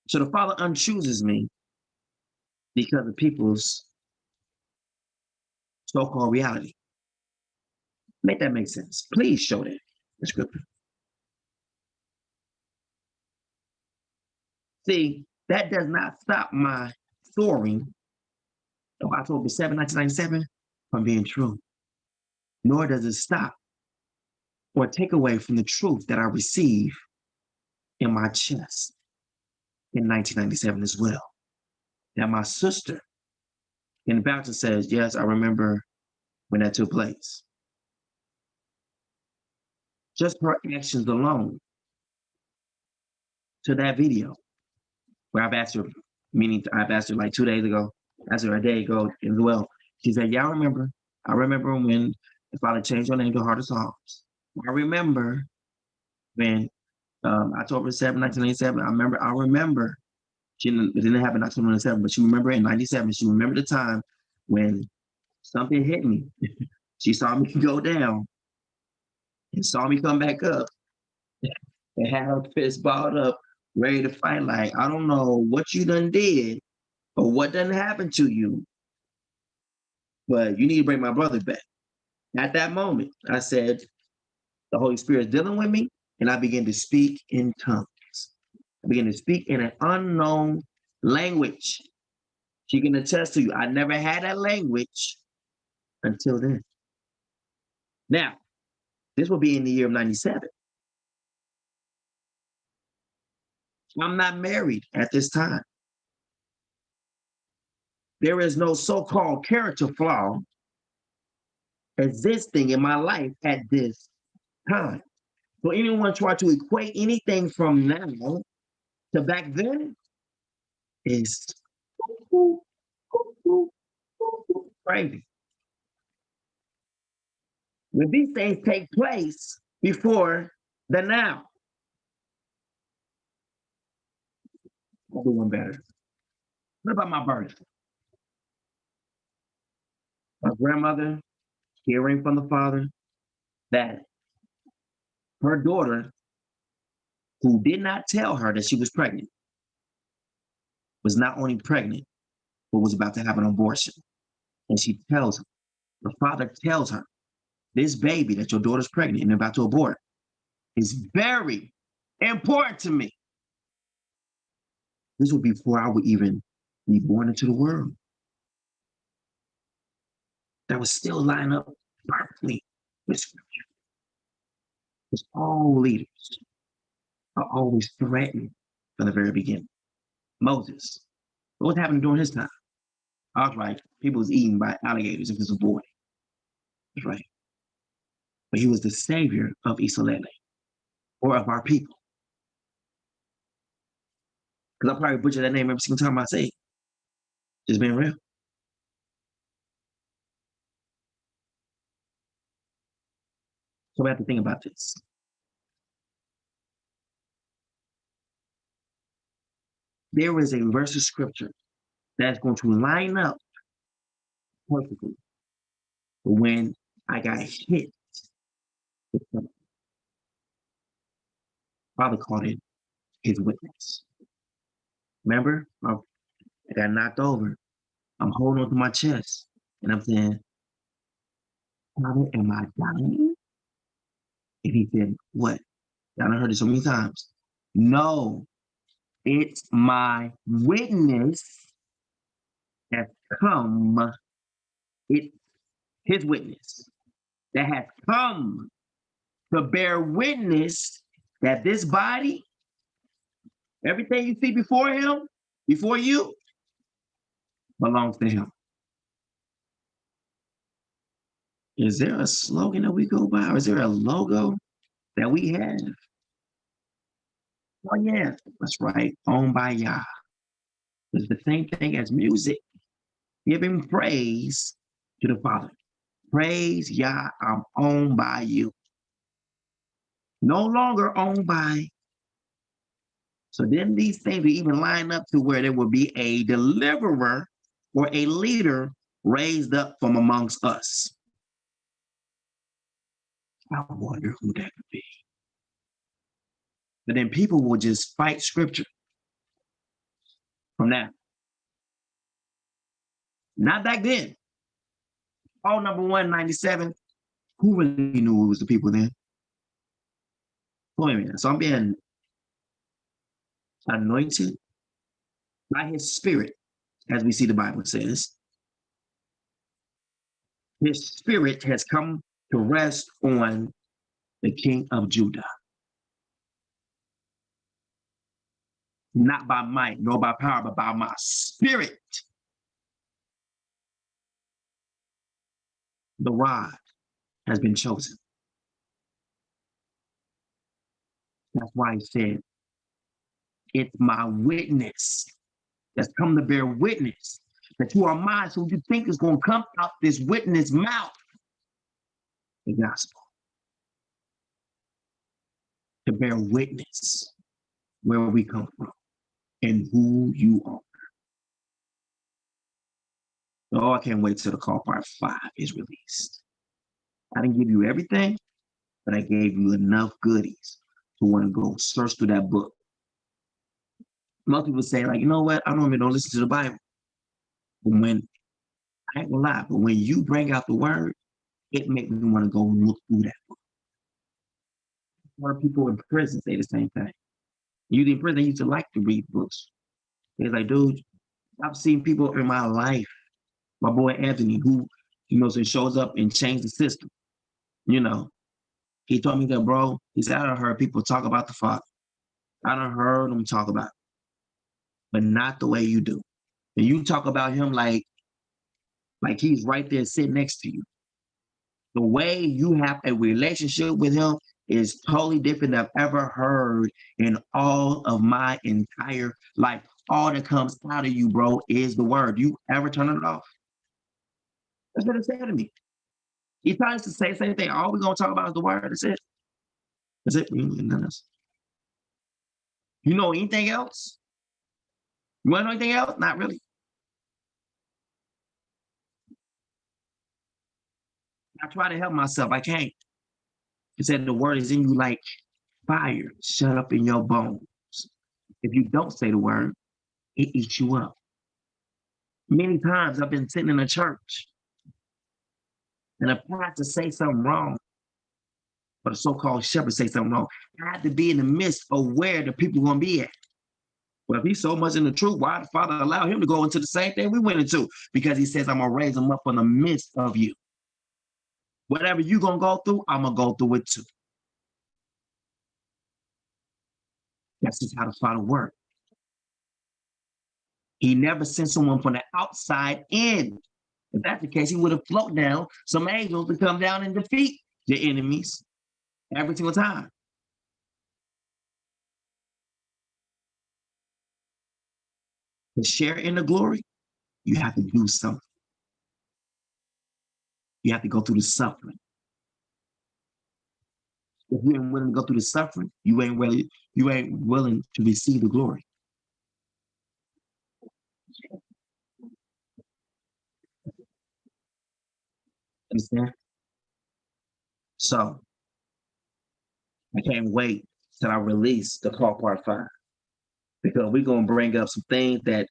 So the Father unchooses me because of people's so-called reality. Make that make sense. Please show that in scripture. See, that does not stop my soaring of October 7, 1997 from being true. nor does it stop or take away from the truth that I receive in my chest in 1997 as well. That my sister in the baptism says, yes, I remember when that took place. Just her actions alone to that video where I've asked her, meaning I've asked her like 2 days ago, asked her a day ago as well. She said, yeah, I remember. I remember when the Father changed your name to Heart of Psalms. I remember when October 7, 1987, I remember, it didn't happen October 97, but she remembered in 97, she remembered the time when something hit me. She saw me go down and saw me come back up and had her fist balled up, ready to fight. Like, I don't know what you done did or what done happened to you, but you need to bring my brother back. At that moment, I said, the Holy Spirit is dealing with me, and I began to speak in tongues. I began to speak in an unknown language. She can attest to you. I never had that language until then. Now, this will be in the year of 97. I'm not married at this time. There is no so-called character flaw existing in my life at this time. So anyone try to equate anything from now to back then is crazy. When these things take place before the now, I'll do one better. What about my birth? My grandmother hearing from the Father that her daughter, who did not tell her that she was pregnant, was not only pregnant, but was about to have an abortion. And she tells her, the Father tells her, this baby that your daughter's pregnant and about to abort is very important to me. This was before I would even be born into the world. That would still line up perfectly with Scripture. Because all leaders are always threatened from the very beginning. Moses, what was happening during his time? I was right. People was eaten by alligators if it was a boy. That's right. But he was the savior of Isolele, or of our people. Because I probably butcher that name every single time I say it. Just being real. So we have to think about this. There is a verse of scripture that's going to line up perfectly when I got hit with something. Father called it his witness. Remember? I got knocked over. I'm holding onto my chest. And I'm saying, Father, am I dying? And he said, what? I heard it so many times. No, it's my witness that come. It's his witness that has come to bear witness that this body, everything you see before him, before you, belongs to him. Is there a slogan that we go by, or is there a logo that we have? Oh yeah, that's right, owned by Yah. It's the same thing as music, giving praise to the Father. Praise Yah, I'm owned by you. No longer owned by. So then these things will even line up to where there will be a deliverer or a leader raised up from amongst us. I wonder who that would be. But then people will just fight scripture from that. Not back then. Oh, number 197. Who really knew it was the people then? Wait a minute. So I'm being anointed by his spirit, as we see the Bible says. His spirit has come to rest on the King of Judah. Not by might, nor by power, but by my spirit. The rod has been chosen. That's why he said, it's my witness that's come to bear witness that you are mine. So you think is going to come out this witness mouth? The gospel. To bear witness where we come from and who you are. Oh, I can't wait till the call part 5 is released. I didn't give you everything, but I gave you enough goodies to want to go search through that book. Most people say, like, you know what? I don't even listen to the Bible. But when, I ain't gonna lie, but when you bring out the word, it makes me want to go look through that book. A lot of people in prison say the same thing. You in prison, they used to like to read books. They're like, dude, I've seen people in my life, my boy Anthony, who, so shows up and changed the system. He told me that, bro, he said, I done heard people talk about the Father. I done heard them talk about it, but not the way you do. And you talk about him like he's right there sitting next to you. The way you have a relationship with him is totally different than I've ever heard in all of my entire life. All that comes out of you, bro, is the word. You ever turn it off? That's what it said to me. He tries to say the same thing. All we're going to talk about is the word. That's it. That's it. Nothing else. You know anything else? You want to know anything else? Not really. I try to help myself. I can't. He said the word is in you like fire shut up in your bones. If you don't say the word, it eats you up. Many times I've been sitting in a church and a pastor say something wrong, or the so-called shepherd say something wrong. I had to be in the midst of where the people are going to be at. Well, if he's so much in the truth, why did the Father allow him to go into the same thing we went into? Because he says, I'm going to raise him up in the midst of you. Whatever you're going to go through, I'm going to go through it too. That's just how the Father works. He never sent someone from the outside in. If that's the case, he would have floated down some angels to come down and defeat the enemies every single time. To share in the glory, you have to do something. You have to go through the suffering. If you ain't willing to go through the suffering, you ain't willing to receive the glory. Understand? So I can't wait till I release the call part 5, because we're gonna bring up some things that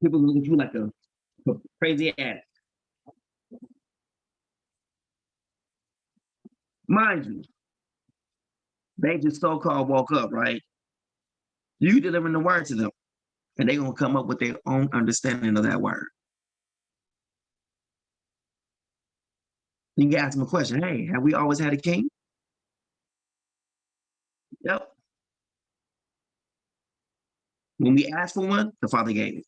people look at you like a crazy addict. Mind you, they just so-called woke up, right? You delivering the word to them, and they're gonna come up with their own understanding of that word. You can ask them a question. Hey, have we always had a king? Yep. When we asked for one, the Father gave it.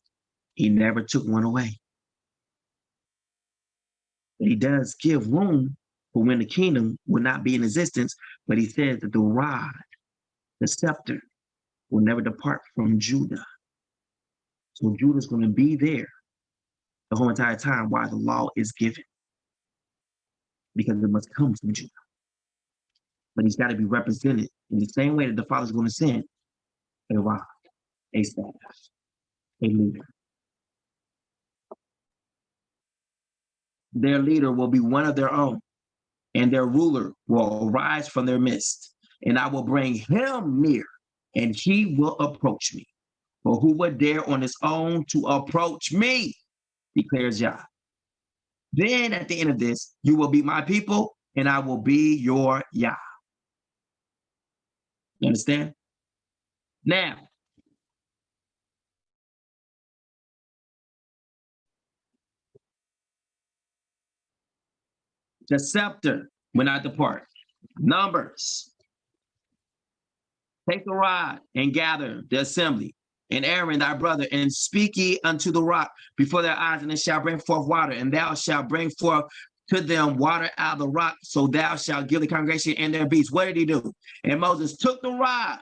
He never took one away. But he does give room for when the kingdom will not be in existence, but he says that the rod, the scepter, will never depart from Judah. So Judah's going to be there the whole entire time while the law is given, because it must come from Judah. But he's got to be represented in the same way that the Father's going to send a rod, a staff, a leader. Their leader will be one of their own, and their ruler will arise from their midst, and I will bring him near, and he will approach me. For who would dare on his own to approach me, declares Yah. Then at the end of this, you will be my people, and I will be your Yah. You understand? Now, The scepter will not depart. Numbers. Take the rod and gather the assembly, and Aaron thy brother, and speak ye unto the rock before their eyes, and it shall bring forth water, and thou shalt bring forth to them water out of the rock, so thou shalt give the congregation and their beasts. What did he do? And Moses took the rod,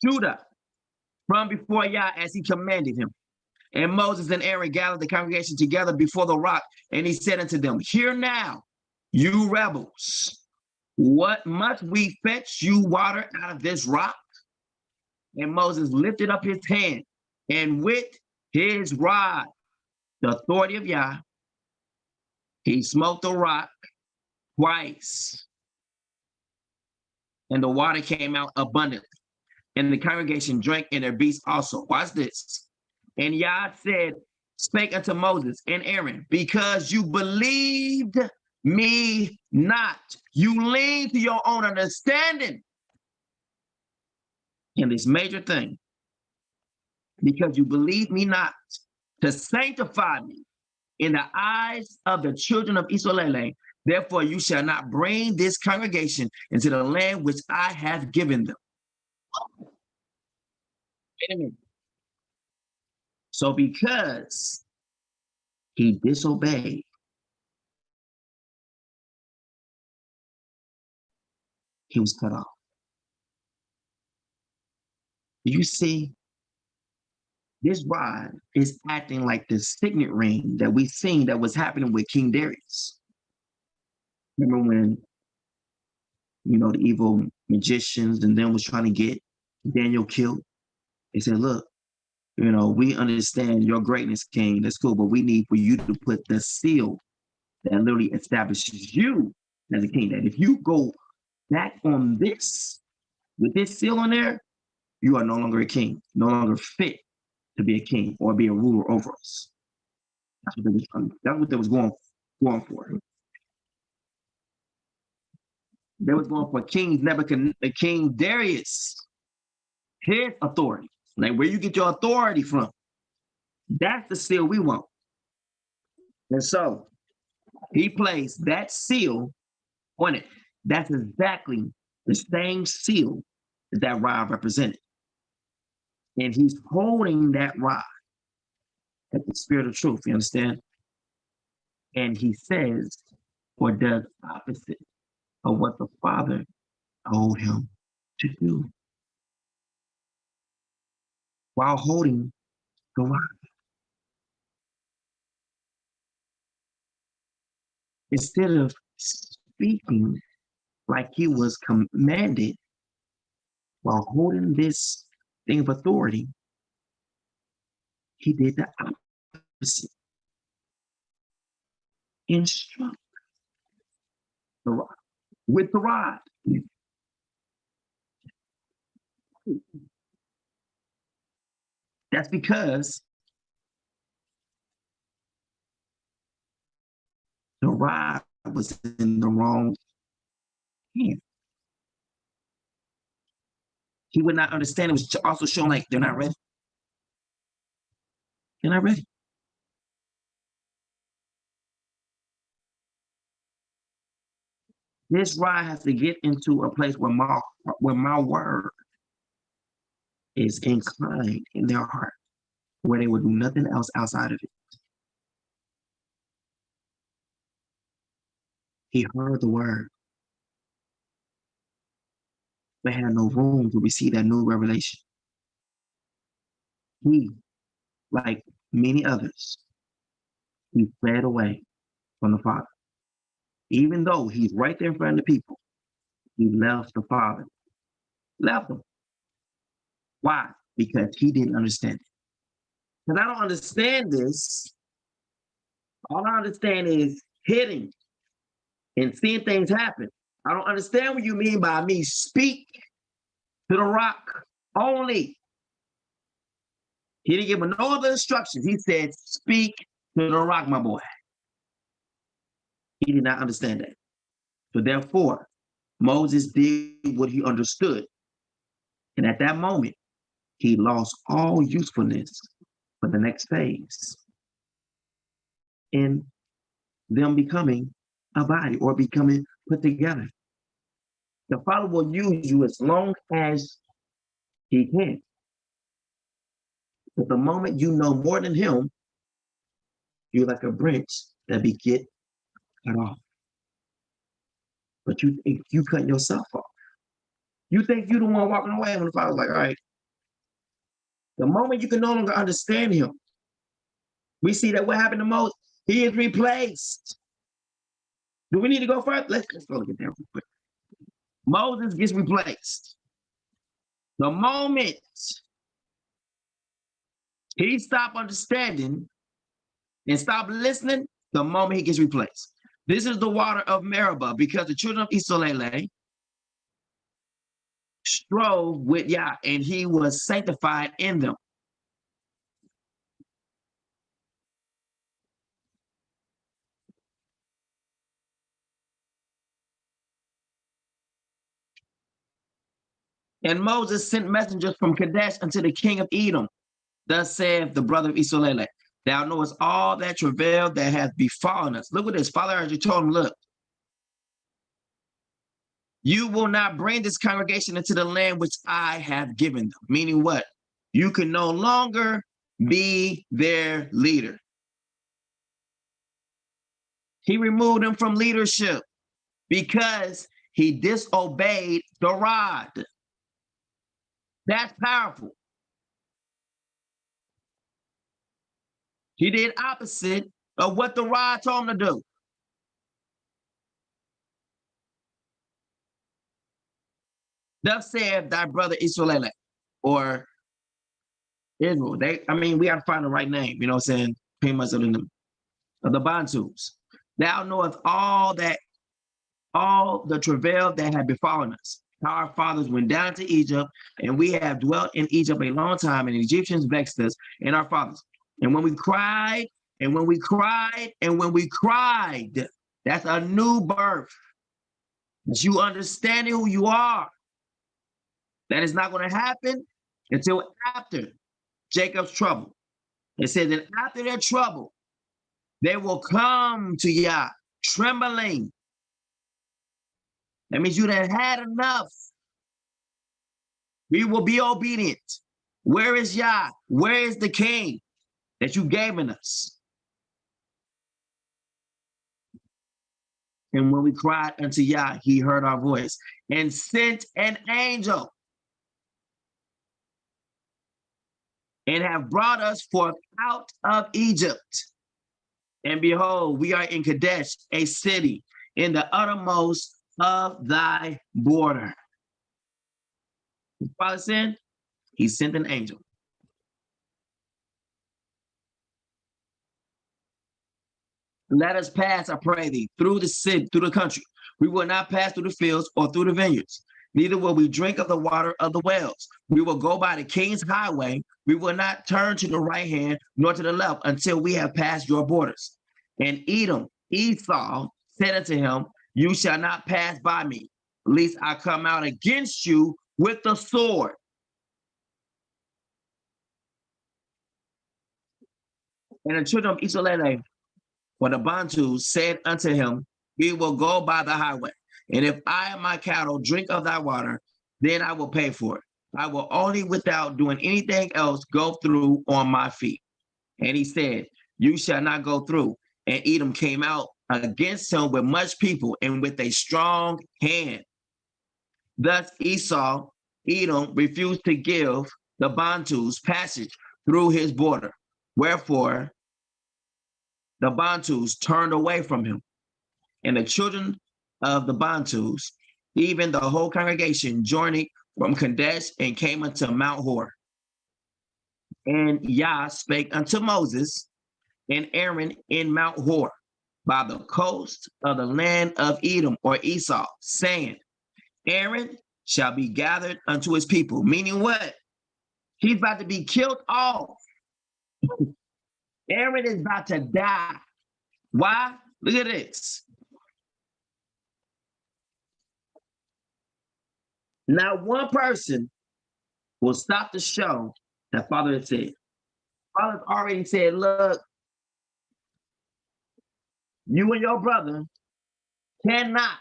Judah, from before Yah as he commanded him. And Moses and Aaron gathered the congregation together before the rock, and he said unto them, hear now, you rebels, what must we fetch you water out of this rock? And Moses lifted up his hand, and with his rod, the authority of Yah, he smote the rock twice, and the water came out abundantly. And the congregation drank, and their beasts also. Watch this. And Yah said, spake unto Moses and Aaron, because you believed me not. You leaned to your own understanding in this major thing. Because you believed me not to sanctify me in the eyes of the children of Israel. Therefore you shall not bring this congregation into the land which I have given them. Wait a minute. So because he disobeyed, he was cut off. You see, this rod is acting like the signet ring that we seen that was happening with King Darius. Remember when, the evil magicians and them was trying to get Daniel killed? They said, look, we understand your greatness, King. That's cool, but we need for you to put the seal that literally establishes you as a king. That if you go back on this, with this seal on there, you are no longer a king, no longer fit to be a king or be a ruler over us. That's what they was going for. They was going for King Darius, his authority. Like where you get your authority from. That's the seal we want. And so he placed that seal on it. That's exactly the same seal that rod represented. And he's holding that rod at the spirit of truth, you understand? And he says, or does opposite of what the Father told him to do while holding the rod. Instead of speaking like he was commanded while holding this thing of authority, he did the opposite. Instruct the rod with the rod. That's because the rod was in the wrong hand. He would not understand. It was also showing like they're not ready. They're not ready. This rod has to get into a place where my word is inclined in their heart, where they will do nothing else outside of it. He heard the word, but had no room to receive that new revelation. He, like many others, he fled away from the Father. Even though he's right there in front of the people, he left the Father. Left him. Why? Because he didn't understand it. Because I don't understand this. All I understand is hitting and seeing things happen. I don't understand what you mean by me speak to the rock only. He didn't give him no other instructions. He said, speak to the rock, my boy. He did not understand that. So therefore, Moses did what he understood. And at that moment, he lost all usefulness for the next phase in them becoming a body or becoming put together. The Father will use you as long as he can. But the moment you know more than him, you're like a branch that be get cut off. But you cut yourself off. You think you the one walking away when the Father's like, all right. The moment you can no longer understand him, we see that what happened to Moses, he is replaced. Do we need to go further? Let's go look at that real quick. Moses gets replaced. The moment he stopped understanding and stopped listening, the moment he gets replaced. This is the water of Meribah, because the children of Israel strove with Yah, and he was sanctified in them. And Moses sent messengers from Kadesh unto the king of Edom. Thus saith the brother of Israel, thou knowest all that travail that hath befallen us. Look at this. Father already told him, look, you will not bring this congregation into the land which I have given them. Meaning what? You can no longer be their leader. He removed them from leadership because he disobeyed the rod. That's powerful. He did opposite of what the rod told him to do. Thus said thy brother Israel, or Israel. We got to find the right name, you know what I'm saying? Pretty much of the Bantus. Thou knowest all the travail that had befallen us. How our fathers went down to Egypt, and we have dwelt in Egypt a long time, and the Egyptians vexed us and our fathers. And when we cried, and when we cried, and when we cried, that's a new birth. It's you understanding who you are. That is not going to happen until after Jacob's trouble. It says that after their trouble, they will come to Yah trembling. That means you done had enough. We will be obedient. Where is Yah? Where is the king that you gave in us? And when we cried unto Yah, he heard our voice and sent an angel and have brought us forth out of Egypt. And behold, we are in Kadesh, a city in the uttermost of thy border. His father said, he sent an angel. Let us pass, I pray thee, through the city, through the country. We will not pass through the fields or through the vineyards. Neither will we drink of the water of the wells. We will go by the king's highway. We will not turn to the right hand nor to the left until we have passed your borders. And Edom, Esau, said unto him, you shall not pass by me, lest I come out against you with the sword. And the children of Israel, or the Bantus, said unto him, we will go by the highway. And if I and my cattle drink of thy water, then I will pay for it. I will only, without doing anything else, go through on my feet. And he said, you shall not go through. And Edom came out against him with much people and with a strong hand. Thus Esau, Edom, refused to give the Bantus passage through his border. Wherefore the Bantus turned away from him. And the children of the Bantus, even the whole congregation, journeyed from Kadesh and came unto Mount Hor. And Yah spake unto Moses and Aaron in Mount Hor by the coast of the land of Edom or Esau, saying, Aaron shall be gathered unto his people. Meaning what? He's about to be killed off. Aaron is about to die. Why? Look at this. Not one person will stop the show that Father had said. Father's already said, look, You and your brother cannot,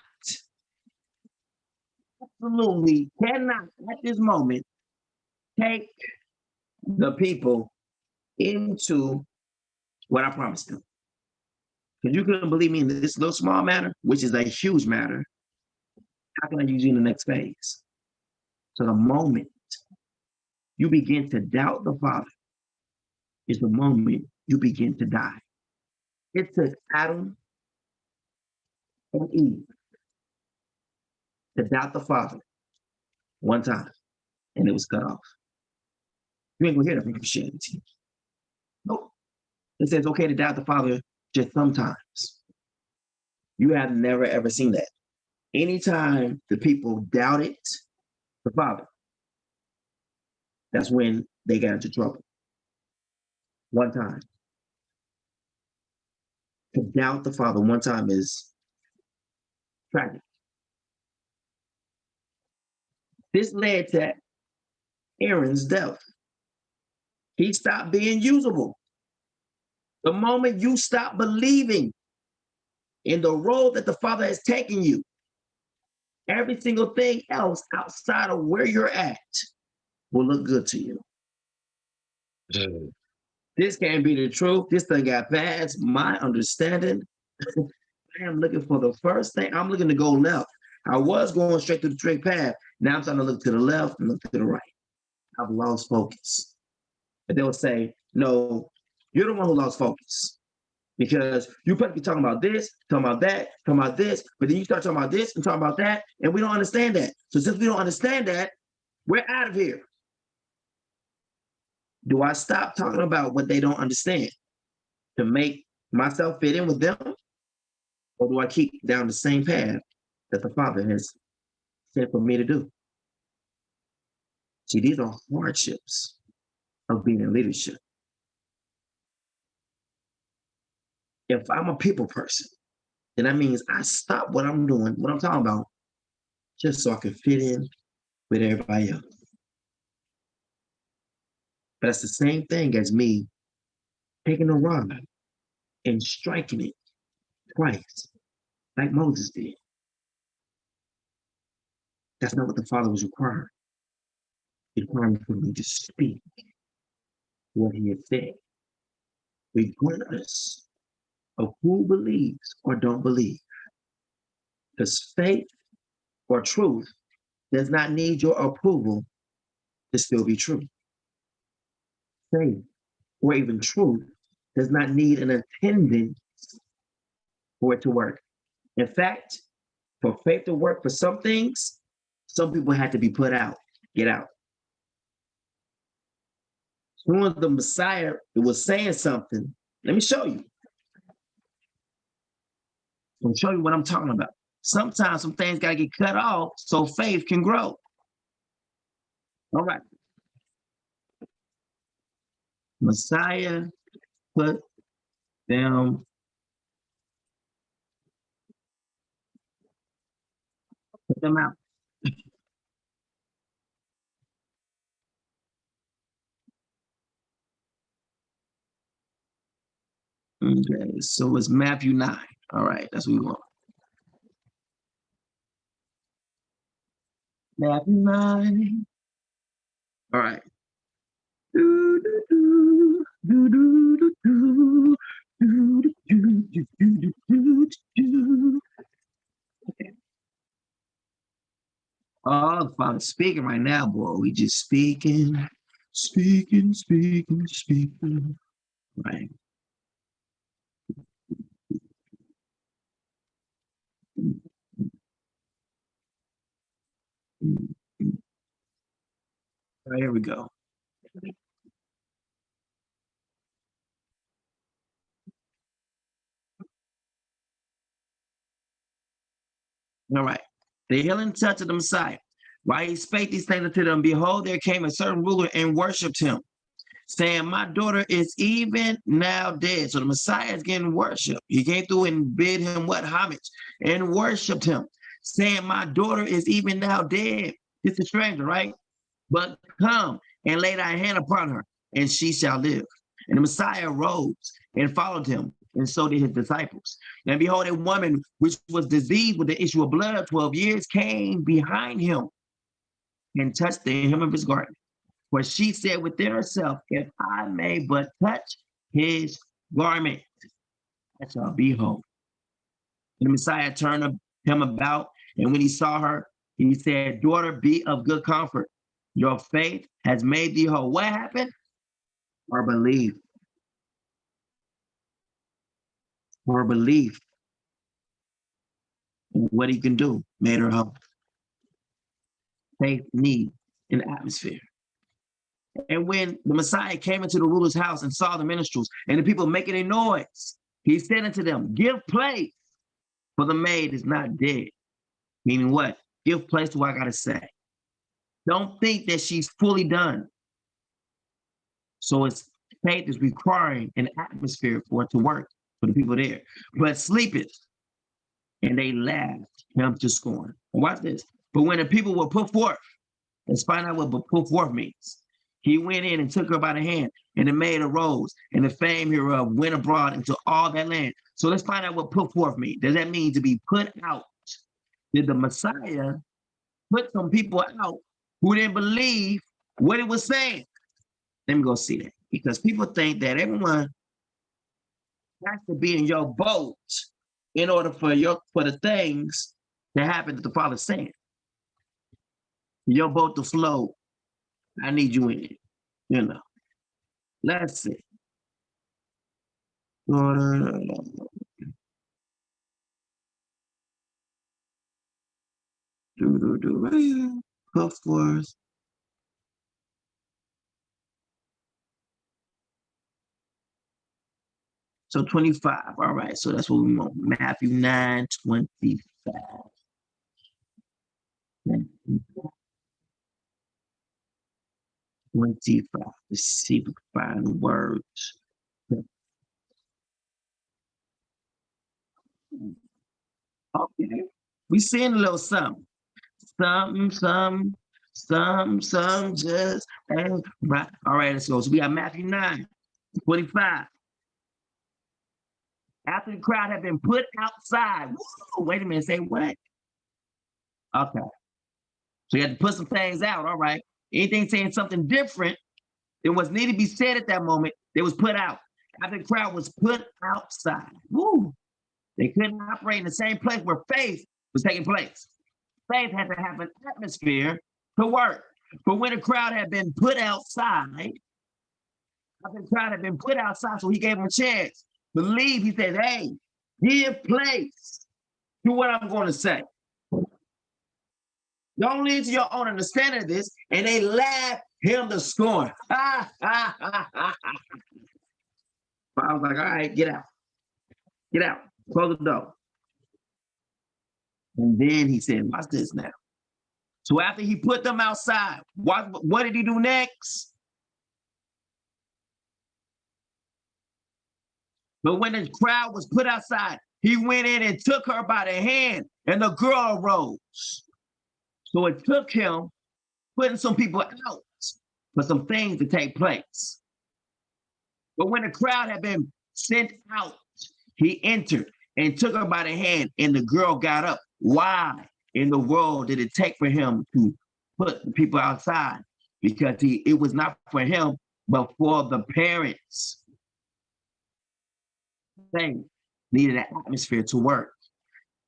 absolutely cannot at this moment take the people into what I promised them. Because you couldn't believe me in this little small matter, which is a huge matter. How can I use you in the next phase? So the moment you begin to doubt the Father is the moment you begin to die. It took Adam and Eve to doubt the Father one time, and it was cut off. You ain't gonna hear that from Christianity. Nope. It says okay to doubt the Father just sometimes. You have never ever seen that. Anytime the people doubted the Father, that's when they got into trouble. One time. To doubt the Father one time is tragic. This led to Aaron's death. He stopped being usable. The moment you stop believing in the role that the Father has taken you, every single thing else outside of where you're at will look good to you. This can't be the truth. This thing got past my understanding. I am looking for the first thing. I'm looking to go left. I was going straight to the straight path. Now I'm starting to look to the left and look to the right. I've lost focus. But they'll say, no, you're the one who lost focus. Because you probably be talking about this, talking about that, talking about this, but then you start talking about this and talking about that, and we don't understand that. So since we don't understand that, we're out of here. Do I stop talking about what they don't understand to make myself fit in with them? Or do I keep down the same path that the Father has said for me to do? See, these are hardships of being in leadership. If I'm a people person, then that means I stop what I'm doing, what I'm talking about, just so I can fit in with everybody else. But it's the same thing as me taking a rod and striking it twice, like Moses did. That's not what the Father was requiring. He required for me to speak what he had said, regardless of who believes or don't believe. Because faith or truth does not need your approval to still be true. Faith or even truth does not need an attendance for it to work. In fact, for faith to work for some things, some people had to be put out, get out. As soon as the Messiah was saying something, let me show you. I'll show you what I'm talking about. Sometimes some things got to get cut off so faith can grow. All right. Messiah put them out. Okay, so it's Matthew 9. All right, that's what we want. Matthew 9. All right. Okay. Oh, the Father's speaking right now, boy. We just speaking. Right. All right, here we go. All right. The healing touch of the Messiah. While he spake these things unto them, behold, there came a certain ruler and worshipped him, saying, my daughter is even now dead. So the Messiah is getting worshiped. He came through and bid him what? Homage, and worshipped him, saying, my daughter is even now dead. It's a stranger, right? But come and lay thy hand upon her, and she shall live. And the Messiah rose and followed him, and so did his disciples. And behold, a woman which was diseased with the issue of blood 12 years came behind him and touched the hem of his garment. For she said within herself, if I may but touch his garment, I shall be whole. And the Messiah turned him about, and when he saw her, he said, daughter, be of good comfort. Your faith has made thee whole. What happened? Her belief. Her belief in what he can do made her whole. Faith needs an atmosphere. And when the Messiah came into the ruler's house and saw the minstrels and the people making a noise, he said unto them, give place, for the maid is not dead. Meaning what? Give place to what I got to say. Don't think that she's fully done. So it's faith is requiring an atmosphere for it to work for the people there. But sleepeth, and they laughed him to scorn. And watch this. But when the people were put forth, let's find out what put forth means. He went in and took her by the hand, and the maid arose, and the fame hereof went abroad into all that land. So let's find out what put forth means. Does that mean to be put out? Did the Messiah put some people out who didn't believe what it was saying? Let me go see that. Because people think that everyone has to be in your boat in order for the things to happen that the Father's saying. Your boat to float, I need you in it. You know. Let's see. Right here. Put forth. So 25. All right. So that's what we want. Matthew 9:25. 25. Let's see if we can find the words. Okay. We seeing a little something. Some just ain't right. All right, let's go. So we got Matthew 9:25. After the crowd had been put outside. Whoa, wait a minute, say what? Okay. So you had to put some things out. All right. Anything saying something different than what's needed to be said at that moment, they was put out. After the crowd was put outside. Woo. They couldn't operate in the same place where faith was taking place. Faith had to have an atmosphere to work. But when the crowd had been put outside, after the crowd had been put outside, so he gave them a chance to leave. He said, hey, give place to what I'm going to say. Don't lead to your own understanding of this. And they laughed him to scorn. I was like, all right, get out. Get out. Close the door. And then he said, watch this now. So after he put them outside, what did he do next? But when the crowd was put outside, he went in and took her by the hand, and the girl arose. So it took him putting some people out for some things to take place. But when the crowd had been sent out, he entered and took her by the hand, and the girl got up. Why in the world did it take for him to put the people outside? Because it was not for him, but for the parents. They needed an atmosphere to work.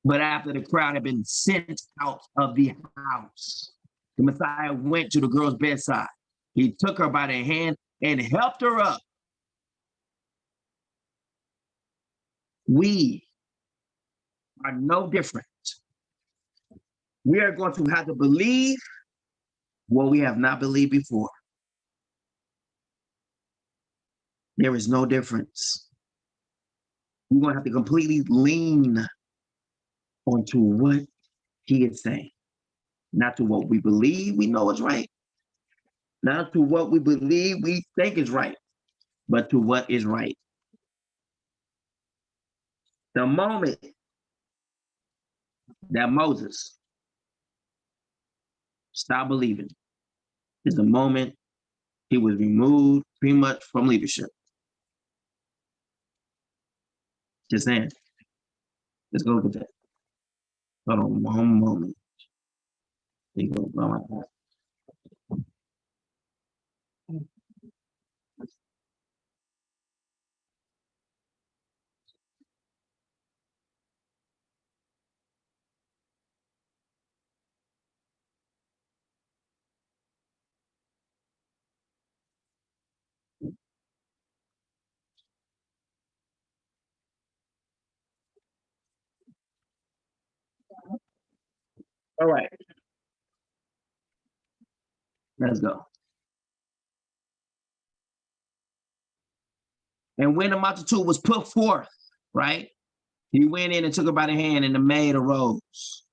But after the crowd had been sent out of the house, the Messiah went to the girl's bedside. He took her by the hand and helped her up. We are no different. We are going to have to believe what we have not believed before. There is no difference. We're going to have to completely lean onto what he is saying. Not to what we believe we know is right. Not to what we believe we think is right, but to what is right. The moment that Moses stopped believing is the moment he was removed pretty much from leadership. Just saying. Let's go look at that. Hold on one moment. There you go. All right. Let's go. And when the multitude was put forth, right? He went in and took her by the hand, and the maid arose.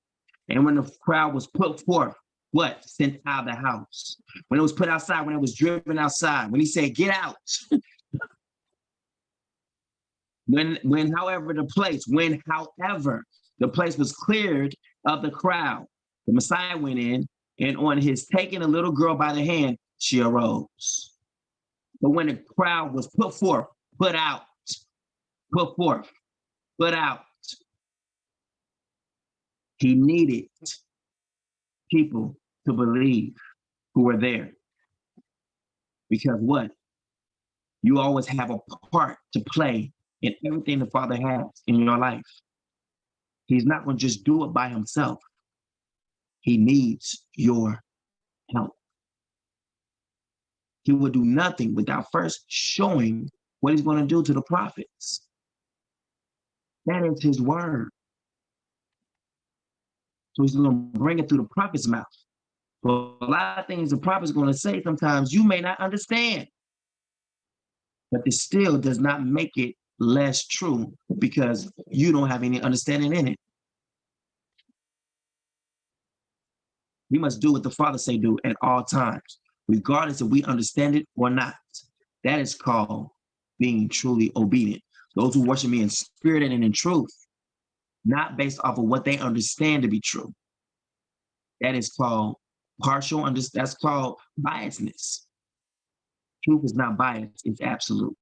And when the crowd was put forth, what? Sent out of the house. When it was put outside, when it was driven outside, when he said, get out. However, the place was cleared of the crowd, the Messiah went in, and on his taking a little girl by the hand, she arose. But when the crowd was put forth, put out, he needed people to believe who were there. Because what? You always have a part to play in everything the Father has in your life. He's not going to just do it by himself. He needs your help. He will do nothing without first showing what he's going to do to the prophets. That is his word. So he's going to bring it through the prophet's mouth. But a lot of things the prophet's going to say sometimes you may not understand. But this still does not make it less true because you don't have any understanding in it. We must do what the Father say do at all times, regardless if we understand it or not. That is called being truly obedient. Those who worship me in spirit and in truth, not based off of what they understand to be true. That is called partial, that's called biasness. Truth is not biased, it's absolute.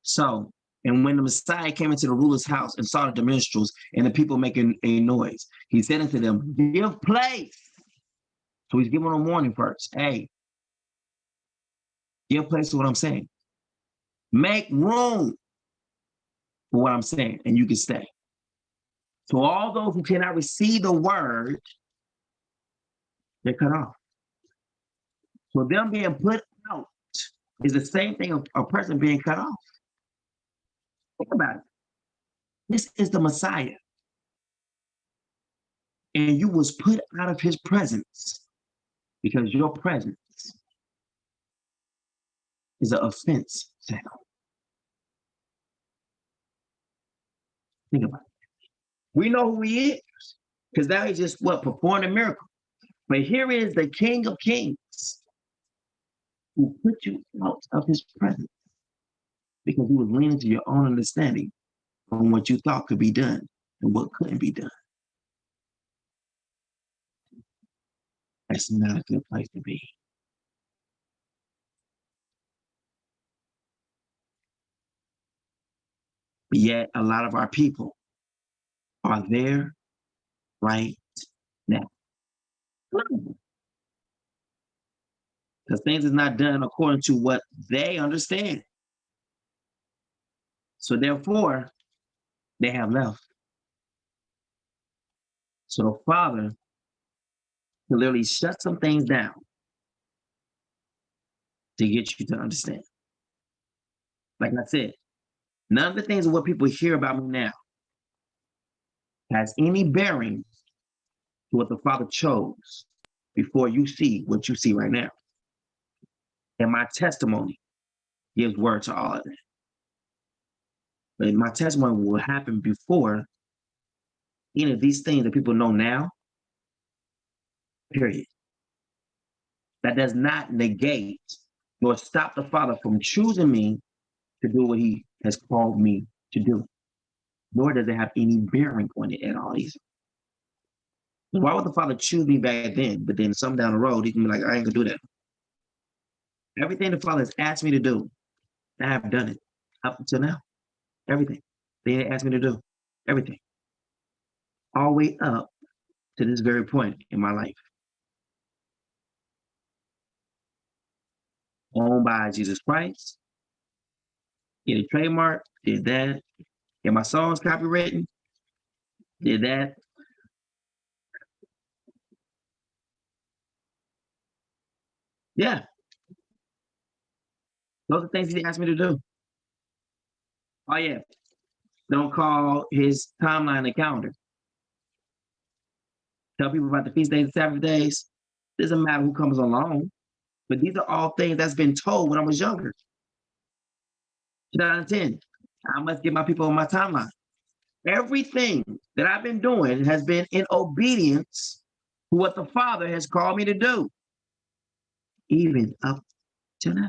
So, and when the Messiah came into the ruler's house and saw the minstrels and the people making a noise, he said unto them, give place. So he's giving them a warning first. Hey, give place to what I'm saying. Make room for what I'm saying, and you can stay. So all those who cannot receive the word, they're cut off. So them being put out is the same thing of a person being cut off. Think about it. This is the Messiah. And you was put out of his presence because your presence is an offense to him. Think about it. We know who he is because now he just performed a miracle. But here is the King of Kings who put you out of his presence because he was leaning to your own understanding on what you thought could be done and what couldn't be done. That's not a good place to be. But yet a lot of our people are there right now. Because things is not done according to what they understand. So therefore, they have left. So the Father can literally shut some things down to get you to understand. Like I said, none of the things of what people hear about me now has any bearing to what the Father chose before you see what you see right now. And my testimony gives word to all of it. But my testimony will happen before any of these things that people know now, period. That does not negate nor stop the Father from choosing me to do what he has called me to do. Nor does it have any bearing on it at all either. Why would the Father choose me back then, but then some down the road, he can be like, I ain't gonna do that. Everything the Father has asked me to do, I have done it up until now. Everything they asked me to do, everything, all the way up to this very point in my life. Owned by Jesus Christ, get a trademark, did that. Get my songs copywritten, did that. Yeah, those are things he asked me to do. Oh yeah, don't call his timeline a calendar. Tell people about the feast days and Sabbath days. Doesn't matter who comes along, but these are all things that's been told when I was younger. 2010, I must get my people on my timeline. Everything that I've been doing has been in obedience to what the Father has called me to do, even up to now.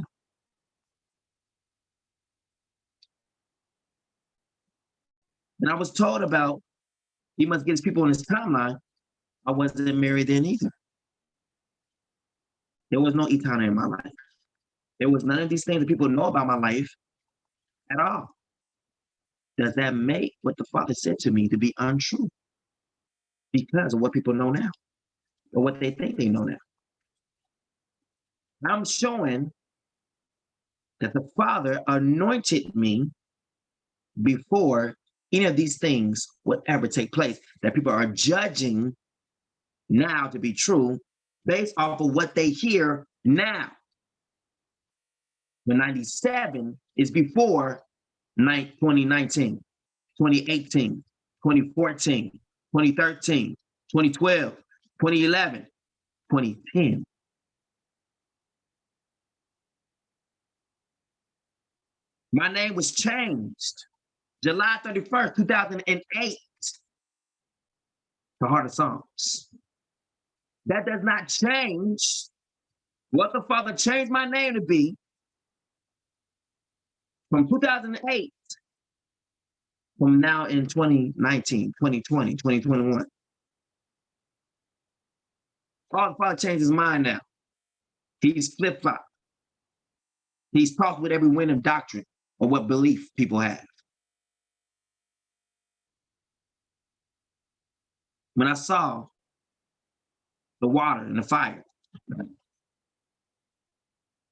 And I was told about he must get his people on his timeline. I wasn't married then either. There was no eternity in my life. There was none of these things that people know about my life at all. Does that make what the Father said to me to be untrue? Because of what people know now, or what they think they know now. I'm showing that the Father anointed me before any of these things would ever take place, that people are judging now to be true based off of what they hear now. The 97 is before 2019, 2018, 2014, 2013, 2012, 2011, 2010. My name was changed July 31st, 2008 to Heart of Songs. That does not change what the Father changed my name to be from 2008 from now in 2019, 2020, 2021. All the Father changed his mind now. He's flip-flop. He's talked with every wind of doctrine or what belief people have. When I saw the water and the fire,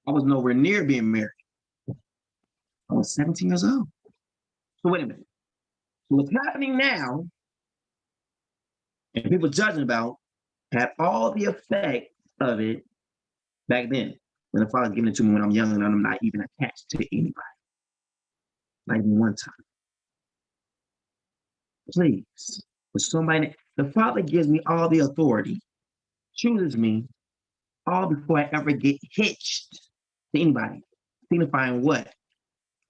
I was nowhere near being married. I was 17 years old. So wait a minute. So what's happening now, and people judging about, had all the effect of it back then, when the Father's giving it to me when I'm young and I'm not even attached to anybody. Not even one time. Please, for somebody, the Father gives me all the authority, chooses me all before I ever get hitched to anybody. Signifying what?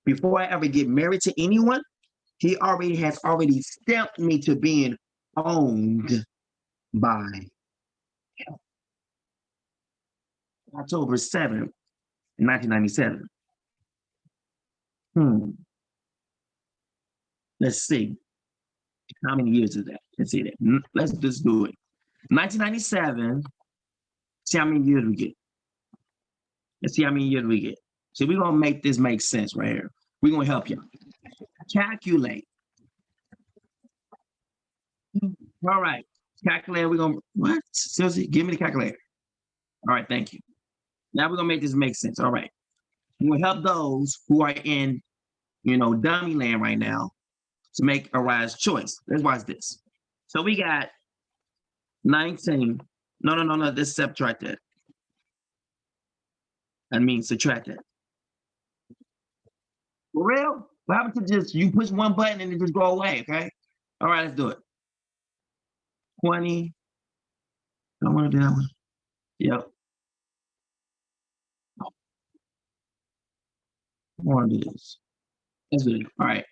Before I ever get married to anyone, he has already stamped me to being owned by him. October 7th, 1997. Let's see. How many years is that? Let's see that. Let's just do it. 1997. See how many years we get. Let's see how many years we get. So we're going to make this make sense right here. We're going to help you. Calculate. All right. Calculator, we're going to, what? Susie, give me the calculator. All right, thank you. Now we're going to make this make sense. All right. We're going to help those who are in, dummy land right now to make a wise choice. Let's watch this. So we got 19. No. Let's subtract that. I mean, subtract that. For real? What happened to just, you push one button and it just go away, okay? All right, let's do it. 20. I want to do that one. Yep. I want to do this. Let's do it. All right.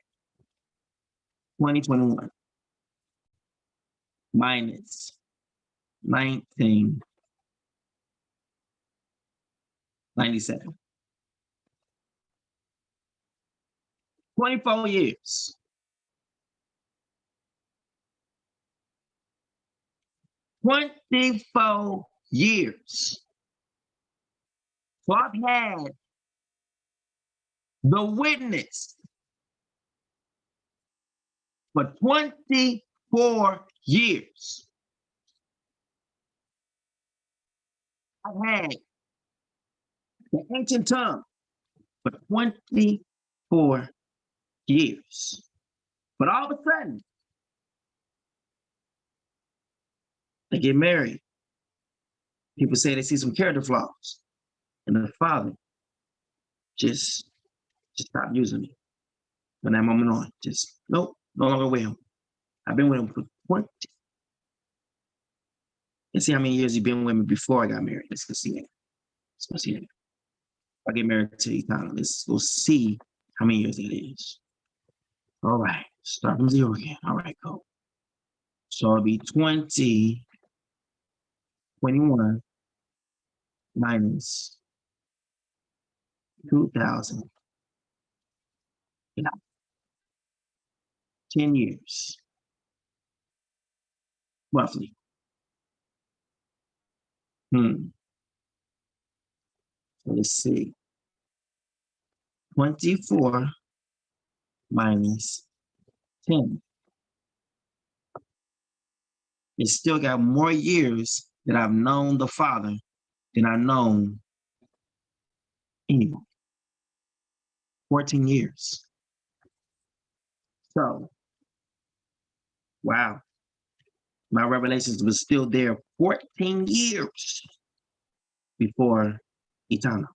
2021 minus 1997. 24 years. 24 years. So I've had the witness for 24 years. I've had the ancient tongue for 24 years. But all of a sudden, they get married. People say they see some character flaws. And the father just stopped using me. From that moment on, just, nope, no longer with him. I've been with him for 20. Let's see how many years he's been with me before I got married. Let's go see that. Let's go see that. If I get married to Etana, let's go see how many years that is. All right, start from zero again. All right, go. So it'll be 20, 21 minus 2,000. Yeah, 10 years, roughly. So let's see. 24 minus 10. It's still got more years that I've known the Father than I've known anyone. 14 years. So, wow. My revelations was still there 14 years before Etana.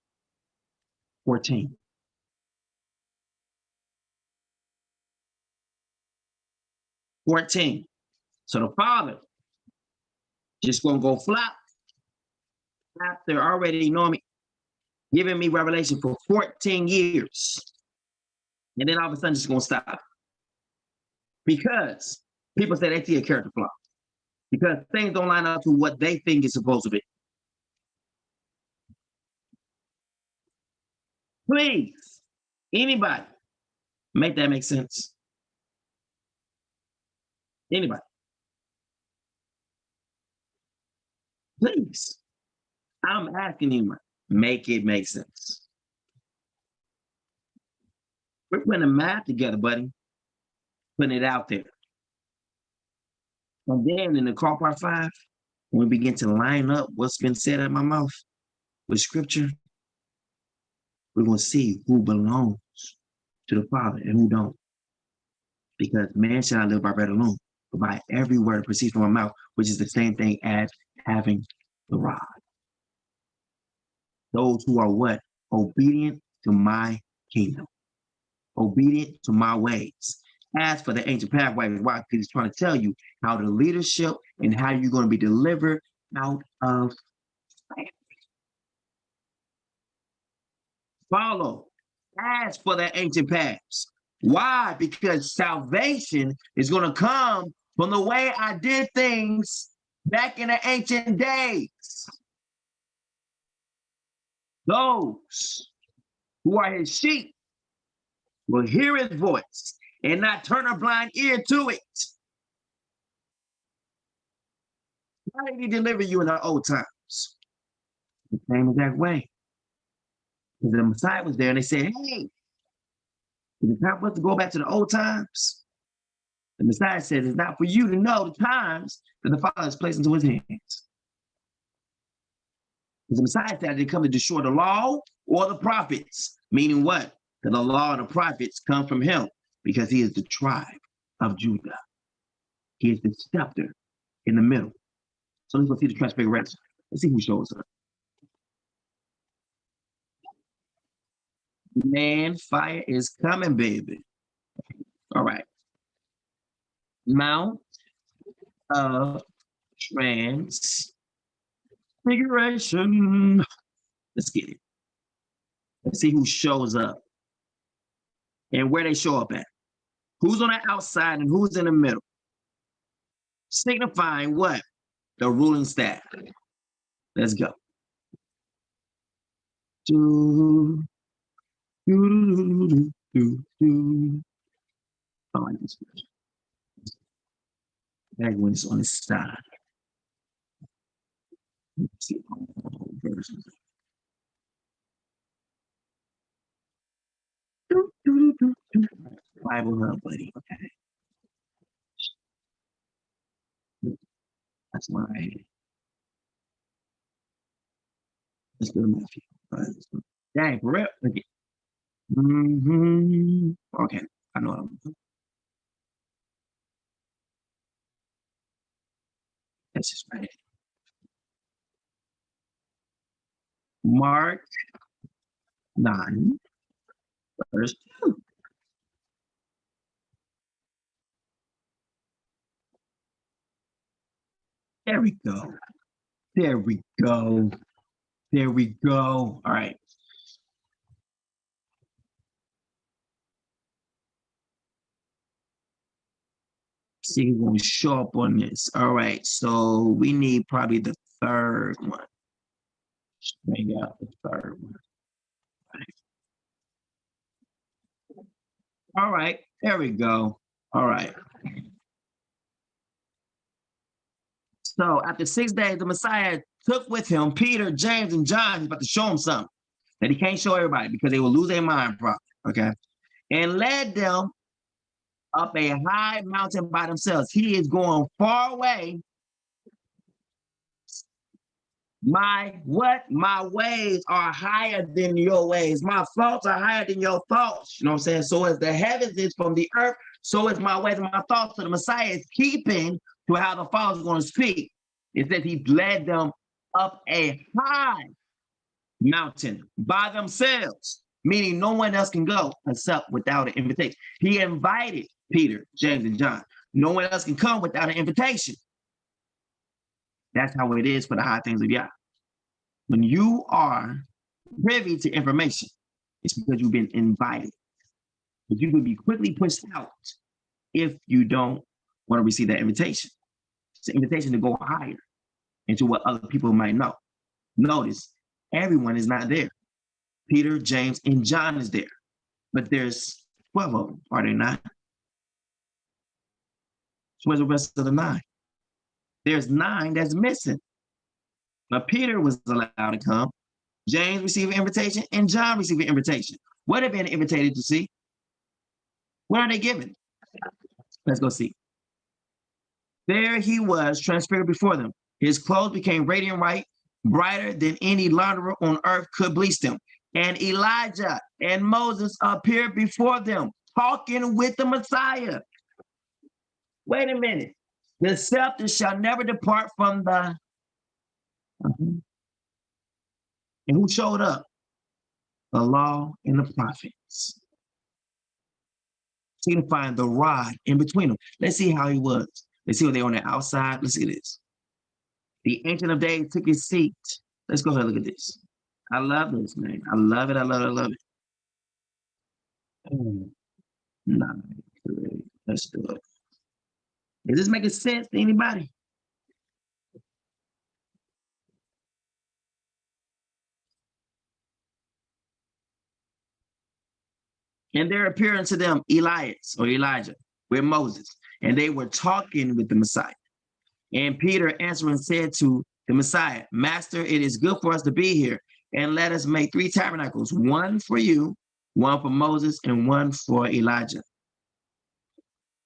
14. So the Father just gonna go flop after already knowing me, giving me revelation for 14 years. And then all of a sudden it's gonna stop. Because people say they see a character flaw. Because things don't line up to what they think is supposed to be. Please, anybody, make that make sense? Anybody? Please. I'm asking you, make it make sense. We're putting the math together, buddy. Putting it out there. And then in the car part 5, when we begin to line up what's been said in my mouth with scripture, we're going to see who belongs to the Father and who don't. Because man shall not live by bread alone, but by every word that proceeds from my mouth, which is the same thing as having the rod. Those who are what? Obedient to my kingdom. Obedient to my ways. As for the ancient pathways, why? Because he's trying to tell you how the leadership and how you're going to be delivered out of slavery. Follow. As for the ancient paths. Why? Because salvation is going to come from the way I did things back in the ancient days. Those who are his sheep will hear his voice and not turn a blind ear to it. How did he deliver you in the old times? The same exact way. Because the Messiah was there and they said, hey, is it time for us to go back to the old times? The Messiah says it's not for you to know the times that the Father has placed into his hands. Because the Messiah said they come to destroy the law or the prophets, meaning what? That the law and the prophets come from him because he is the tribe of Judah. He is the scepter in the middle. So let's go see the transfiguration. Let's see who shows up. Man, fire is coming, baby. All right. Mount of Transfiguration. Let's get it. Let's see who shows up and where they show up at. Who's on the outside and who's in the middle? Signifying what? The ruling staff. Let's go. I like this version. That one's on the side. Let's see all versions. Bible Hub, buddy. Okay. That's right. Let's go to Matthew. Dang, for real? Okay. Okay. I know what I'm doing. That's just right. Mark 9, verse 2. There we go. There we go. There we go. All right. See who's going to show up on this. All right. So we need probably the third one. Bring out the third one. All right. There we go. All right. So after 6 days, the Messiah took with him Peter, James, and John. He's about to show them something that he can't show everybody because they will lose their mind, probably. Okay. And led them up a high mountain by themselves. He is going far away. My ways are higher than your ways. My thoughts are higher than your thoughts. You know what I'm saying? So as the heavens is from the earth, so is my ways and my thoughts. So the Messiah is keeping to how the Father is going to speak. It says he led them up a high mountain by themselves, meaning no one else can go except without an invitation. He invited Peter, James, and John. No one else can come without an invitation. That's how it is for the high things of Yah. When you are privy to information, it's because you've been invited. But you will be quickly pushed out if you don't want to receive that invitation. It's an invitation to go higher into what other people might know. Notice, everyone is not there. Peter, James, and John is there. But there's 12 of them, are there not? So where's the rest of the 9? There's 9 that's missing. But Peter was allowed to come. James received an invitation, and John received an invitation. What have been invitated to see? What are they given? Let's go see. There he was, transfigured before them. His clothes became radiant white, brighter than any launderer on earth could bleach them. And Elijah and Moses appeared before them, talking with the Messiah. Wait a minute. The scepter shall never depart from the... And who showed up? The law and the prophets. Signifying the rod in between them. Let's see how he was. Let's see what they on the outside. Let's see this. The Ancient of Days took his seat. Let's go ahead and look at this. I love this, man. I love it. I love it. I love it. Nice. Let's do it. Is this making sense to anybody? And there appeared unto them Elias or Elijah with Moses, and they were talking with the Messiah. And Peter answering said to the Messiah, Master, it is good for us to be here, and let us make 3 tabernacles, one for you, one for Moses, and one for Elijah.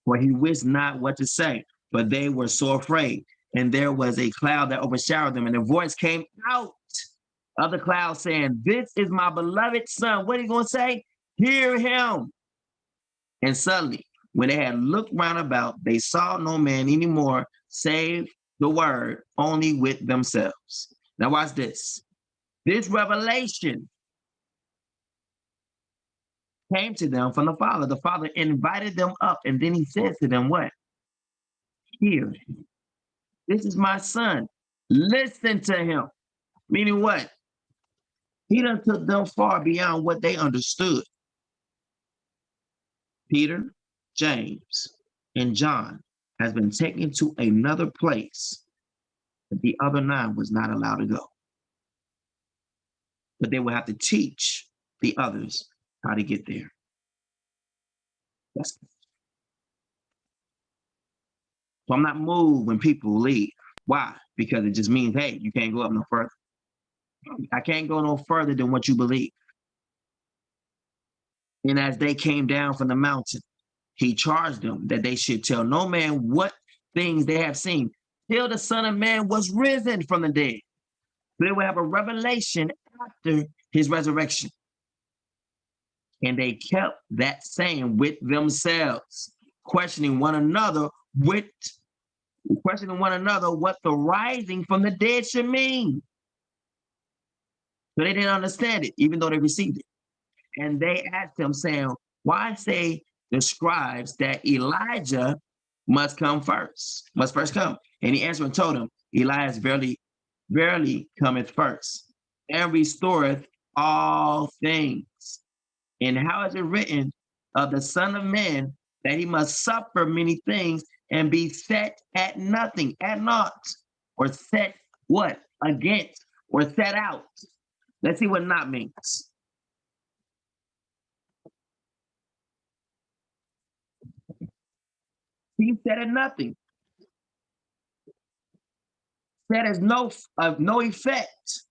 For he wist not what to say, but they were so afraid. And there was a cloud that overshadowed them, and a voice came out of the cloud saying, this is my beloved son. What are you going to say? Hear him. And suddenly, when they had looked round about, they saw no man anymore, save the word only with themselves. Now watch this. This revelation came to them from the Father. The Father invited them up, and then he says to them, what? Hear him. This is my son. Listen to him. Meaning what? He done took them far beyond what they understood. Peter, James, and John has been taken to another place that the other 9 was not allowed to go. But they will have to teach the others how to get there. So I'm not moved when people leave. Why? Because it just means, hey, you can't go up no further. I can't go no further than what you believe. And as they came down from the mountain, he charged them that they should tell no man what things they have seen till the Son of Man was risen from the dead. They will have a revelation after his resurrection. And they kept that saying with themselves, questioning one another what the rising from the dead should mean. So they didn't understand it, even though they received it. And they asked him, saying, why say the scribes that Elijah must first come? And he answered and told him, Elias verily cometh first, and restoreth all things. And how is it written of the Son of Man that he must suffer many things and be set at nothing, at naught, or set what? Against, or set out. Let's see what not means. He set at nothing. Set as no effect.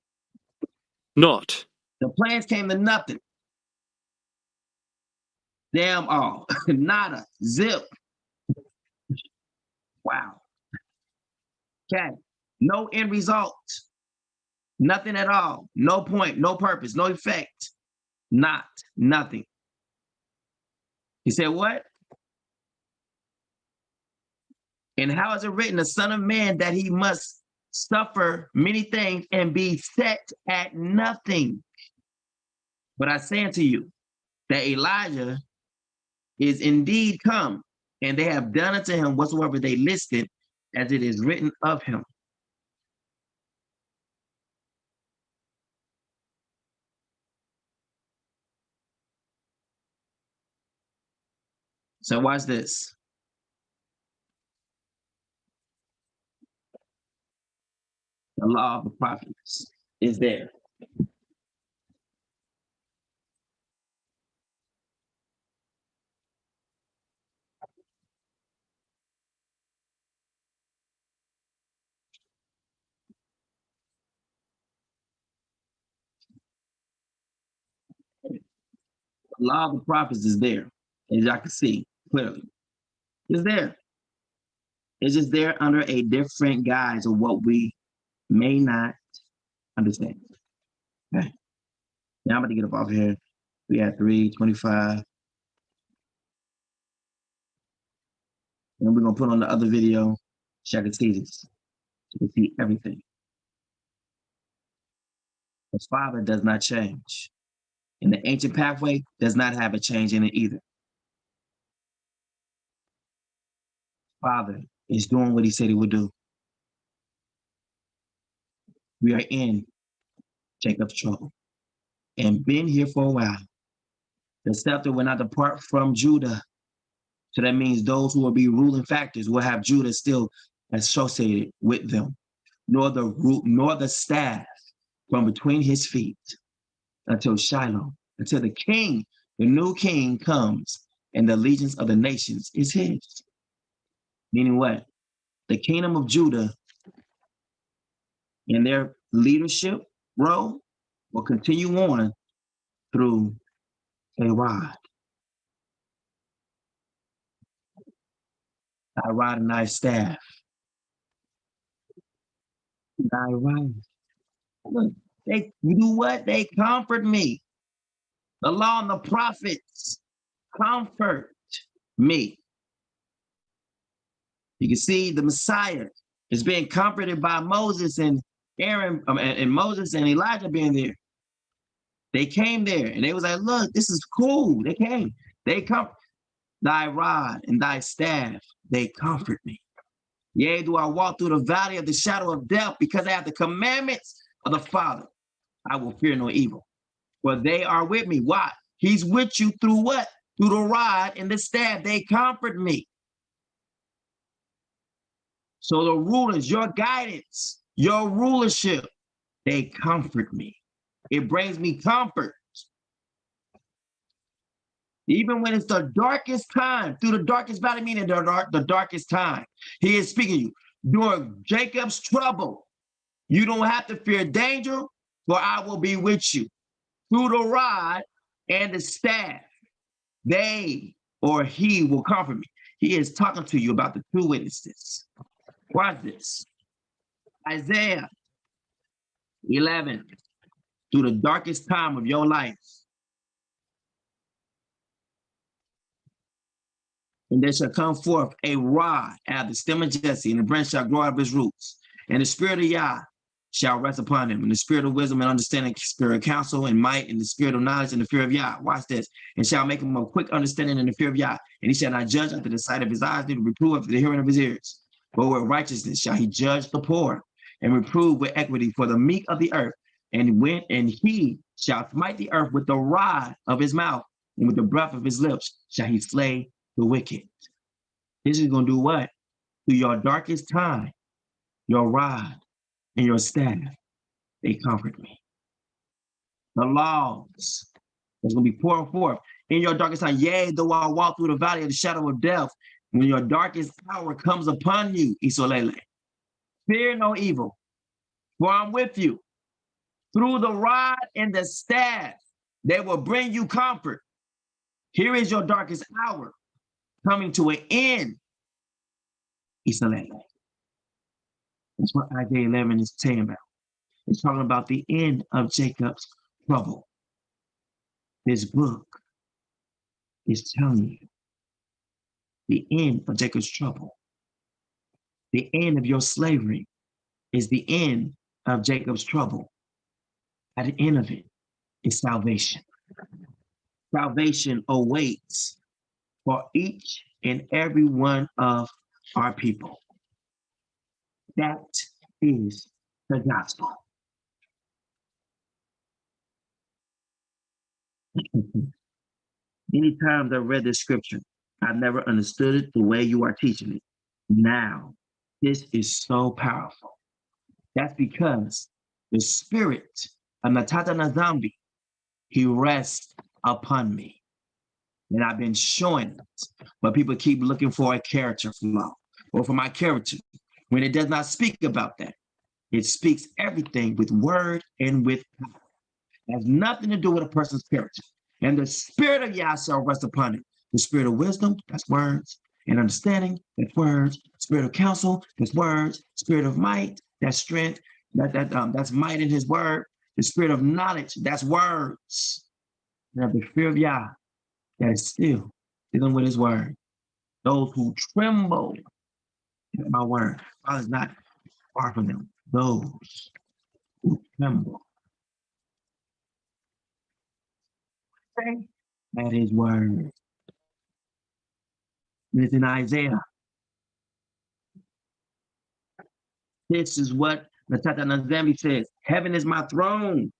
Not. The plans came to nothing. Damn all. Nada. Zip. Wow. Okay. No end result. Nothing at all. No point, no purpose, no effect. Nothing. He said what? And how is it written, the Son of Man, that he must suffer many things and be set at nothing? But I say unto you that Elijah is indeed come, and they have done unto him whatsoever they listed, as it is written of him. So watch this. The law of the prophets is there. The law of the prophets is there, as y'all can see clearly. It's there. It's just there under a different guise of what we may not understand. Okay. Now I'm going to get up off here. We had 3:25. And we're going to put on the other video so I can see this. You can see everything. The Father does not change. And the ancient pathway does not have a change in it either. Father is doing what he said he would do. We are in Jacob's trouble and been here for a while. The scepter will not depart from Judah. So that means those who will be ruling factors will have Judah still associated with them, nor the root, nor the staff from between his feet until Shiloh, until the king, the new king comes and the allegiance of the nations is his. Meaning what? The kingdom of Judah in their leadership role will continue on through a rod. Thy rod and thy staff. Thy rod. Look, they do what? They comfort me. The law and the prophets comfort me. You can see the Messiah is being comforted by Moses and Aaron, and Moses and Elijah being there. They came there and they was like, look, this is cool. They came. They comfort. Thy rod and thy staff, they comfort me. Yea, do I walk through the valley of the shadow of death, because I have the commandments of the Father. I will fear no evil, for they are with me. Why? He's with you through what? Through the rod and the staff. They comfort me. So the rulers, your guidance, your rulership, they comfort me. It brings me comfort. Even when it's the darkest time, through the darkest valley, meaning the darkest time, he is speaking to you. During Jacob's trouble, you don't have to fear danger, for I will be with you. Through the rod and the staff, they or he will comfort me. He is talking to you about the two witnesses. Watch this. Isaiah 11. Through the darkest time of your life. And there shall come forth a rod out of the stem of Jesse, and the branch shall grow out of his roots. And the spirit of Yah shall rest upon him, and the spirit of wisdom and understanding, spirit of counsel and might, and the spirit of knowledge and the fear of Yah. Watch this. And shall make him of quick understanding in the fear of Yah. And he shall not judge after the sight of his eyes, neither reprove after the hearing of his ears. But with righteousness shall he judge the poor, and reprove with equity for the meek of the earth. And he shall smite the earth with the rod of his mouth, and with the breath of his lips shall he slay the wicked. This is going to do what? Through your darkest time, your rod and your staff, they comfort me. The laws that's going to be pouring forth in your darkest time. Yea, though I walk through the valley of the shadow of death, when your darkest hour comes upon you, Isolele, fear no evil, for I'm with you. Through the rod and the staff, they will bring you comfort. Here is your darkest hour coming to an end. Isolele. That's what Isaiah 11 is saying about. It's talking about the end of Jacob's trouble. This book is telling you the end of Jacob's trouble. The end of your slavery is the end of Jacob's trouble. At the end of it is salvation. Salvation awaits for each and every one of our people. That is the gospel. Many times I read this scripture, I've never understood it the way you are teaching it. Now, this is so powerful. That's because the spirit of Father Nzambe, he rests upon me. And I've been showing it, but people keep looking for a character flaw or for my character when it does not speak about that. It speaks everything with word and with power. It has nothing to do with a person's character. And the spirit of Yah shall rest upon it. The spirit of wisdom, that's words, and understanding, that's words. Spirit of counsel, that's words. Spirit of might, that's strength, that's might in his word. The spirit of knowledge, that's words. Now the fear of Yah, that is still dealing with his word. Those who tremble at my word, Father is not far from them. Those who tremble at his word. It's in Isaiah. This is what Father Nzambe says. Heaven is my throne,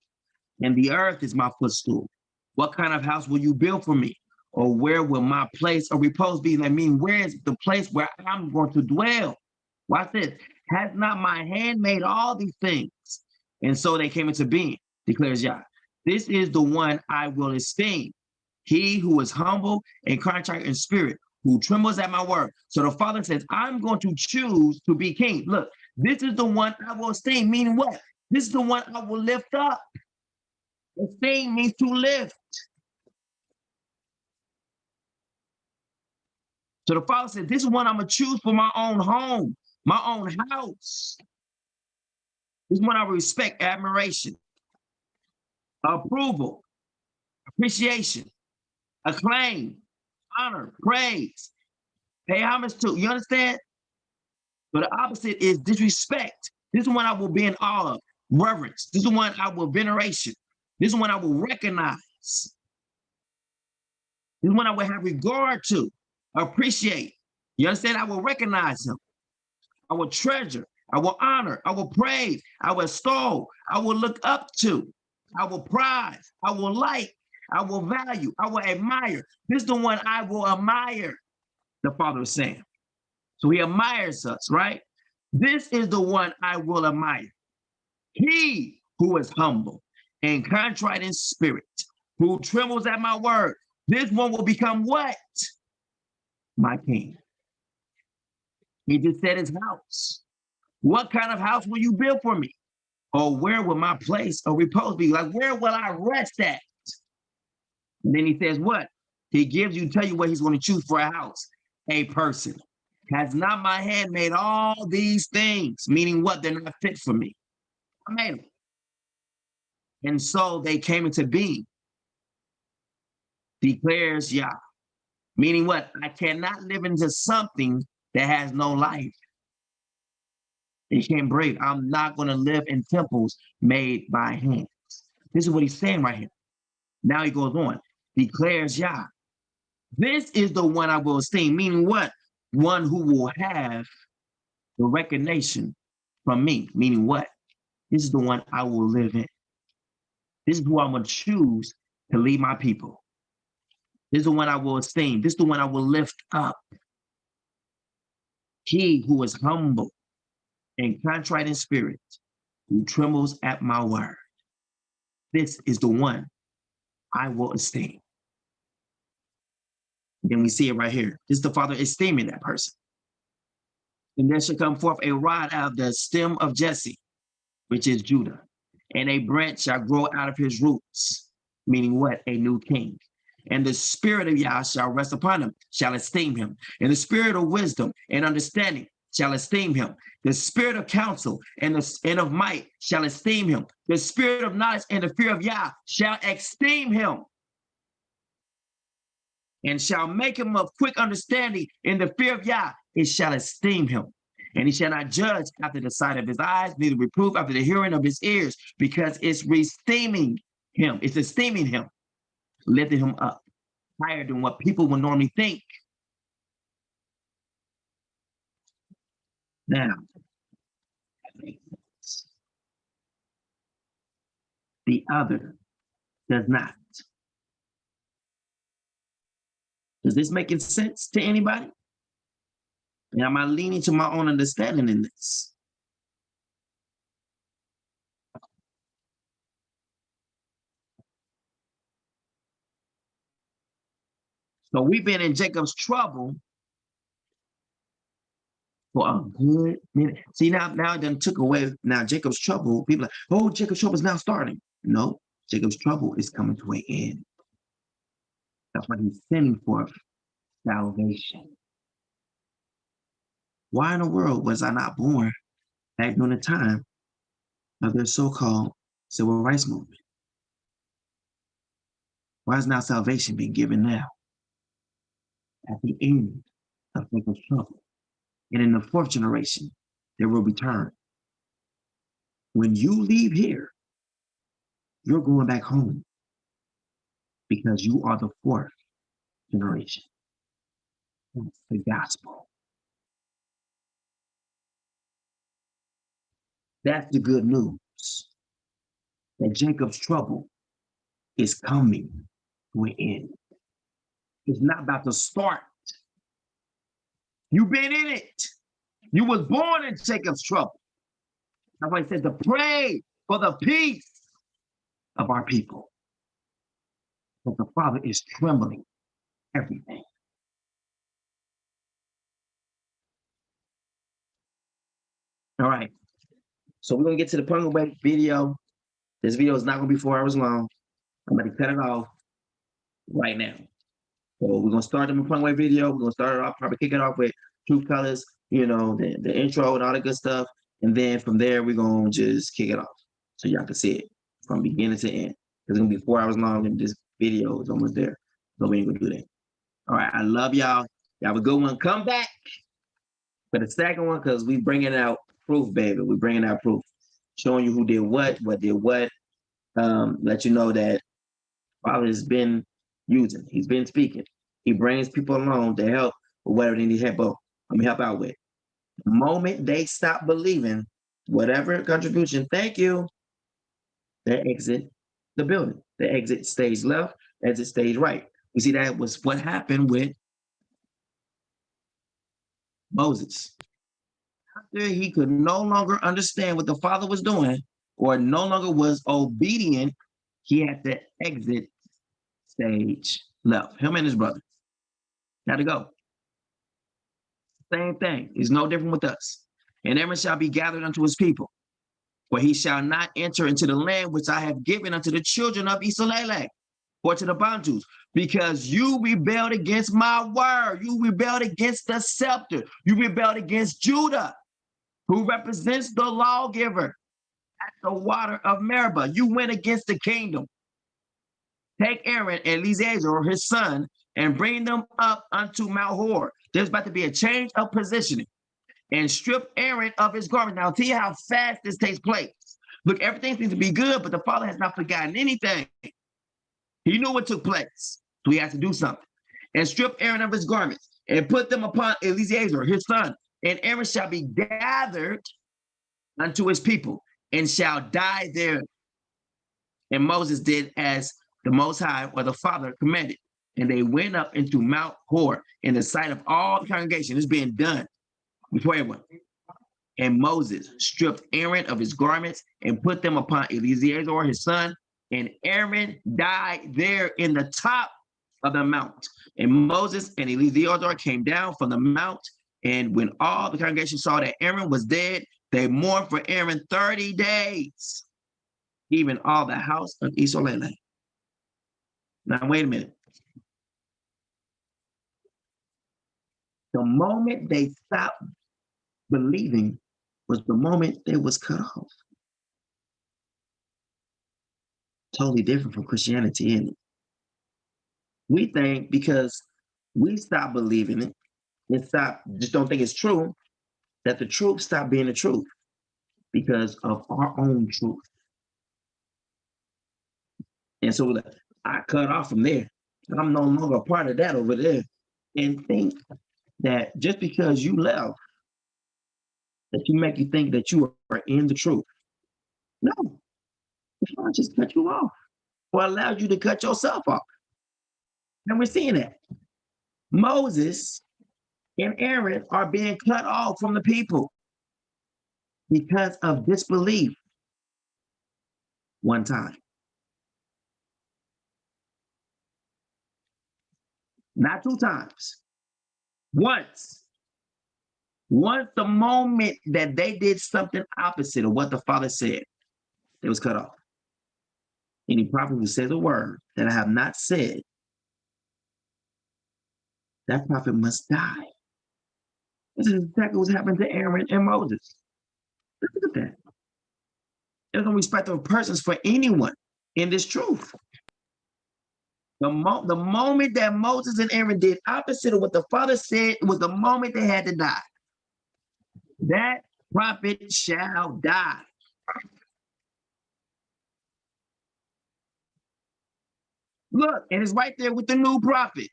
and the earth is my footstool. What kind of house will you build for me? Or where will my place of repose be? I mean, where is the place where I'm going to dwell? Watch this. Has not my hand made all these things? And so they came into being, declares Yah. This is the one I will esteem. He who is humble and contrite in spirit, who trembles at my word. So the Father says, I'm going to choose to be king. Look, this is the one I will esteem, meaning what? This is the one I will lift up. Esteem means to lift. So the Father said, this is one I'm going to choose for my own home, my own house. This is one I will respect, admiration, approval, appreciation, acclaim, honor, praise, pay homage to. You understand? So the opposite is disrespect. This is one I will be in awe of, reverence. This is one I will veneration. This is one I will recognize. This is one I will have regard to, appreciate. You understand? I will recognize him. I will treasure. I will honor. I will praise. I will extol. I will look up to. I will prize. I will like. I will value. I will admire. This is the one I will admire, the Father is saying. So he admires us, right? This is the one I will admire. He who is humble and contrite in spirit, who trembles at my word. This one will become what? My king. He just said his house. What kind of house will you build for me? Or where will my place of repose be? Like, where will I rest at? And then he says what? He gives you, tell you what he's going to choose for a house. A person. Has not my hand made all these things? Meaning what? They're not fit for me. I made them. And so they came into being. Declares Yah. Meaning what? I cannot live into something that has no life. You can't breathe. I'm not going to live in temples made by hands. This is what he's saying right here. Now he goes on. Declares Yah. This is the one I will esteem. Meaning what? One who will have the recognition from me. Meaning what? This is the one I will live in. This is who I'm going to choose to lead my people. This is the one I will esteem. This is the one I will lift up. He who is humble and contrite in spirit, who trembles at my word. This is the one I will esteem. Then we see it right here. This is the Father esteeming that person. And there shall come forth a rod out of the stem of Jesse, which is Judah, and a branch shall grow out of his roots, meaning what? A new king. And the spirit of Yah shall rest upon him, shall esteem him. And the spirit of wisdom and understanding shall esteem him. The spirit of counsel and of might shall esteem him. The spirit of knowledge and the fear of Yah shall esteem him. And shall make him of quick understanding in the fear of Yah, it shall esteem him. And he shall not judge after the sight of his eyes, neither reprove after the hearing of his ears, because it's esteeming him. It's esteeming him, lifting him up higher than what people would normally think. Now, the other does not. Is this making sense to anybody? And am I leaning to my own understanding in this? So we've been in Jacob's trouble for a good minute. See, now it done took away. Now Jacob's trouble, people are like, oh, Jacob's trouble is now starting. No, Jacob's trouble is coming to an end. That's why he's sending forth salvation. Why in the world was I not born back during the time of their so-called civil rights movement? Why is now salvation being given now? At the end of Jacob's trouble. And in the fourth generation, there will return. When you leave here, you're going back home because you are the fourth generation. That's the gospel. That's the good news. That Jacob's trouble is coming to an end. It's not about to start. You've been in it. You was born in Jacob's trouble. That's why it says to pray for the peace of our people. But the Father is trembling everything. All right. So we're going to get to the Mapungubwe video. This video is not going to be 4 hours long. I'm going to cut it off right now. So we're going to start the Mapungubwe video. We're going to start it off, probably kick it off with True Colors, you know, the intro and all the good stuff. And then from there, we're going to just kick it off so y'all can see it from beginning to end. It's going to be 4 hours long and this video is almost there. So we ain't going to do that. All right. I love y'all. Y'all have a good one. Come back for the second one because we bringing out proof, baby. We're bringing out proof. Showing you who did what did what. Let you know that Father has been using. He's been speaking. He brings people along to help with whatever they need help on. Let me help out with. The moment they stop believing, whatever contribution, thank you, they exit the building. They exit stage left, exit stage right. You see, that was what happened with Moses. After he could no longer understand what the Father was doing, or no longer was obedient, he had to exit stage left. Him and his brother had to go. Same thing. It's no different with us. And everyone shall be gathered unto his people, for he shall not enter into the land which I have given unto the children of Israel. or to the Bantus, because you rebelled against my word. You rebelled against the scepter. You rebelled against Judah, who represents the lawgiver at the water of Meribah. You went against the kingdom. Take Aaron and Eleazar, his son, and bring them up unto Mount Hor. There's about to be a change of positioning. And strip Aaron of his garment. Now, see how fast this takes place. Look, everything seems to be good, but the Father has not forgotten anything. He knew what took place, so he has to do something. And strip Aaron of his garments, and put them upon Eleazar, his son. And Aaron shall be gathered unto his people, and shall die there. And Moses did as the Most High, or the Father, commanded. And they went up into Mount Hor in the sight of all the congregation. It's being done before everyone. And Moses stripped Aaron of his garments and put them upon Eleazar, his son. And Aaron died there in the top of the mount. And Moses and Eleazar came down from the mount. And when all the congregation saw that Aaron was dead, they mourned for Aaron 30 days, even all the house of Israel. Now, wait a minute. The moment they stopped believing was the moment they was cut off. Totally different from Christianity, isn't it? We think because we stop believing it and just don't think it's true, that the truth stopped being the truth because of our own truth. And so I cut off from there. I'm no longer a part of that over there. And think that just because you left, that you make you think that you are in the truth. No, the Lord just cut you off or allowed you to cut yourself off. And we're seeing that. Moses and Aaron are being cut off from the people because of disbelief one time. Not two times. Once. Once, the moment that they did something opposite of what the Father said, it was cut off. Any prophet who says a word that I have not said, that prophet must die. This is exactly what's happened to Aaron and Moses. Look at that. There's no respect of persons for anyone in this truth. The moment that Moses and Aaron did opposite of what the Father said was the moment they had to die. That prophet shall die. Look, and it's right there with the new prophet.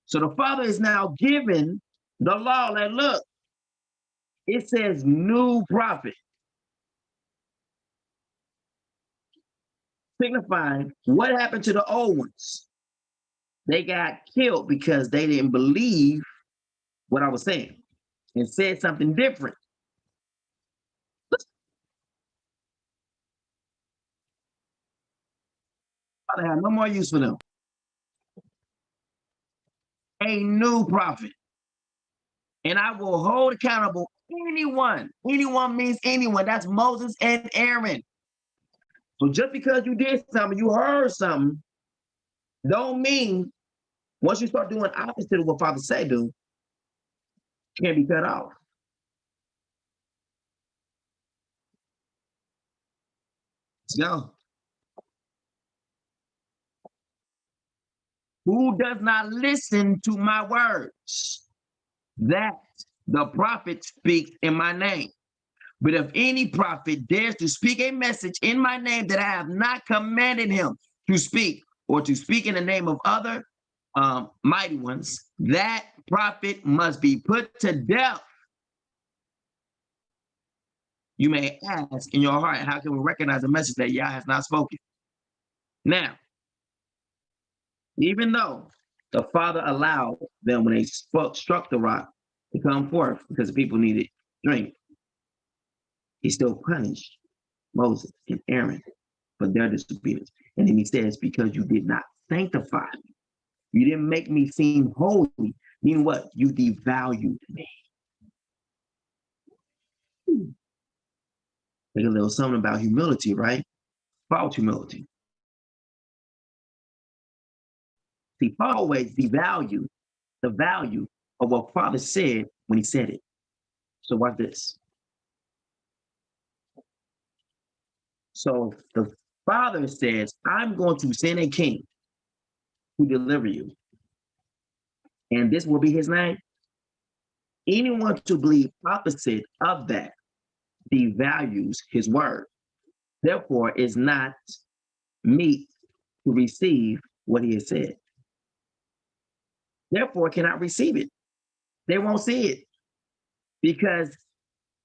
So the Father is now giving the law. Like, look, it says new prophet, signifying what happened to the old ones. They got killed because they didn't believe what I was saying and said something different. I have no more use for them. A new prophet. And I will hold accountable anyone. Anyone means anyone. That's Moses and Aaron. So just because you did something, you heard something, don't mean once you start doing opposite of what Father say do, you can't be cut off. Let's go. Who does not listen to my words? That the prophet speaks in my name. But if any prophet dares to speak a message in my name that I have not commanded him to speak, or to speak in the name of other mighty ones, that prophet must be put to death. You may ask in your heart, how can we recognize a message that Yah has not spoken? Now, even though the Father allowed them when they struck the rock to come forth because the people needed drink, he still punished Moses and Aaron for their disobedience. And then he says, because you did not sanctify me, you didn't make me seem holy, meaning what? You devalued me. Like a little something about humility, right? False humility. See, always devalue the value of what Father said when he said it. So watch this. So the Father says, I'm going to send a king to deliver you. And this will be his name. Anyone to believe opposite of that devalues his word. Therefore, is not meet to receive what he has said. Therefore, cannot receive it. They won't see it because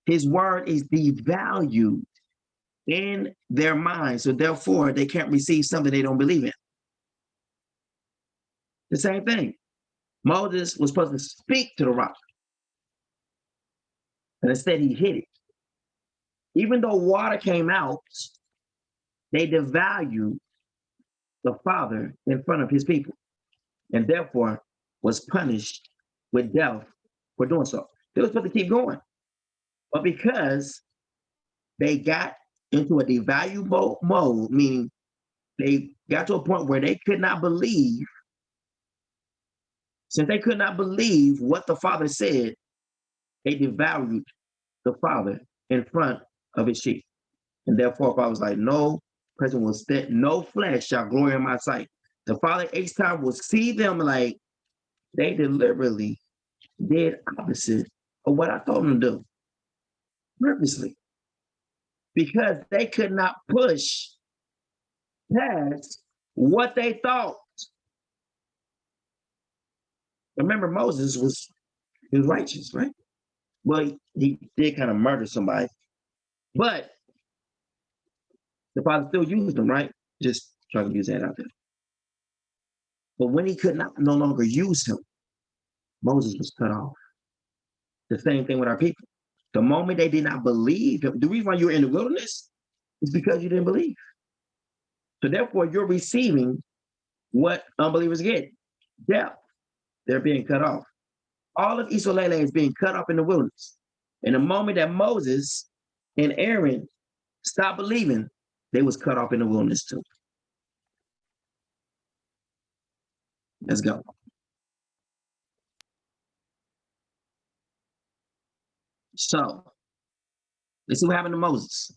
his word is devalued in their mind. So therefore, they can't receive something they don't believe in. The same thing. Moses was supposed to speak to the rock, and instead he hid it. Even though water came out, they devalued the Father in front of his people, and therefore was punished with death for doing so. They were supposed to keep going. But because they got into a devaluable mode, meaning they got to a point where they could not believe, since they could not believe what the Father said, they devalued the Father in front of his sheep. And therefore, Father was like, no person will stand, no flesh shall glory in my sight. The Father each time will see them like they deliberately did opposite of what I told them to do, purposely, because they could not push past what they thought. Remember, Moses was righteous, right? Well, he did kind of murder somebody, but the Father still used him, right? Just trying to use that out there. But when he could not no longer use him, Moses was cut off. The same thing with our people. The moment they did not believe him, the reason why you're in the wilderness is because you didn't believe. So therefore, you're receiving what unbelievers get, death. They're being cut off. All of Israel is being cut off in the wilderness. And the moment that Moses and Aaron stopped believing, they was cut off in the wilderness too. Let's go. So let's see what happened to Moses.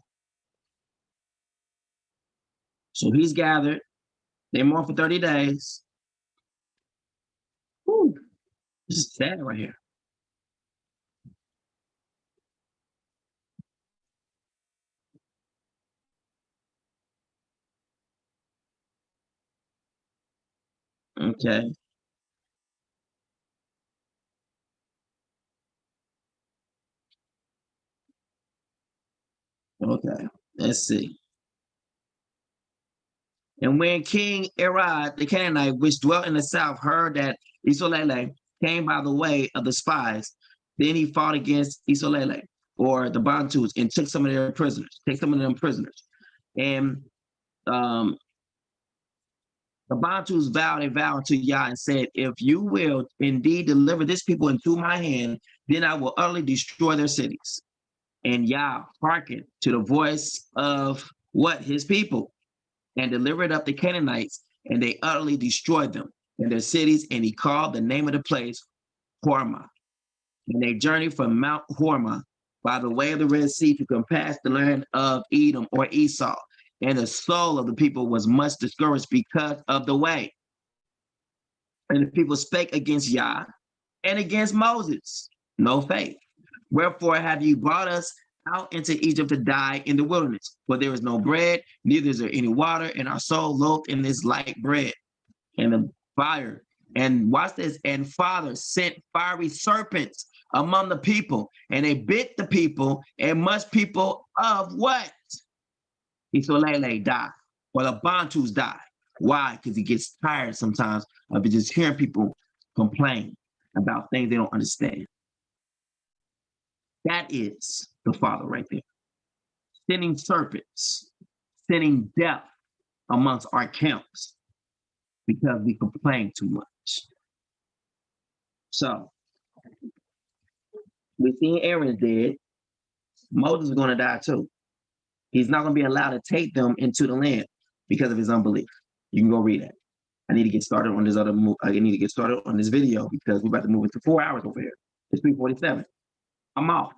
So he's gathered. They mourn for 30 days. Whew. This is sad right here. Okay. Okay. Let's see. And when King Erod, the Canaanite, which dwelt in the south, heard that Isolele came by the way of the spies, then he fought against Isolele, or the Bantus, and took some of their prisoners, And the Bantus vowed a vow unto Yah and said, if you will indeed deliver this people into my hand, then I will utterly destroy their cities. And Yah hearkened to the voice of what? His people, and delivered up the Canaanites, and they utterly destroyed them and their cities, and he called the name of the place Hormah. And they journeyed from Mount Hormah by the way of the Red Sea to compass the land of Edom or Esau. And the soul of the people was much discouraged because of the way. And the people spake against Yah and against Moses, no faith. Wherefore have you brought us out into Egypt to die in the wilderness? For there is no bread, neither is there any water, and our soul loathed in this light bread. And the fire, and watch this, and Father sent fiery serpents among the people, and they bit the people, and much people of what? Isolele die, or the Bantus die. Why? Because he gets tired sometimes of just hearing people complain about things they don't understand. That is the Father right there. Sending serpents, sending death amongst our camps because we complain too much. So, we see Aaron's dead. Moses is going to die too. He's not going to be allowed to take them into the land because of his unbelief. You can go read that. I need to get started on this other I need to get started on this video because we're about to move into 4 hours over here. It's 3:47. I'm off.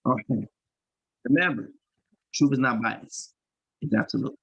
All right. Remember, truth is not biased. It's absolute.